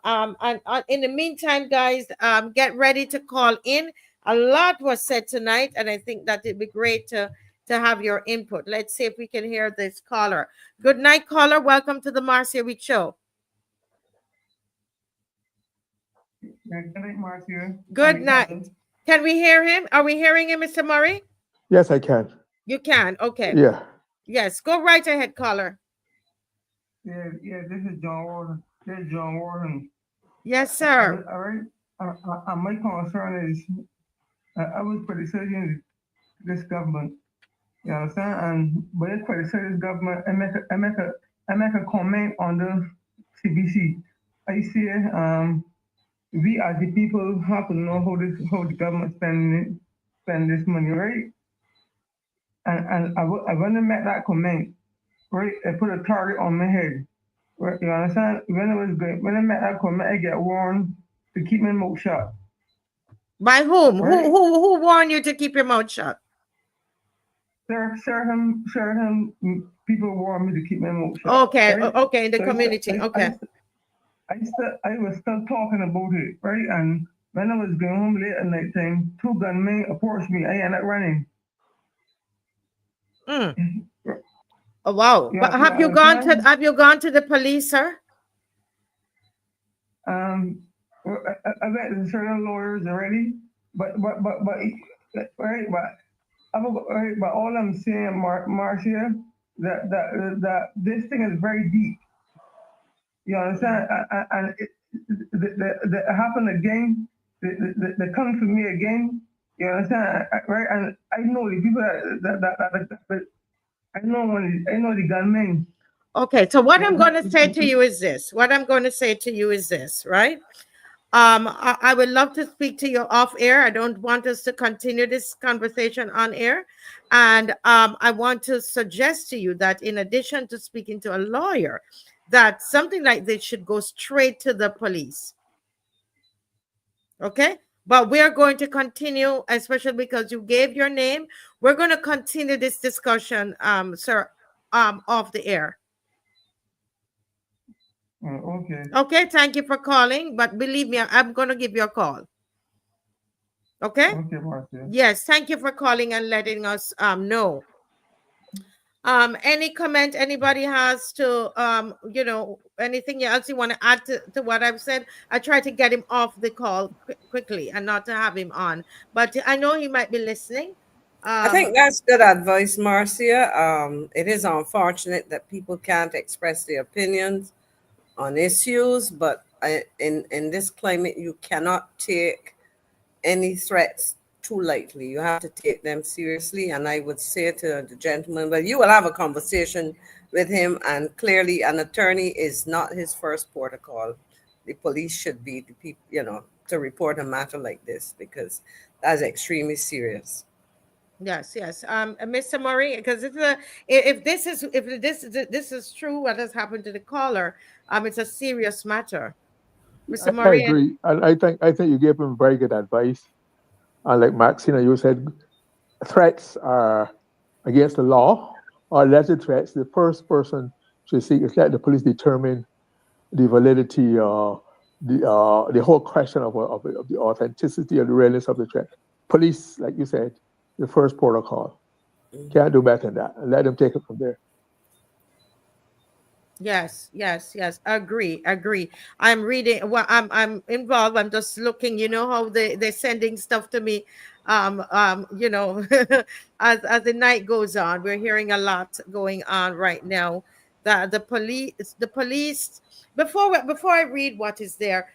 in the meantime, guys, get ready to call in. A lot was said tonight, and I think that it'd be great to have your input. Let's see if we can hear this caller. Good night, caller. Welcome to the Marcia Weekes Show. Good night, Marcia. Good night. Can we hear him? Are we hearing him, Mr. Murray? Yes, I can. You can. Okay. Yeah. Yes. Go right ahead, caller. Yeah. This is John Warden. This is John Warden. Yes, sir. All right. My concern is I was criticizing this government. You understand? And when I criticize this government, I make a comment on the CBC. I say we as the people have to know how the government spend this money, right? And I want to make that comment. right, I put a target on my head. Right, you understand? When I met Alcom, I get warned to keep my mouth shut. By whom? Right? Who warned you to keep your mouth shut? Certain people warned me to keep my mouth shut. Okay, Right? okay, in the So community. Okay. I was still talking about it, right? And when I was going home late at night time, 2 gunmen approached me. I ended up running. Oh, wow. But have you gone to the police, sir? I met the certain lawyers already, but all I'm saying, Marcia, that this thing is very deep. You understand? And it happened again. They come for me again. You understand? Right? And I know the people that I know the gunmen. Okay, so what I'm going to say to you is this. Right? I would love to speak to you off air. I don't want us to continue this conversation on air. And I want to suggest to you that in addition to speaking to a lawyer, that something like this should go straight to the police. Okay? But we're going to continue, especially because you gave your name. We're going to continue this discussion, sir, off the air. Okay. Okay, thank you for calling. But believe me, I'm going to give you a call. Okay? Okay, Marcia. Yes, thank you for calling and letting us know. Any comment anybody has to anything else you want to add to what I've said? I try to get him off the call quickly and not to have him on, but I know he might be listening. I think that's good advice, Marcia. It is unfortunate that people can't express their opinions on issues, but in this climate, you cannot take any threats too lightly. You have to take them seriously. And I would say to the gentleman, well, you will have a conversation with him, and clearly an attorney is not his first port of call. The police should be the people, to report a matter like this, because that's extremely serious. Yes, Mr. Murray, because if this is true, what has happened to the caller, it's a serious matter. Mr. Murray, I agree. I think you gave him very good advice. And like Maxine, you said, threats are against the law or alleged threats. The first person should seek is let the police determine the validity, the whole question of the authenticity or the realness of the threat. Police, like you said, the first protocol. Can't do better than that. And let them take it from there. Yes. Agree. I'm reading. Well, I'm involved. I'm just looking. You know how they're sending stuff to me. As the night goes on, we're hearing a lot going on right now. That the police. Before I read what is there,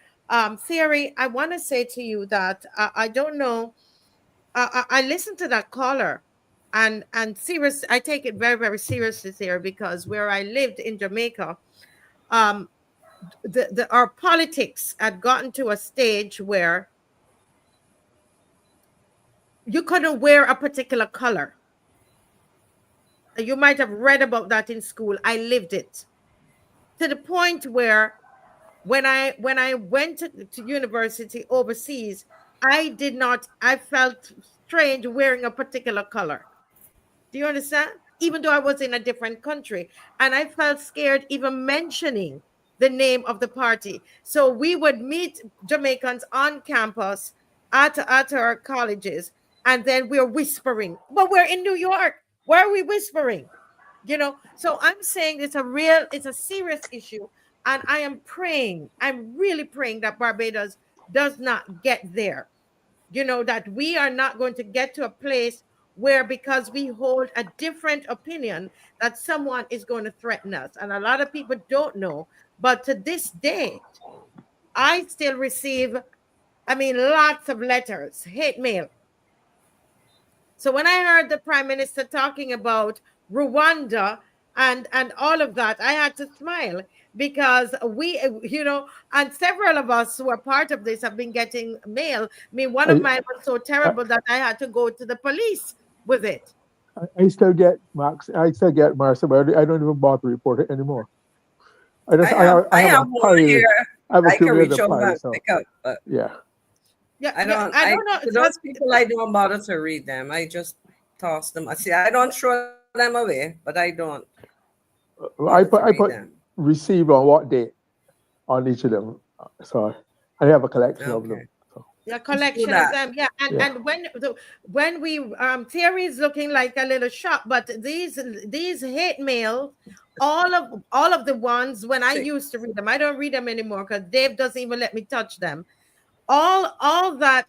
Theory, I want to say to you that I don't know. I listened to that caller. And serious, I take it very, very seriously here, because where I lived in Jamaica, our politics had gotten to a stage where you couldn't wear a particular color. You might have read about that in school. I lived it to the point where when I went to university overseas, I felt strange wearing a particular color. Do you understand? Even though I was in a different country, and I felt scared even mentioning the name of the party. So we would meet Jamaicans on campus at our colleges, and then we're whispering, but we're in New York. Why are we whispering? So I'm saying it's a serious issue. And I'm really praying that Barbados does not get there. That we are not going to get to a place where, because we hold a different opinion, that someone is going to threaten us. And a lot of people don't know, but to this day, I still receive, lots of letters, hate mail. So when I heard the Prime Minister talking about Rwanda and all of that, I had to smile, because we, and several of us who are part of this have been getting mail. One of mine was so terrible that I had to go to the police with it. I still get Max. I still get Marcia, but I don't even bother to report it anymore. I I have a have one pile. here. I have I can accumulated reach a over pile. and So pick up, but yeah. I don't know. to those people I don't bother to read them. I just toss them. I see I don't throw them away, but I don't I bother to read put them. received on what date on each of them. So I have a collection of them. Okay. So, Yeah, Do collection of that. them. Yeah, and when we Theory is looking like a little shop, but these hate mail, all of the ones when I See. used to read them, I don't read them anymore because Dave doesn't even let me touch them. All that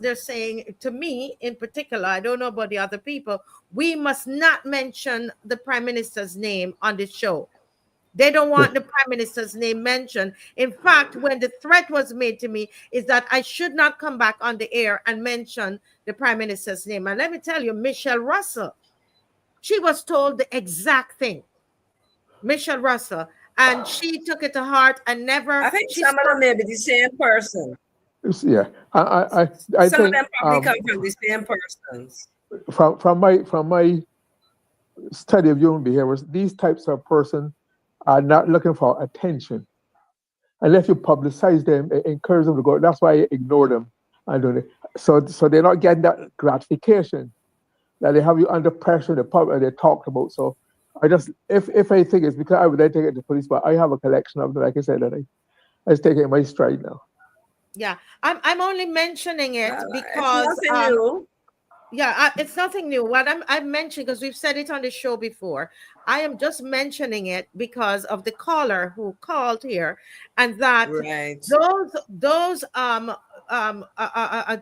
they're saying to me in particular, I don't know about the other people, we must not mention the prime minister's name on the show. They don't want the prime minister's name mentioned. In fact, when the threat was made to me is that I should not come back on the air and mention the prime minister's name. And let me tell you, Michelle Russell, she was told the exact thing. Michelle Russell. And she took it to heart and never, I think she some of them may be the same person. yeah. I Some of think them probably come from the same persons. from my study of human behaviors, these types of person are not looking for attention. Unless you publicize them, encourage them to go. That's why I ignore them. I don't know. So they're not getting that gratification that they have you under pressure in the public they talked about. So I just if I think it's because I would take it to the police, but I have a collection of them, like I said, that I just take it in my stride now. Yeah, I'm only mentioning it because it's nothing new. Yeah, it's nothing new. What I'm mentioning, because we've said it on the show before, I am just mentioning it because of the caller who called here, and that those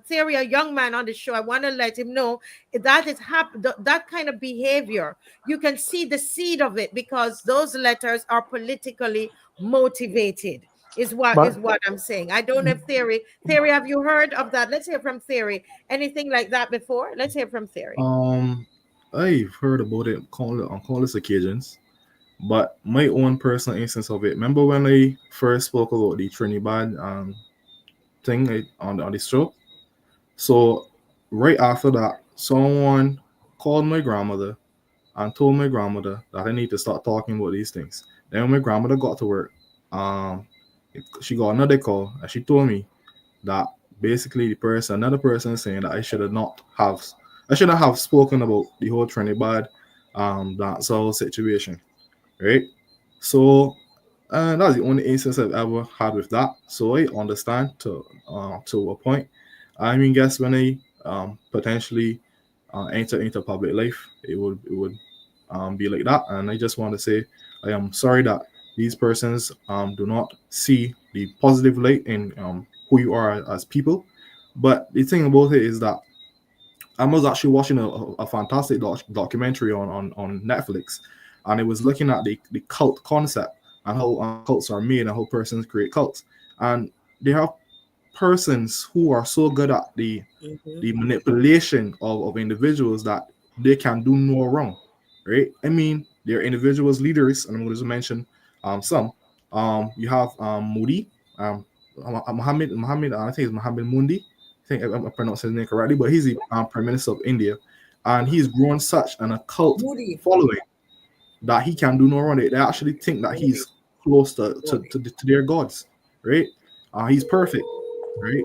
Theory, a young man on the show, I want to let him know that is that kind of behavior. You can see the seed of it because those letters are politically motivated. Is what I'm saying. I don't know if Theory, have you heard of that? Let's hear from Theory. Anything like that before? Let's hear from Theory. I've heard about it on countless occasions, but my own personal instance of it. Remember when I first spoke about the Trinidad thing on the show? So right after that, someone called my grandmother and told my grandmother that I need to start talking about these things. Then when my grandmother got to work, she got another call and she told me that basically another person saying that I shouldn't have spoken about the whole Trinidad dancehall situation, right? So that's the only instance I've ever had with that. So I understand to a point. I mean, guess when I potentially enter into public life, it would be like that. And I just want to say I am sorry that these persons do not see the positive light in who you are as people. But the thing about it is that I was actually watching a fantastic documentary on Netflix, and it was looking at the cult concept and how cults are made and how persons create cults. And there are persons who are so good at the manipulation of individuals that they can do no wrong, right? I mean, they're individuals, leaders, and I'm going to mention some. You have Moody, Mohammed, I think it's Mohammed Mundi. I think I'm pronouncing his name correctly, but he's the Prime Minister of India, and he's grown such an occult following that he can do no wrong. They actually think that he's close to their gods, right? He's perfect, right?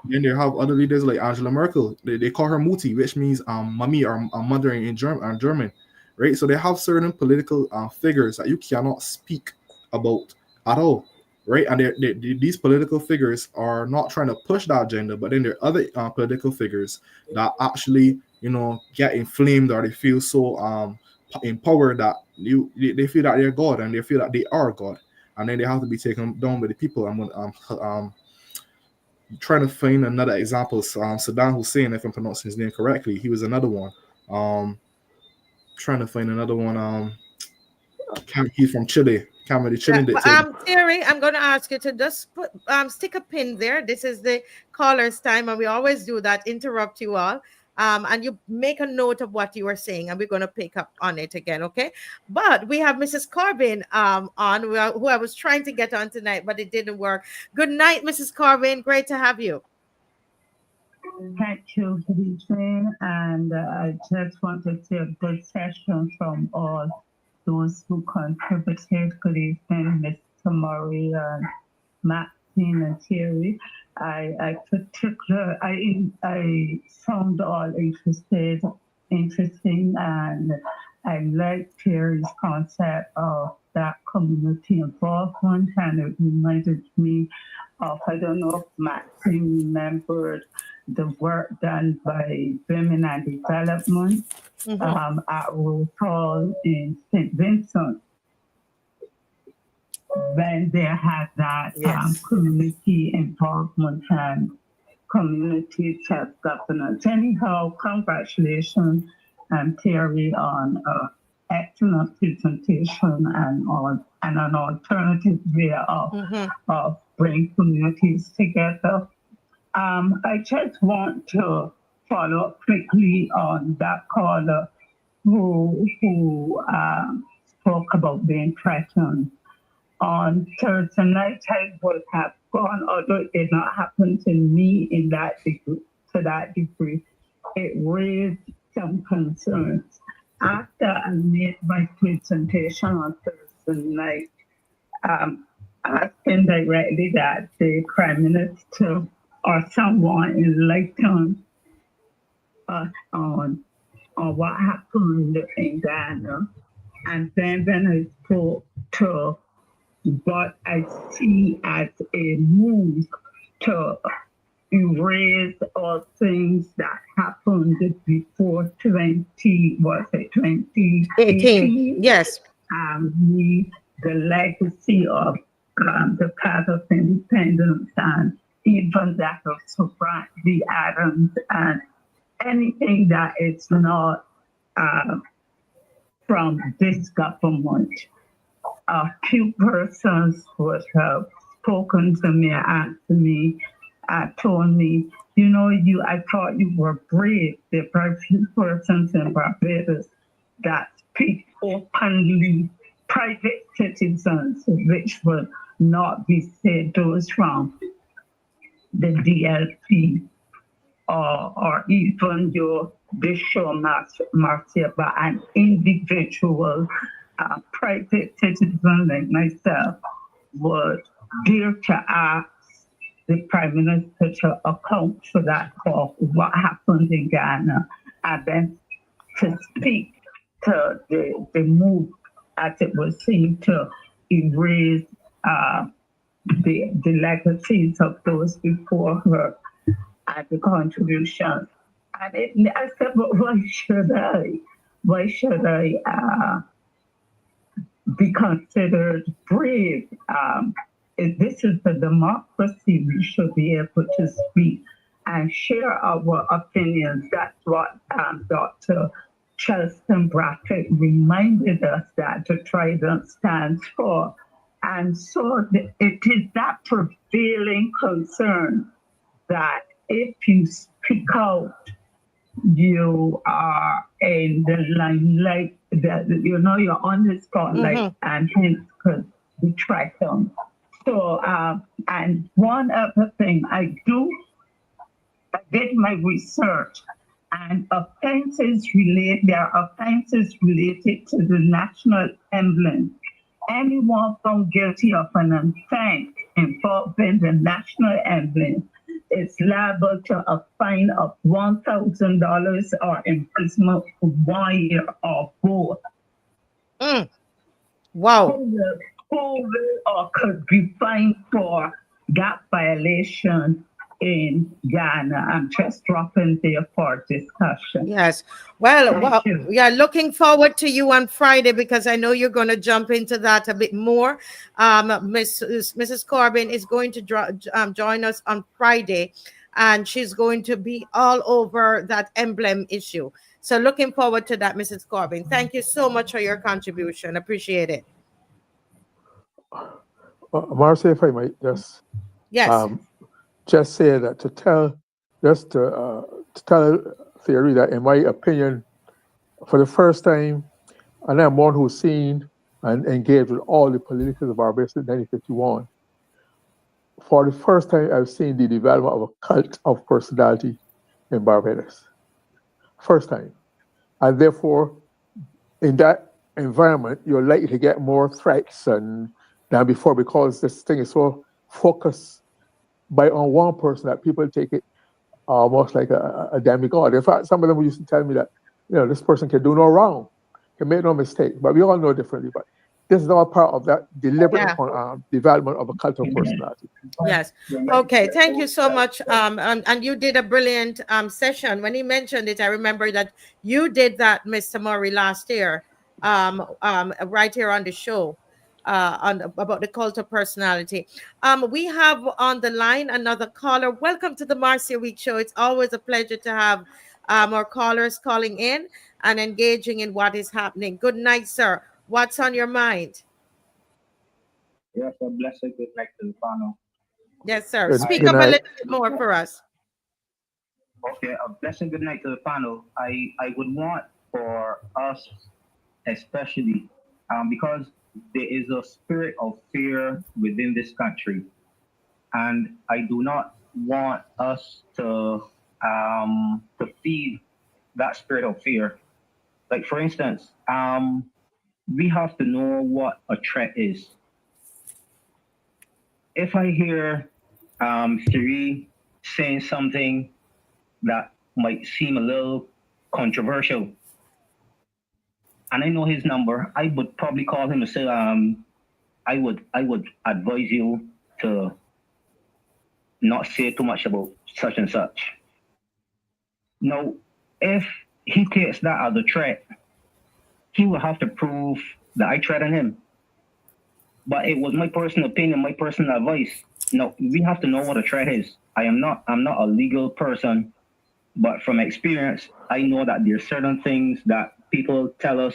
Then they have other leaders like Angela Merkel. They call her Mutti, which means mommy or mother in German, right? So they have certain political figures that you cannot speak about at all, right? And these political figures are not trying to push that agenda, but then there are other political figures that actually, get inflamed or they feel so empowered that they feel that they're God and they feel that they are God, and then they have to be taken down by the people. I'm trying to find another example. Saddam Hussein, if I'm pronouncing his name correctly, he was another one. Trying to find another one. He's from Chile. Theory, I'm going to ask you to just stick a pin there. This is the caller's time, and we always do that. Interrupt you all. And you make a note of what you were saying, and we're going to pick up on it again, okay? But we have Mrs. Corbin on, who I was trying to get on tonight, but it didn't work. Good night, Mrs. Corbin. Great to have you. Thank you. Good evening. And I just want to say a good session from all those who contributed. Good evening, Mr. Murray and Maxine and Thierry. I found all interesting, and I like Thierry's concept of that community involvement, and it reminded me of, I don't know if Maxine remembered the work done by Women and Development at Rose Hall in St. Vincent, when they had that community involvement and community self-governance. Anyhow, congratulations, Terry, on excellent presentation and an alternative way of bringing communities together. I just want to follow up quickly on that caller who spoke about being threatened. On Thursday night, I would have gone, although it did not happen to me in that degree, it raised some concerns. After I made my presentation on Thursday night, asking directly that the Prime Minister or someone enlighten us on what happened in Ghana. And then when I spoke to what I see as a move to erase all things that happened before 2018. Yes. The legacy of the path of independence and even that of Sophie Adams and anything that is not from this government. A few persons who have spoken to me, asked me, told me, I thought you were brave. There are few persons in Barbados that speak openly, private citizens, which will not be said, those from the DLP or even your Bishop Marcia, but an individual private citizen like myself would dare to ask the Prime Minister to account for that, for what happened in Ghana, and then to speak to the move as it was seen to erase the legacies of those before her and the contributions. And I said, but why should I? Why should I be considered brave? If this is a democracy, we should be able to speak and share our opinions. That's what Dr. Charleston Brackett reminded us that the Trident stands for. And so it is that prevailing concern that if you speak out, you are in the limelight, that you're on the spotlight, and hence could be threatened. So, and one other thing, I did my research, and there are offenses related to the national emblem. Anyone found guilty of an offense involving the national emblem is liable to a fine of $1,000 or imprisonment for 1 year or both. Wow. Who will or could be fined for that violation in Ghana? I'm just dropping there for discussion. Yes. Well, we are looking forward to you on Friday, because I know you're going to jump into that a bit more. Mrs. Corbin is going to join us on Friday, and she's going to be all over that emblem issue. So looking forward to that, Mrs. Corbin. Thank you so much for your contribution. Appreciate it. Marcia, if I might just just say that to tell Theory that, in my opinion, for the first time, and I'm one who's seen and engaged with all the politicals of Barbados in 1951. For the first time, I've seen the development of a cult of personality in Barbados. First time. And therefore, in that environment, you're likely to get more threats than before, because this thing is so focused on one person that people take it almost like a demigod. In fact, some of them used to tell me that, this person can do no wrong, can make no mistake, but we all know differently. But this is all part of that deliberate development of a cult of personality. Yes. Okay. Thank you so much. And you did a brilliant session. When he mentioned it, I remember that you did that, Mr. Murray, last year, right here on the show, about the cult of personality. We have on the line another caller. Welcome to the Marcia Weekes Show. It's always a pleasure to have our callers calling in and engaging in what is happening. Good night, sir. What's on your mind? Yes, a blessed good night to the panel. Yes, sir. Speak up a little bit more for us. Okay, a blessed good night to the panel. I would want for us, especially, because there is a spirit of fear within this country, and I do not want us to feed that spirit of fear. Like, for instance, we have to know what a threat is. If I hear Siri saying something that might seem a little controversial, and I know his number, I would probably call him and say, I would advise you to not say too much about such and such. Now, if he takes that as a threat, he will have to prove that I threatened him. But it was my personal opinion, my personal advice. No, we have to know what a threat is. I'm not a legal person, but from experience, I know that there's certain things that people tell us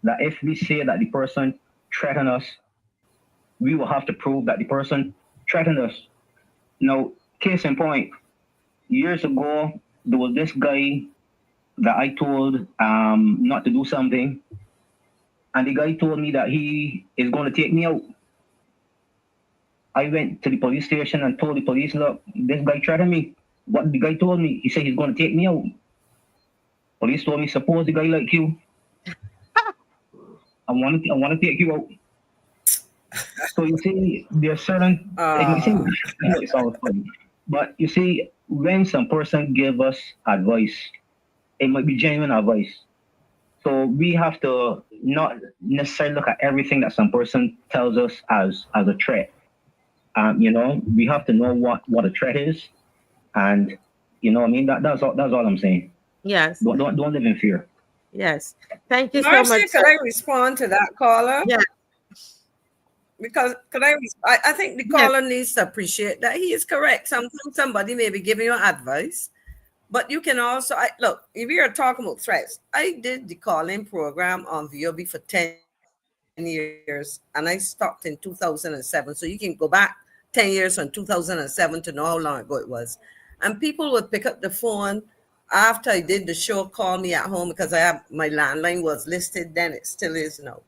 that if we say that the person threatened us, we will have to prove that the person threatened us. Now, case in point, years ago, there was this guy that I told not to do something, and the guy told me that he is going to take me out. I went to the police station and told the police, look, this guy threatened me. What the guy told me, he said he's going to take me out. Police told me, suppose the guy like you, I want to take you out. So you see, there are certain, it's all funny. But you see, when some person give us advice, it might be genuine advice. So we have to not necessarily look at everything that some person tells us as a threat. We have to know what a threat is, and what I mean. That's all I'm saying. Yes. Don't live in fear. Yes. Thank you Marcia, so much. could I respond to that caller? Yeah. Because I think the caller needs to appreciate that he is correct. Sometimes somebody may be giving you advice, but you can also look. If we are talking about threats, I did the calling program on VOB for 10 years, and I stopped in 2007. So you can go back 10 years from 2007 to know how long ago it was. And people would pick up the phone after I did the show, call me at home, because my landline was listed then, it still is now.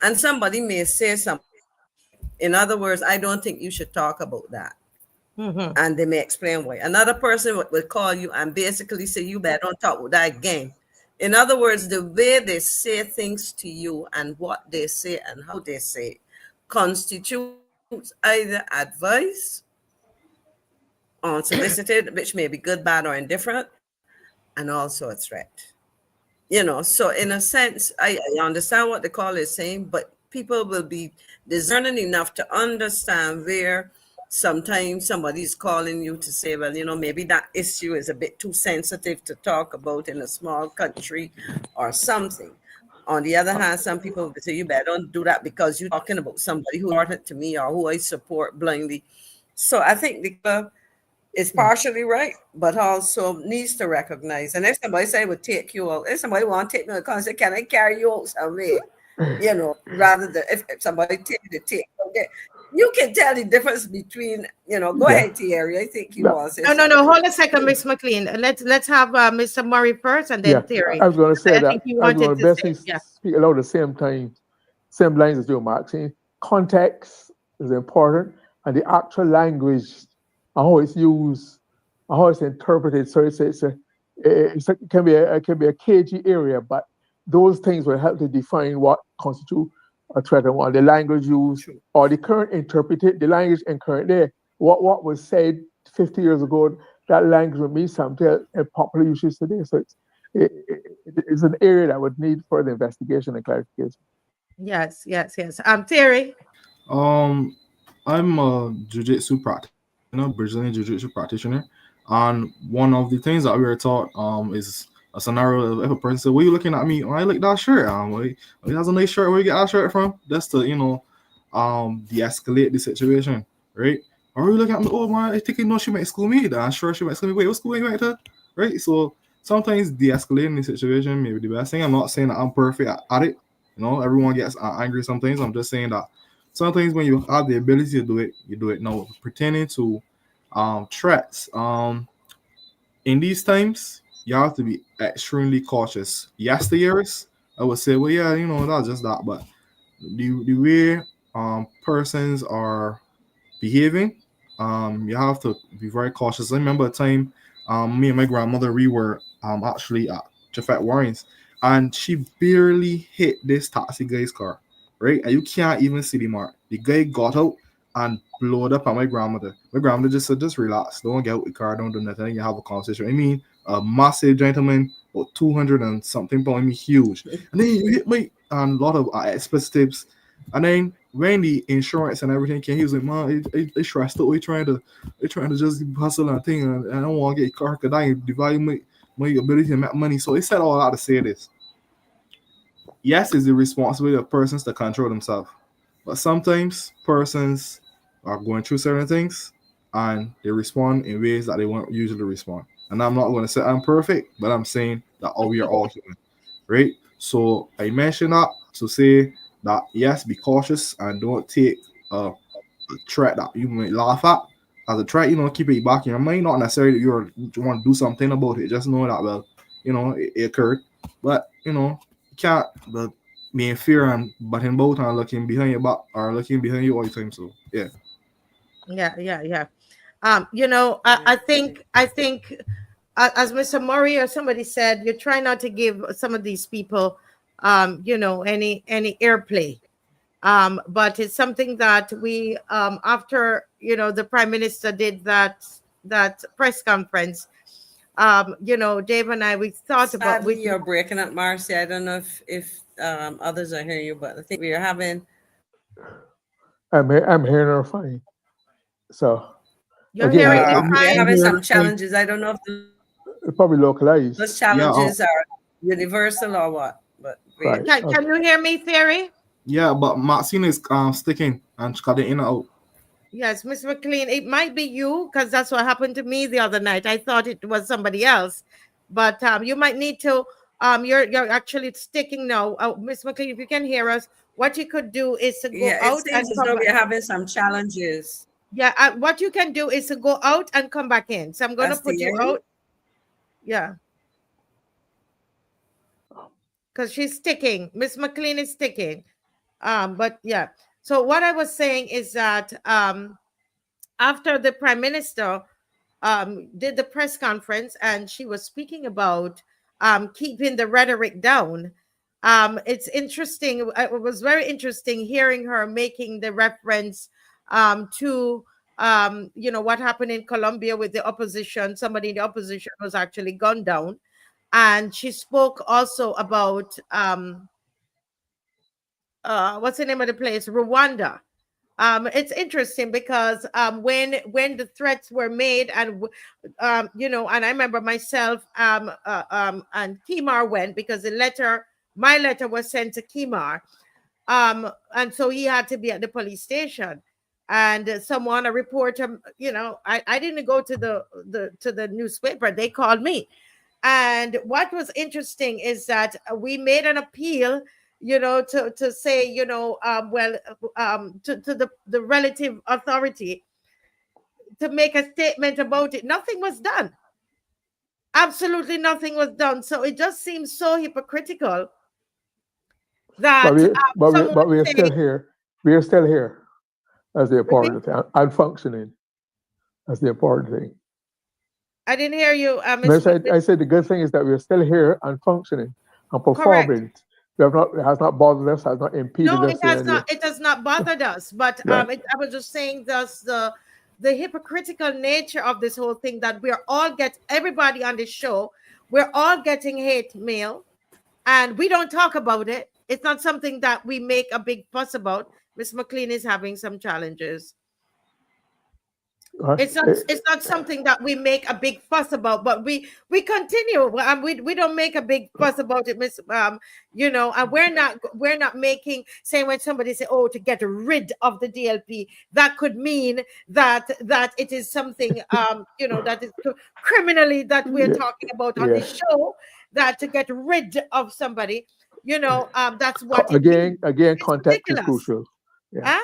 And somebody may say something. In other words, I don't think you should talk about that. Mm-hmm. And they may explain why. Another person will call you and basically say, you better don't talk about that again. In other words, the way they say things to you and what they say and how they say it constitutes either advice, unsolicited, which may be good, bad, or indifferent, and also a threat. So in a sense, I understand what the caller is saying, but people will be discerning enough to understand where sometimes somebody's calling you to say, well, maybe that issue is a bit too sensitive to talk about in a small country or something. On the other hand, some people will say, you better don't do that because you're talking about somebody who important to me or who I support blindly. So I think the is partially right, but also needs to recognize. And if somebody say would take you out, if somebody want to take me out, and say, can I carry you out somewhere? Rather than if somebody take you to take, okay. You can tell the difference between, go ahead, Thierry. I think you want to say No. Hold a second, Miss McLean. Let's have Mr. Murray first and then Thierry. I was going to say that. I think you wanted to speak along the same time, same lines as you, Mark. See, context is important, and the actual language, how it's used, how it's interpreted. So it can be a cagey area, but those things will help to define what constitutes a threat and what the language used or the current interpreted, the language in current day. What was said 50 years ago, that language would mean something in popular usage today. So it's an area that would need further investigation and clarification. Yes. Terry. I'm a jiu-jitsu practitioner, Brazilian jiu-jitsu practitioner, and one of the things that we were taught is a scenario of if a person said, "What are you looking at me? Oh, I like that shirt. He has a nice shirt. Where you get that shirt from?" That's to de-escalate the situation, right? Or you looking at me? Oh man, I think you know she might school me. I'm sure she might school me. Wait, what school you went to? Right? So sometimes de-escalating the situation may be the best thing. I'm not saying that I'm perfect at it. Everyone gets angry sometimes. I'm just saying that sometimes when you have the ability to do it, you do it. Now, pertaining to threats, in these times, you have to be extremely cautious. Yesteryears, I would say, well, yeah, that's just that. But the way persons are behaving, you have to be very cautious. I remember a time, me and my grandmother, we were actually at Jafet Warren's, and she barely hit this taxi guy's car, right? And you can't even see the mark. The guy got out and blowed up at my grandmother. My grandmother just said, just relax. Don't get out the car. Don't do nothing. You have a conversation. I mean, a massive gentleman, about 200 and something pounds, I mean, huge. And then you hit me and a lot of expletives. And then when the insurance and everything came, he was like, "Man, they stressed out. They trying to just hustle and thing. And I don't want to get a car because I devalue my ability to make money." So he said all that to say this. Yes, it's the responsibility of persons to control themselves. But sometimes persons are going through certain things and they respond in ways that they won't usually respond. And I'm not going to say I'm perfect, but I'm saying that we are all human, right? So I mentioned that to say that, yes, be cautious and don't take a threat that you might laugh at as a threat. Keep it back in your mind. Not necessarily that you want to do something about it. Just know that, well, it occurred. But, you can't be in fear and butting both and looking behind your back or looking behind you all the time. So, yeah. Yeah. I think as Mr. Murray or somebody said, you try not to give some of these people any airplay, but it's something that we after the Prime Minister did that press conference, Dave and I, we thought about. You're breaking up, Marcia. I don't know if others are hearing you, but I think we are having. I'm hearing her fine. So you're hearing it we're fine. having some challenges. I don't know if it's probably localized. those challenges are universal or what. But right. Can you hear me, Theory? Yeah, but Maxine is sticking and she's cutting in and out. Yes, Miss McLean, it might be you because that's what happened to me the other night. I thought it was somebody else, but you might need to. You're actually sticking now, Miss McLean. If you can hear us, what you could do is to go out and come back. We're having some challenges. Yeah, what you can do is to go out and come back in. So I'm going to put you out. Yeah, because she's sticking. Miss McLean is sticking. But yeah. So what I was saying is that after the Prime Minister did the press conference and she was speaking about keeping the rhetoric down, it's interesting. It was very interesting hearing her making the reference to what happened in Colombia with the opposition. Somebody in the opposition was actually gunned down, and she spoke also about what's the name of the place? Rwanda. It's interesting because when the threats were made, and and I remember myself and Kimar went because my letter was sent to Kimar, and so he had to be at the police station, and someone, a reporter, I didn't go to the newspaper, they called me. And what was interesting is that we made an appeal, to say, to the relative authority to make a statement about it. Nothing was done. Absolutely nothing was done. So it just seems so hypocritical that. But we are still here. We are still here. That's the important thing. And functioning. That's the important thing. I didn't hear you, I said the good thing is that we're still here and functioning and Correct. performing. It has not bothered us, has not impeded No, us in any way. it has not bothered us. But Right. I was just saying the hypocritical nature of this whole thing, that we're all everybody on this show, we're all getting hate mail, and we don't talk about it. It's not something that we make a big fuss about. Miss McLean is having some challenges. It's not something that we make a big fuss about, but we continue. We don't make a big fuss about it, Miss. You know, and we're not making, saying when somebody say, oh, to get rid of the DLP, that could mean that it is something you know, that is criminally that we're talking about on this show, that to get rid of somebody, you know, that's what again context is crucial. Yeah. Huh?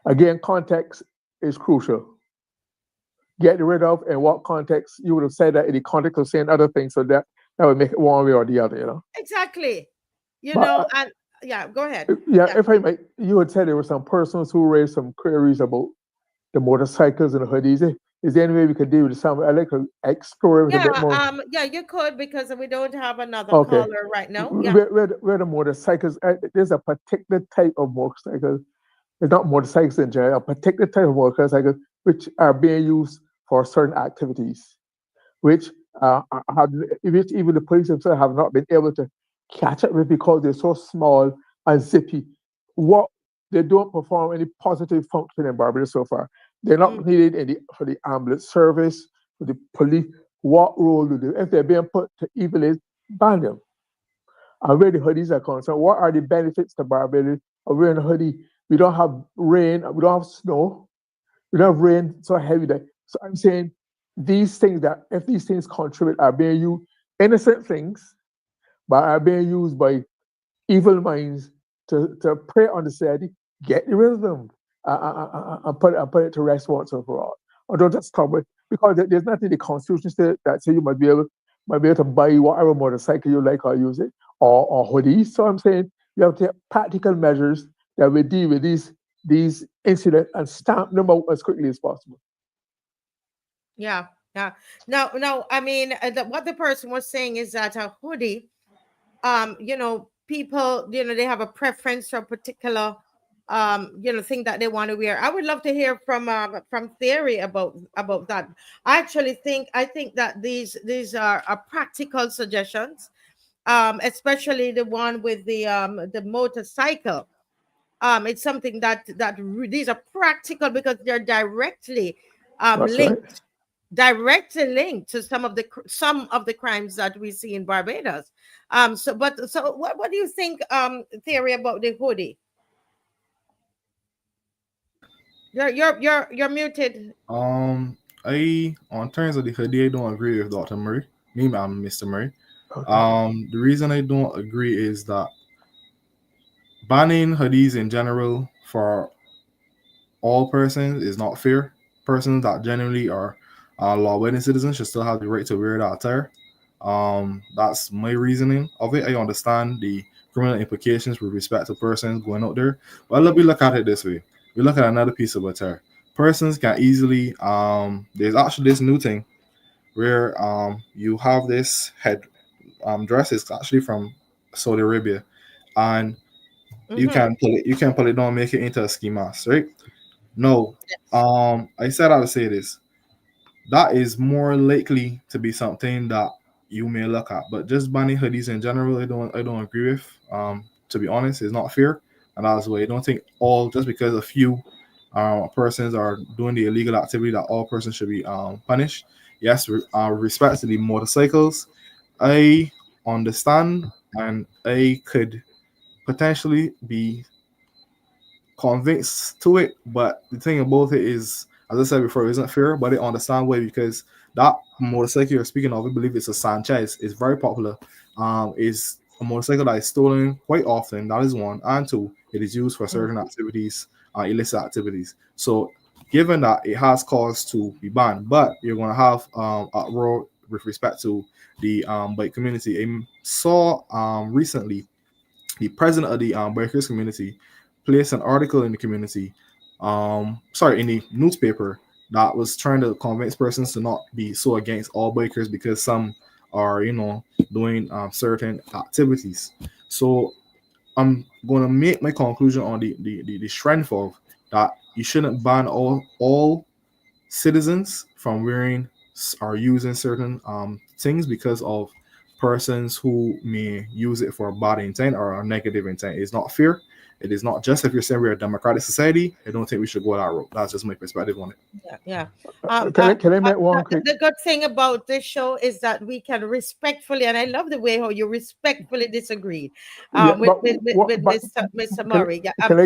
Again, context is crucial. Get rid of, in what context? You would have said that in the context of saying other things, so that would make it one way or the other, you know. Exactly. You know, and yeah, go ahead. Yeah, if I might, you would say there were some persons who raised some queries about the motorcycles and the hoodies. Is there any way we could deal with some? I'd like to explore it a bit more. Yeah, you could, because we don't have another caller right now. Yeah. Where the motorcycles, there's a particular type of motorcycle. It's not motorcycles in general, a particular type of motorcycle which are being used for certain activities, which even the police themselves have not been able to catch up with because they're so small and zippy. They don't perform any positive function in Barbados so far. They're not needed for the ambulance service, for the police. What role do they? If they're being put to evil, is ban them. And where the hoodies are concerned, what are the benefits to Barbados of wearing a hoodie? We don't have rain, we don't have snow, we don't have rain so heavy that. So I'm saying these things, that if these things contribute, are being used, innocent things, but are being used by evil minds to prey on the society, get rid of them and put it to rest once and for all. Or don't just stop it, because there's nothing in the Constitution that says you might be able to buy whatever motorcycle you like or use it, or hoodies. So I'm saying you have to take practical measures that will deal with these incidents and stamp them out as quickly as possible. Yeah. No. I mean, what the person was saying is that a hoodie, you know, people, you know, they have a preference for a particular, you know, thing that they want to wear. I would love to hear from Theory about that. I think that these are practical suggestions, especially the one with the motorcycle. It's something that these are practical because they're directly linked. Directly linked to some of the crimes that we see in Barbados. So what do you think, Theory, about the hoodie? You're muted. On terms of the hoodie, I don't agree with Dr. Murray. I'm Mr. Murray. Okay. The reason I don't agree is that banning hoodies in general for all persons is not fair. Persons that genuinely are law-abiding citizens should still have the right to wear that attire. That's my reasoning of it. I understand the criminal implications with respect to persons going out there, but let me look at it this way. We look at another piece of attire. Persons can easily there's actually this new thing where you have this head dress. It's actually from Saudi Arabia, and you can pull it down, make it into a ski mask, right? No, I said I would say this. That is more likely to be something that you may look at, but just banning hoodies in general, I don't agree with. To be honest, it's not fair, and that's why I don't think just because a few persons are doing the illegal activity that all persons should be punished. Yes, with respect to the motorcycles, I understand, and I could potentially be convinced to it, but the thing about it is, as I said before, it isn't fair, but I understand why, because that motorcycle you're speaking of, I believe it's a Sanchez, is very popular. Is a motorcycle that is stolen quite often. That is one, and two, it is used for certain activities, illicit activities. So given that it has cause to be banned, but you're going to have a role with respect to the bike community. I saw recently the president of the bikers community placed an article in the community, in the newspaper, that was trying to convince persons to not be so against all bikers because some are, doing certain activities. So I'm going to make my conclusion on the strength of that you shouldn't ban all citizens from wearing or using certain things because of persons who may use it for a bad intent or a negative intent. It's not fair. It is not just if you're saying we're a democratic society. I don't think we should go that route. That's just my perspective on it. Yeah. Can I make one quick? The good thing about this show is that we can respectfully, and I love the way how you respectfully disagreed with Mr. Murray.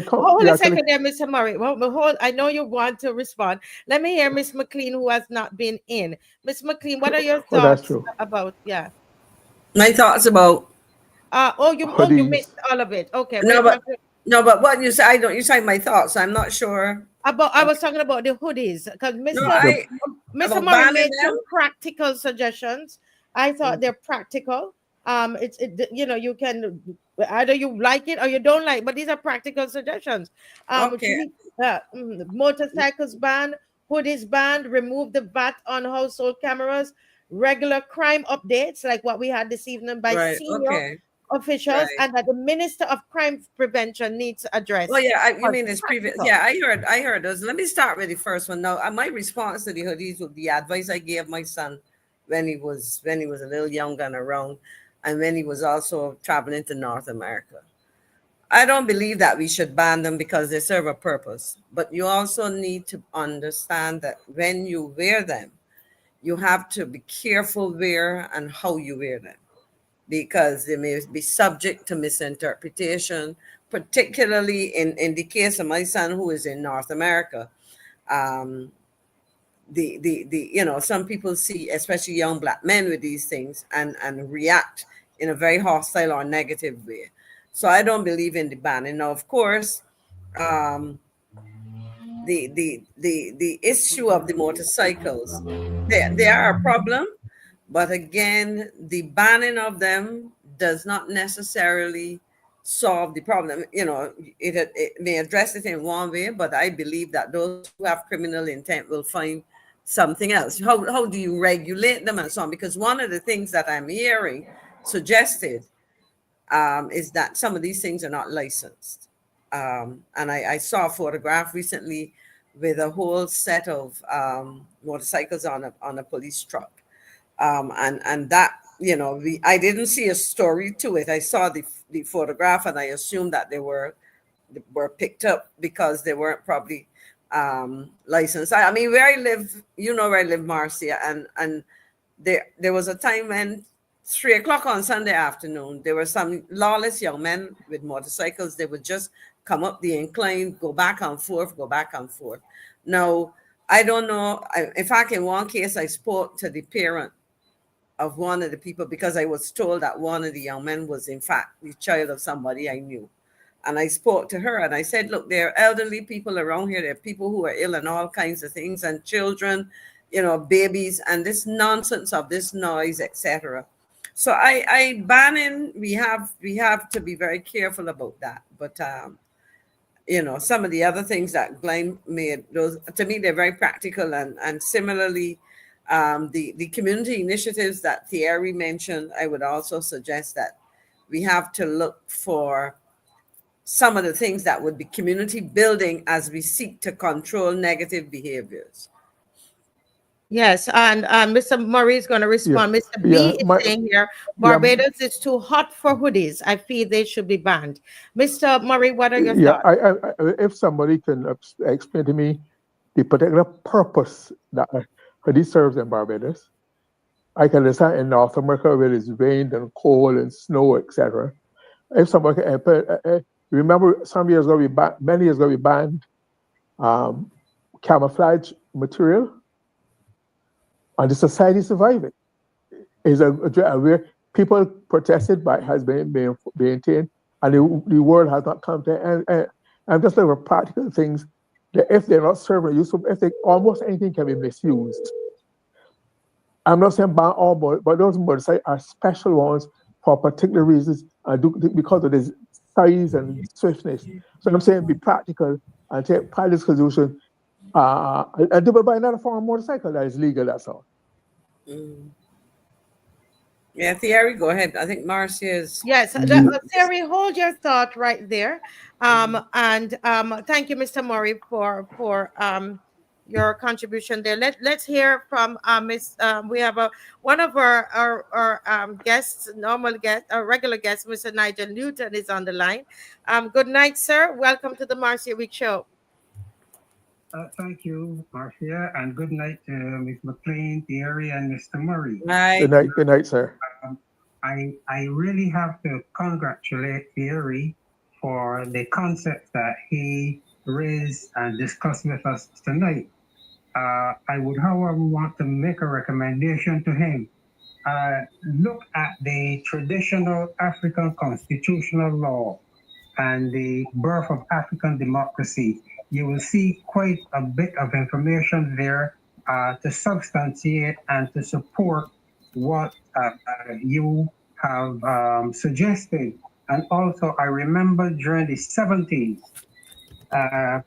Hold a second there, Mr. Murray. Well, I know you want to respond. Let me hear Miss McLean, who has not been in. Miss McLean, what are your thoughts about? Yeah. My thoughts about. You missed all of it. Okay. No, but what you say, you say my thoughts. I'm not sure. I was talking about the hoodies because Mr. Murray made some practical suggestions. I thought they're practical. You can either you like it or you don't like, but these are practical suggestions. Motorcycles banned, hoodies banned, remove the VAT on household cameras, regular crime updates like what we had this evening by senior officials, and that the Minister of Crime Prevention needs to address. Well, yeah, you mean it's previous? Yeah, I heard those. Let me start with the first one. Now, my response to the hoodies would be advice I gave my son when he was a little younger and around, and when he was also traveling to North America. I don't believe that we should ban them because they serve a purpose, but you also need to understand that when you wear them, you have to be careful where and how you wear them, because they may be subject to misinterpretation, particularly in the case of my son who is in North America. Some people see, especially young Black men, with these things and react in a very hostile or negative way. So I don't believe in the banning. Now, of course, the issue of the motorcycles, they are a problem. But again, the banning of them does not necessarily solve the problem. It may address it in one way, but I believe that those who have criminal intent will find something else. How do you regulate them and so on? Because one of the things that I'm hearing suggested is that some of these things are not licensed. And I saw a photograph recently with a whole set of motorcycles on a police truck. And that, I didn't see a story to it. I saw the photograph and I assumed that they were picked up because they weren't probably licensed. I mean, where I live, where I live, Marcia, and there was a time when 3:00 on Sunday afternoon, there were some lawless young men with motorcycles. They would just come up the incline, go back and forth. Now, I don't know. In fact, in one case, I spoke to the parent of one of the people because I was told that one of the young men was, in fact, the child of somebody I knew. And I spoke to her and I said, look, there are elderly people around here. There are people who are ill and all kinds of things, and children, babies, and this nonsense of this noise, etc. So I banning, we have to be very careful about that. But some of the other things that Glenn made, those to me they're very practical, and similarly, the community initiatives that Thierry mentioned, I would also suggest that we have to look for some of the things that would be community building as we seek to control negative behaviors. Yes, and Mr. Murray is going to respond. Yeah. Mr. B is saying here, Barbados is too hot for hoodies. I feel they should be banned. Mr. Murray, what are your thoughts? If somebody can explain to me the particular purpose that hoodie serves in Barbados, I can understand in North America where it's rain and cold and snow, etc. If somebody can, remember some years ago, many years ago, we banned camouflage material. And the society surviving is where people protested by has been maintained, and the world has not come to. And I'm just looking for practical things that if they're not serving useful, almost anything can be misused. I'm not saying ban all, but those motorcycles are special ones for particular reasons, because of this size and swiftness. So I'm saying be practical and take practical solution I do buy another form of motorcycle that is legal, that's all. Yeah, Thierry, go ahead. I think Marcia is. Yes, Thierry, hold your thought right there. And thank you, Mr. Murray, for your contribution there. Let's hear from Miss. We have one of our guests, regular guest, Mr. Nigel Newton is on the line. Good night, sir. Welcome to the Marcia Weekes Show. Thank you, Marcia, and good night to Ms. McLean, Thierry, and Mr. Murray. Good night, sir. I really have to congratulate Thierry for the concepts that he raised and discussed with us tonight. I would, however, want to make a recommendation to him. Look at the traditional African constitutional law and the birth of African democracy. You will see quite a bit of information there to substantiate and to support what you have suggested. And also, I remember during the 70s,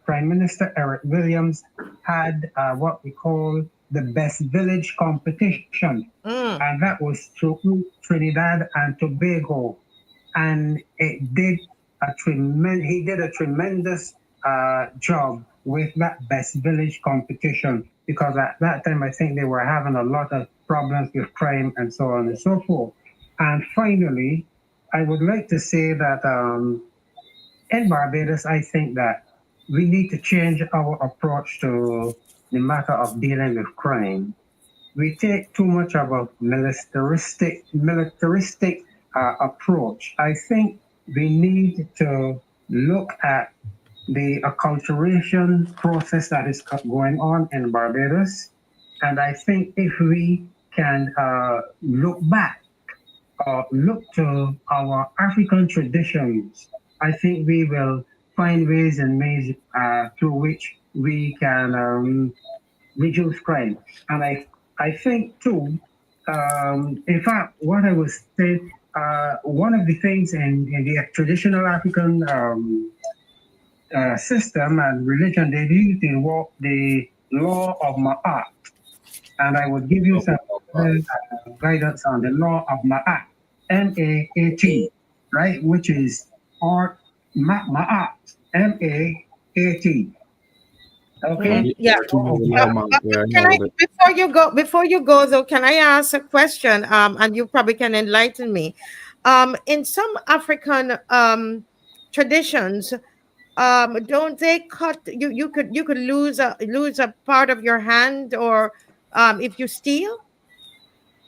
Prime Minister Eric Williams had what we call the Best Village competition. And that was through Trinidad and Tobago. And he did a tremendous job with that Best Village competition, because at that time I think they were having a lot of problems with crime and so on and so forth. And finally, I would like to say that in Barbados, I think that we need to change our approach to the matter of dealing with crime. We take too much of a militaristic approach. I think we need to look at the acculturation process that is going on in Barbados. And I think if we can look back, look to our African traditions, I think we will find ways and means through which we can reduce crime. And I think too, in fact, what I was saying, one of the things in the traditional African system and religion, they use the law of Ma'at. And I would give you some guidance on the law of Ma'at, M-A-A-T, right? Which is Ma'at, M-A-A-T. Okay. Yeah. Before you go though, can I ask a question? And you probably can enlighten me. In some African traditions, don't they cut you could lose a part of your hand, or if you steal?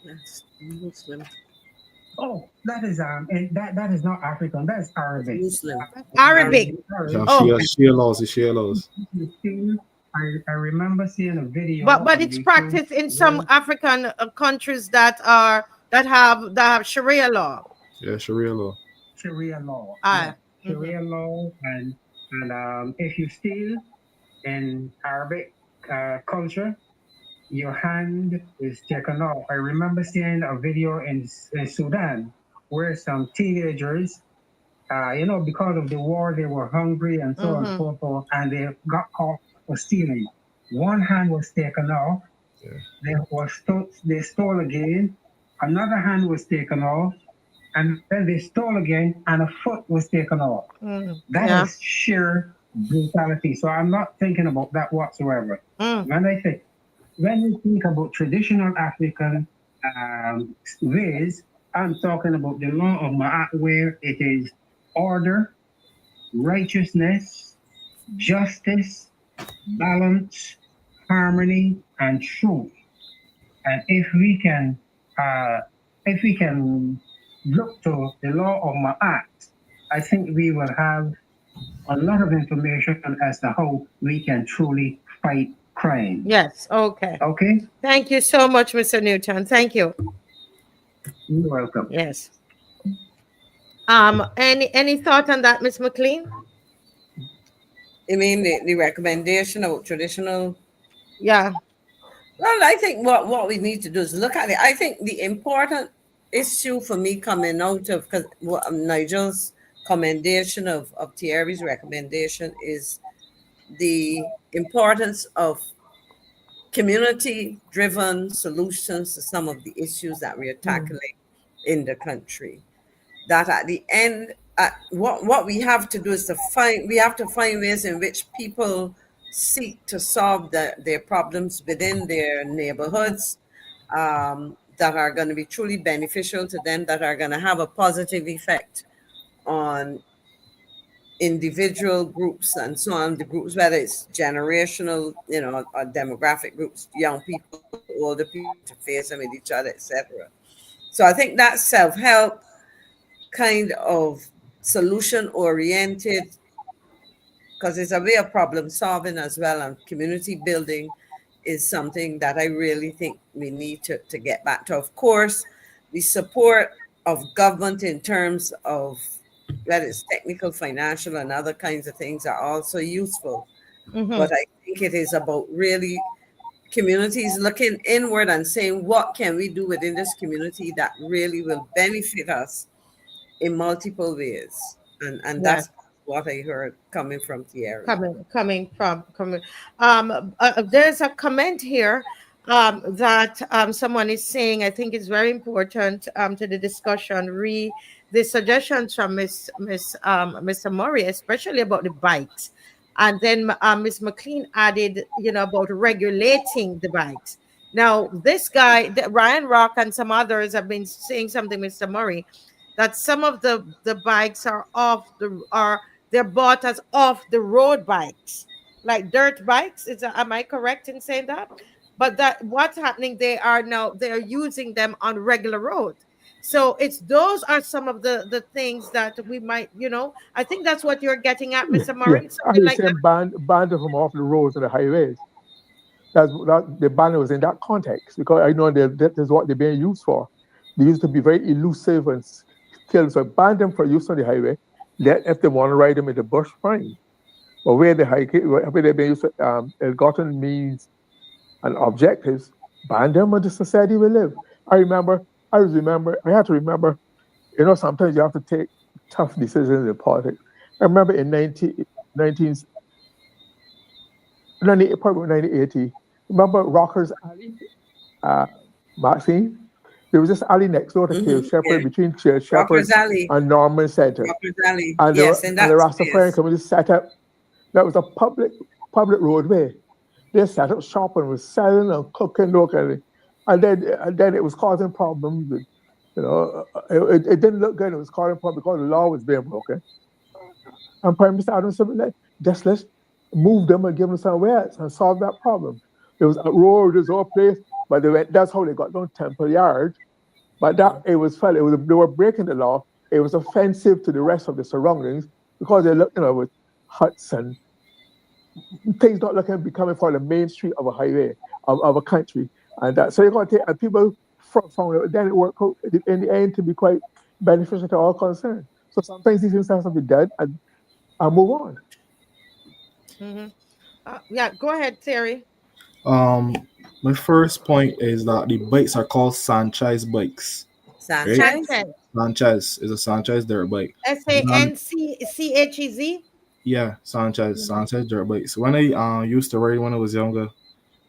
That's Muslim. Oh, that is that is not African. That is Arabic. Muslim. Arabic. Shia laws. I remember seeing a video. But it's practiced in some African countries that have Sharia law. Yeah, Sharia law. Sharia law. Sharia law, and if you steal in Arabic culture, your hand is taken off. I remember seeing a video in Sudan where some teenagers, because of the war, they were hungry and so on and so forth, and they got caught for stealing. One hand was taken off. Yeah. They stole again. Another hand was taken off, and then they stole again, and a foot was taken off. That is sheer brutality. So I'm not thinking about that whatsoever. When you think about traditional African ways, I'm talking about the law of Ma'at, where it is order, righteousness, justice, balance, harmony, and truth. And if we can look to the law of Ma'at, I think we will have a lot of information as to how we can truly fight crime. Yes. Okay. Okay. Thank you so much, Mr. Newton. Thank you. You're welcome. Yes. Any thought on that, Ms. McLean? You mean the recommendation of traditional? Yeah. Well, I think what we need to do is look at it. I think the important issue for me coming out of Nigel's commendation of Thierry's recommendation is the importance of community-driven solutions to some of the issues that we are tackling in the country. That at the end, what we have to do is to find ways in which people seek to solve their problems within their neighborhoods, that are going to be truly beneficial to them, that are going to have a positive effect on individual groups and so on, the groups, whether it's generational, or demographic groups, young people, older people, to face them with each other, etc. So I think that self-help kind of solution-oriented, because it's a way of problem solving as well, and community building is something that I really think we need to get back to. Of course, the support of government in terms of whether it's technical, financial, and other kinds of things are also useful. But I think it is about really communities looking inward and saying, what can we do within this community that really will benefit us in multiple ways? And that's what I heard coming from Thierry. There's a comment here that someone is saying, I think is very important to the discussion. The suggestions from Mr. Murray, especially about the bikes. And then Ms. McLean added, about regulating the bikes. Now, this guy, Ryan Rock, and some others have been saying something, Mr. Murray, that some of the bikes are they're bought as off the road bikes, like dirt bikes. Am I correct in saying that? But that what's happening, they're using them on regular roads. So those are some of the things that we might, I think that's what you're getting at, Mr. Murray. I was saying ban them from off the roads and the highways. The ban was in that context, because I know that is what they're being used for. They used to be very elusive and kill. So ban them for use on the highway. If they want to ride them in the bush, fine. But where they're being used for ill-gotten means and objectives, ban them, and the society will live. I had to remember, sometimes you have to take tough decisions in politics. I remember in 1980, remember Rockers Alley, Maxine? There was this alley next door to Cave Shepherd, between Cave Shepherd and Norman Center. And the Rastafarian community set up, that was a public roadway. They set up shop and was selling and cooking, and then it was causing problems. It didn't look good. It was causing problems because the law was being broken. And Prime Minister Adams said, let's move them and give them somewhere else and solve that problem. It was a road, this whole place, but that's how they got down Temple Yard. But they were breaking the law. It was offensive to the rest of the surroundings because they looked, with huts and things not becoming for the main street of a highway of a country. And so you're going to take, and people found it, then it worked out in the end to be quite beneficial to all concerned. So sometimes these things have to be done and move on. Go ahead, Terry. My first point is that the bikes are called Sanchez bikes. Sanchez? Right? Sanchez is a Sanchez dirt bike. SANCHEZ? Yeah, Sanchez dirt bikes. When I used to ride when I was younger,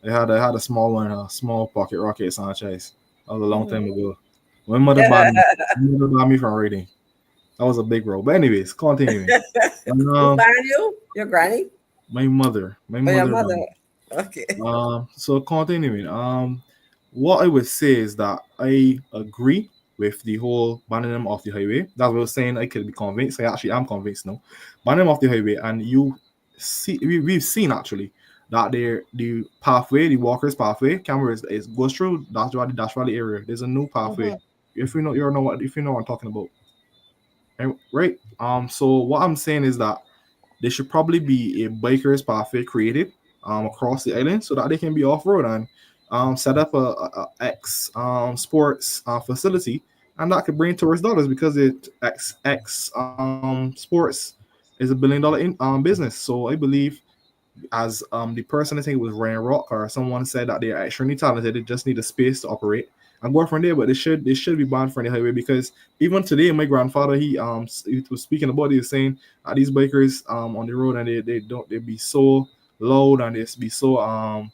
I had a small one, a small pocket rocket Sanchez. That was a long time ago. My mother banned me from riding. That was a big road. But anyways, continuing. Who banned you? Your granny? My mother. Your mother. Okay. So continuing. What I would say is that I agree with the whole banning them off the highway. That's what I was saying. I could be convinced. I actually am convinced now. Ban them off the highway, and we've seen actually that the pathway, the walkers' pathway, camera goes through Dash Valley area. There's a new pathway. If you know what I'm talking about, right? So what I'm saying is that there should probably be a bikers' pathway created across the island so that they can be off road and set up a X sports facility, and that could bring tourist dollars because X sports is $1 billion business. So I believe, as the person, I think it was Ryan Rock or someone said, that they are extremely talented, they just need a space to operate, and go from there. But they should be banned from the highway, because even today, my grandfather, he was speaking about it, he was saying these bikers on the road, and they be so loud, and they be so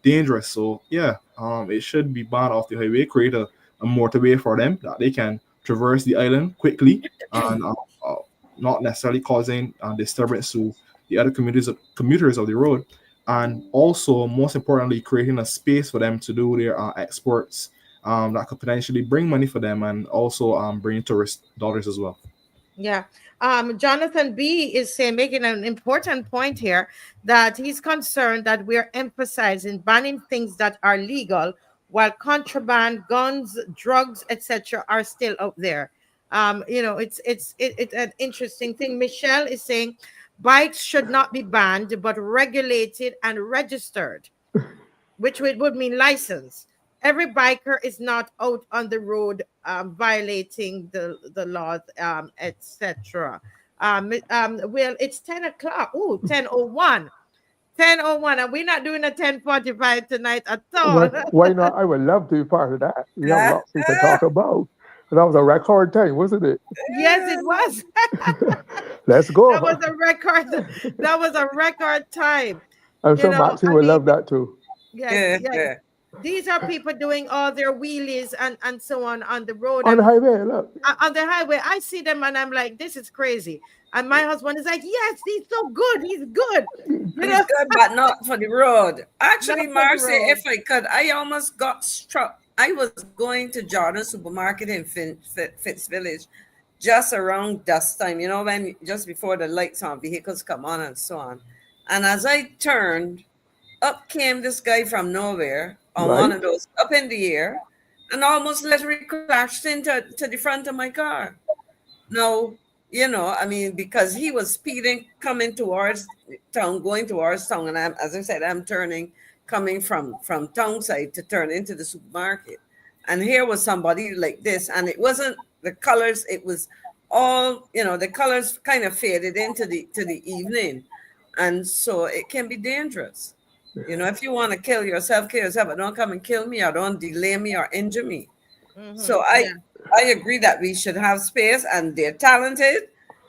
dangerous. So yeah, it should be banned off the highway, create a motorway for them that they can traverse the island quickly, and not necessarily causing disturbance to the other commuters of the road, and also most importantly creating a space for them to do their exports that could potentially bring money for them, and also bring tourist dollars as well. Yeah. Jonathan B is saying, making an important point here, that he's concerned that we're emphasizing banning things that are legal while contraband, guns, drugs, etc. are still out there. It's an interesting thing. Michelle is saying bikes should not be banned, but regulated and registered, which would mean license. Every biker is not out on the road violating the laws, etc. Well, it's 10 o'clock. Oh, 10:01. 10:01, and we're not doing a 10:45 tonight at all. Why not? I would love to be part of that. We have lots of things to talk about. That was a record time, wasn't it? Yes, it was. Let's go. That was a record. That was a record time. I'm sure Maxine would love that too. Yes, yes. These are people doing all their wheelies and so on the road. On the highway, look. On the highway, I see them and I'm like, this is crazy. And my husband is like, yes, he's so good. He's good. He's good, but not for the road. Actually, Marcia, if I could, I almost got struck. I was going to Jordan Supermarket in Fitz Village just around dusk time, when just before the lights on vehicles come on and so on. And as I turned, up came this guy from nowhere on one of those, up in the air, and almost literally crashed into the front of my car. Now, because he was speeding, coming towards town, going towards town, and as I said, I'm turning, coming from town side to turn into the supermarket. And here was somebody like this, and it wasn't the colors, it was all, the colors kind of faded into the evening. And so it can be dangerous. If you want to kill yourself, but don't come and kill me, or don't delay me or injure me. Mm-hmm. So I agree that we should have space, and they're talented,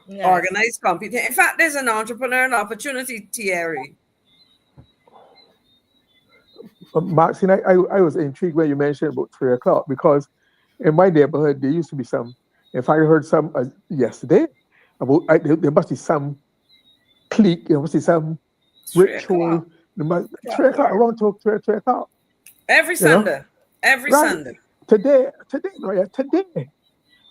organized, competent. In fact, there's an entrepreneur and opportunity, Thierry. Maxine, I was intrigued when you mentioned about 3 o'clock, because in my neighborhood there used to be some. In fact, I heard some yesterday about there must be some clique, there must be some ritual. 3 o'clock, around 3 o'clock. Every Sunday. Every Sunday. Today,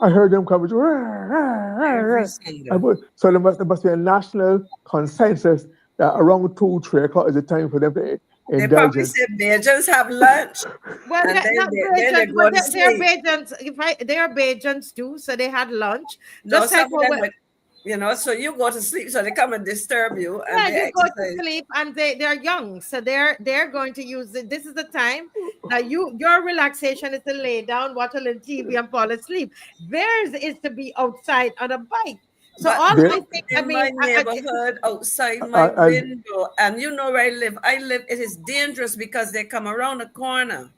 I heard them coming. Every Sunday. So there must be a national consensus that around 2-3 o'clock is the time for them to. They probably said Bajans have lunch. Well, and they're Bajans. They are Bajans too, so they had lunch. No, some of them, so you go to sleep, so they come and disturb you. And you go to sleep, and they're young, so they're going to use it. This is the time that your relaxation is to lay down, watch a little TV, and fall asleep. Theirs is to be outside on a bike. So my neighborhood, outside my window, and where I live, it is dangerous because they come around the corner,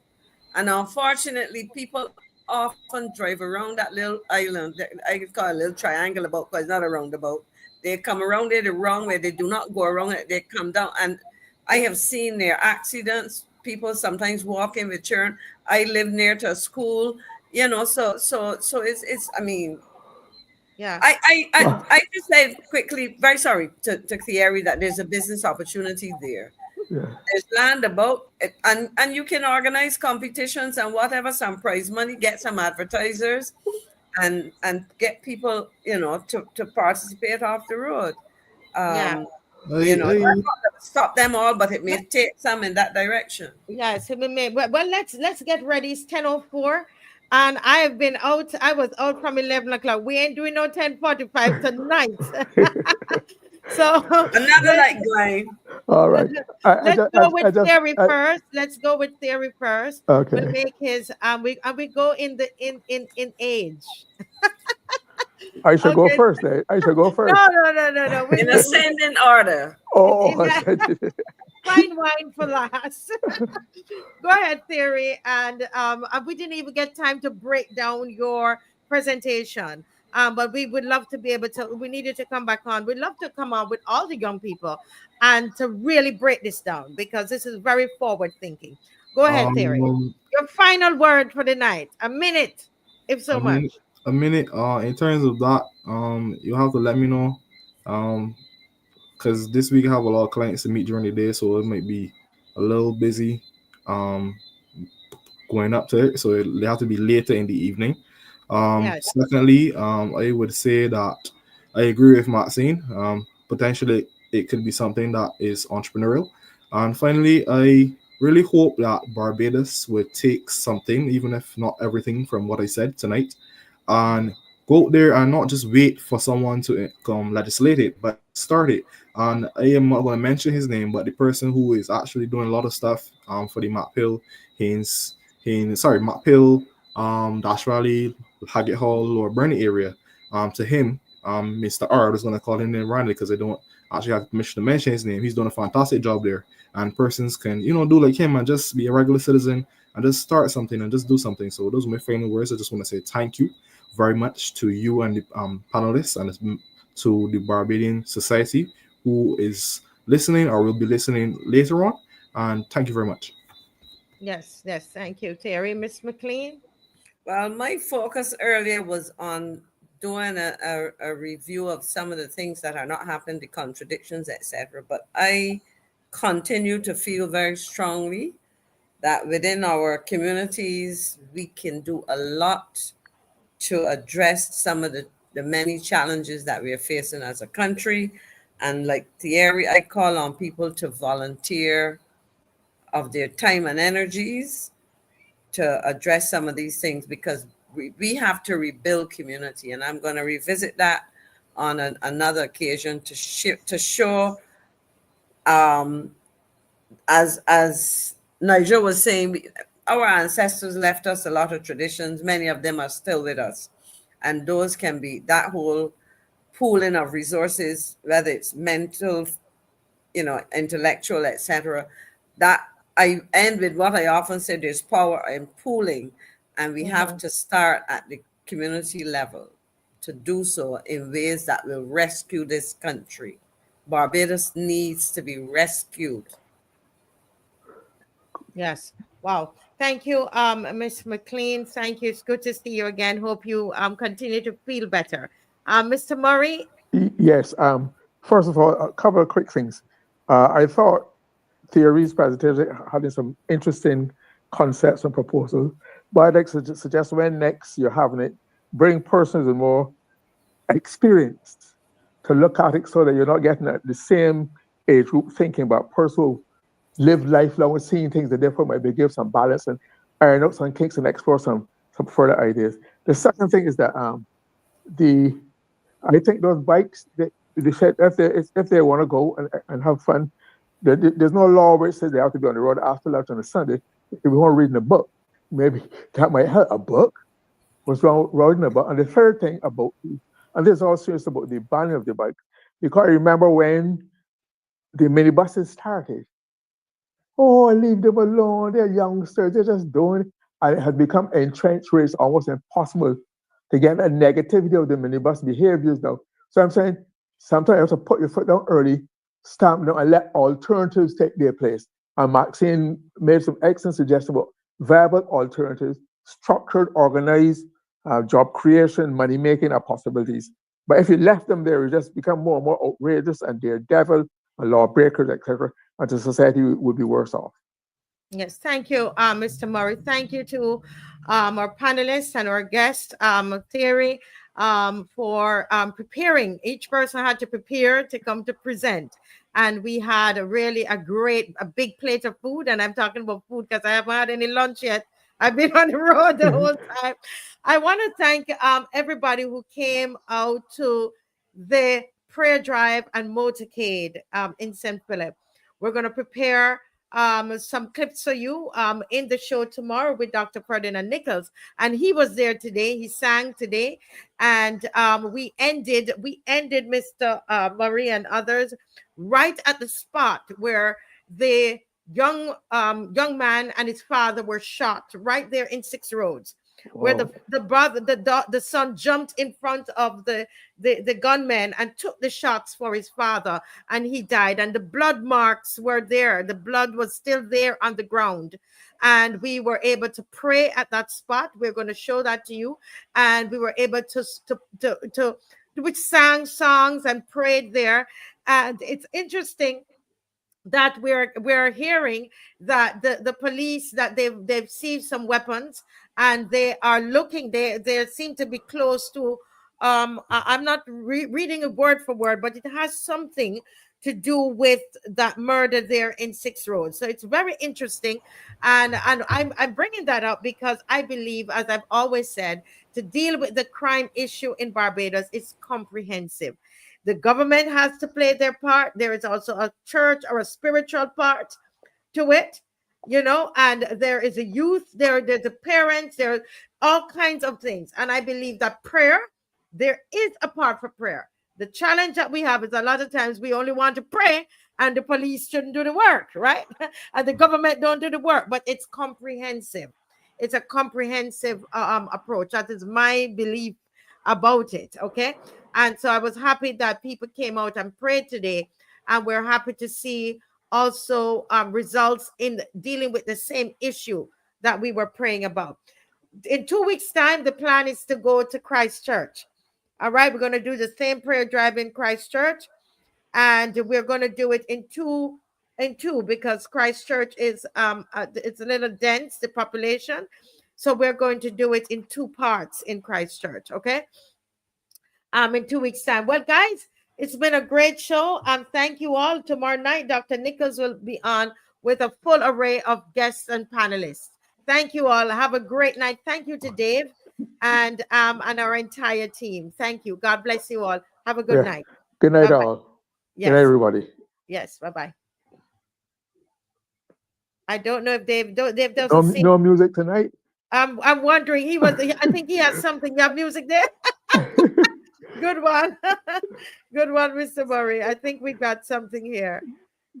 and unfortunately, people often drive around that little island. I call it a little triangle about, because it's not a roundabout. They come around there the wrong way. They do not go around it. They come down, and I have seen their accidents. People sometimes walking with children. I live near to a school, So it's. I mean. Yeah, I just said quickly, very sorry to Thierry, that there's a business opportunity there. Yeah. There's land about it, and you can organize competitions and whatever, some prize money, get some advertisers, and get people, to participate off the road. Stop them all, but it may take some in that direction. Yes, it may. Well, let's get ready. It's 10:04. And I have been out. I was out from 11 o'clock. We ain't doing no 10:45 tonight. So another night going. All right. Let's go with Theory first. Let's go with Theory first. Okay. We'll make his. We go in age. I should go Okay. first. Eh? I should go first. No. In ascending order. Oh, Fine wine for last. Go ahead, Theory. And we didn't even get time to break down your presentation. But we would love to be able to, we needed to come back on. We'd love to come on with all the young people and to really break this down because this is very forward thinking. Go ahead, Theory. Your final word for the night. A minute, if so much. A minute. In terms of that, you have to let me know. Because this week I have a lot of clients to meet during the day, so it might be a little busy. Going up to it, so they have to be later in the evening. Yes. Secondly, I would say that I agree with Maxine. Potentially, it could be something that is entrepreneurial. And finally, I really hope that Barbados would take something, even if not everything, from what I said tonight, and go out there and not just wait for someone to legislate it, but start it. And I am not going to mention his name, but the person who is actually doing a lot of stuff for the Macpill, Macpill, Dash Valley, Haggett Hall, or Burnley area. To him, Mr. R, I was going to call him name randomly because I don't actually have permission to mention his name. He's doing a fantastic job there, and persons can, do like him and just be a regular citizen and just start something and just do something. So those are my final words. I just want to say thank you very much to you and the panelists and to the Barbadian Society who is listening or will be listening later on. And thank you very much. Yes, thank you, Terry. Miss McLean? Well, my focus earlier was on doing a review of some of the things that are not happening, the contradictions, etc. But I continue to feel very strongly that within our communities, we can do a lot to address some of the many challenges that we are facing as a country. And like Thierry, I call on people to volunteer of their time and energies to address some of these things because we have to rebuild community. And I'm going to revisit that on another occasion to show, as Nigel was saying, our ancestors left us a lot of traditions. Many of them are still with us. And those can be that whole pooling of resources, whether it's mental, intellectual, etc. That I end with what I often say, there's power in pooling, and we have to start at the community level to do so in ways that will rescue this country. Barbados needs to be rescued. Yes. Wow. Thank you, Ms. McLean. Thank you. It's good to see you again. Hope you continue to feel better. Mr. Murray? Yes. First of all, a couple of quick things. I thought Theory's presentation had some interesting concepts and proposals, but I'd like to suggest when next you're having it, bring persons with more experienced to look at it so that you're not getting at the same age group thinking about personal live lifelong and seeing things that therefore might be give some balance and iron out some kinks and explore some further ideas. The second thing is that I think those bikes they said if they want to go and have fun, there's no law where it says they have to be on the road after lunch on a Sunday. If we want reading a book, maybe that might help. A book. What's wrong reading a book? And the third thing about, and this is all serious about the banning of the bike, because I remember when the minibuses started. Oh, leave them alone. They're youngsters. They're just doing it. And it has become entrenched where it's almost impossible to get a negativity of the minibus behaviors now. So I'm saying sometimes you have to put your foot down early, stamp down, and let alternatives take their place. And Maxine made some excellent suggestions about viable alternatives, structured, organized, job creation, money making are possibilities. But if you left them there, you just become more and more outrageous and they're devil, and lawbreakers, etc. And the society would be worse off. Yes, thank you, Mr. Murray. Thank you to our panelists and our guest, Thierry, for preparing. Each person had to prepare to come to present. And we had a big plate of food. And I'm talking about food because I haven't had any lunch yet. I've been on the road the whole time. I want to thank everybody who came out to the prayer drive and motorcade in St. Philip. We're going to prepare some clips for you in the show tomorrow with Dr. Ferdinand Nichols, and he was there today. He sang today, and we ended Mr. Marie and others right at the spot where the young man and his father were shot right there in Six Roads, where the son jumped in front of the gunman and took the shots for his father, and he died, and the blood marks were there. The blood was still there on the ground, and we were able to pray at that spot. We're going to show that to you, and we were able to we sang songs and prayed there. And it's interesting that we're hearing that the police, that they've seized some weapons, and they are looking, they seem to be close to I'm not reading it word for word, but it has something to do with that murder there in Six Roads. So it's very interesting, and I'm bringing that up because I believe, as I've always said, to deal with the crime issue in Barbados is comprehensive. The government has to play their part. There is also a church or a spiritual part to it, you know, and there is a youth, there's the parents, there are all kinds of things. And I believe that prayer, there is a part for prayer. The challenge that we have is a lot of times we only want to pray and the police shouldn't do the work, right? And the government don't do the work, but it's comprehensive. It's a comprehensive approach. That is my belief about it, okay? And so I was happy that people came out and prayed today, and we're happy to see also results in dealing with the same issue that we were praying about. In 2 weeks' time, the plan is to go to Christchurch. All right, we're going to do the same prayer drive in Christchurch, and we're going to do it in two because Christchurch is it's a little dense, the population, so we're going to do it in 2 parts in Christchurch. Okay. In 2 weeks' time. Well, guys, it's been a great show. Thank you all. Tomorrow night, Dr. Nichols will be on with a full array of guests and panelists. Thank you all. Have a great night. Thank you to Dave and our entire team. Thank you. God bless you all. Have a good night. Good night, Bye-bye. all. Yes. Good night, everybody. Yes. Bye-bye. I don't know if Dave doesn't see. No music tonight? I'm wondering. I think he has something. You have music there? Good one. Good one, Mr. Murray. I think we got something here.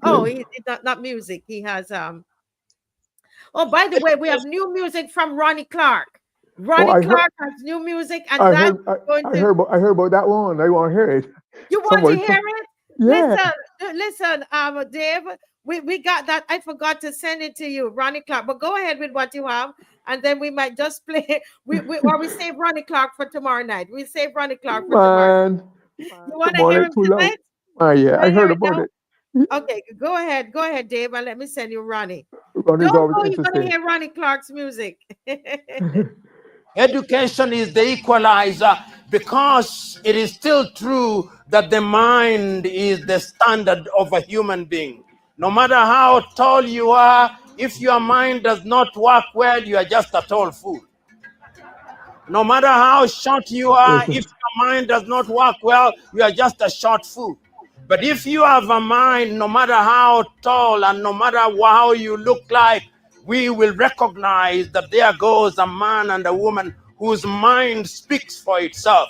Oh, he not music. He has Oh, by the way, we have new music from Ronnie Clark. Ronnie Clark has new music, and I heard about that one. I want to hear it. You want to hear it? Yeah. Listen, Dave, we got that. I forgot to send it to you, Ronnie Clark. But go ahead with what you have, and then we might just play. We save Ronnie Clark for tomorrow night. We save Ronnie Clark for tomorrow. You want to hear him tonight? Yeah, I heard about it. Okay, go ahead, Dave, and let me send you Ronnie. Ronnie's Don't know always you're going to hear Ronnie Clark's music. Education is the equalizer, because it is still true that the mind is the standard of a human being. No matter how tall you are, if your mind does not work well, you are just a tall fool. No matter how short you are, if your mind does not work well, you are just a short fool. But if you have a mind, no matter how tall and no matter how you look like, we will recognize that there goes a man and a woman whose mind speaks for itself.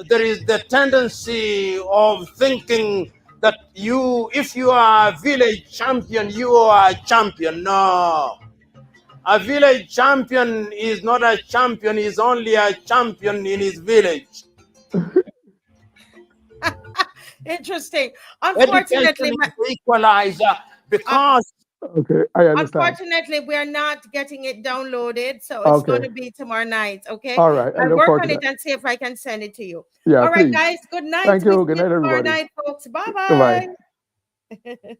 There is the tendency of thinking that if you are a village champion, you are a champion. No. A village champion is not a champion, he's only a champion in his village. Interesting. Unfortunately, equalizer, because okay, I understand. Unfortunately, we're not getting it downloaded, so it's going to be tomorrow night. Okay. All right. I'll work on it and see if I can send it to you. Yeah. All right, please. guys. Good night. Thank you. Good night, everybody. Tomorrow night, folks. Bye-bye. Bye-bye.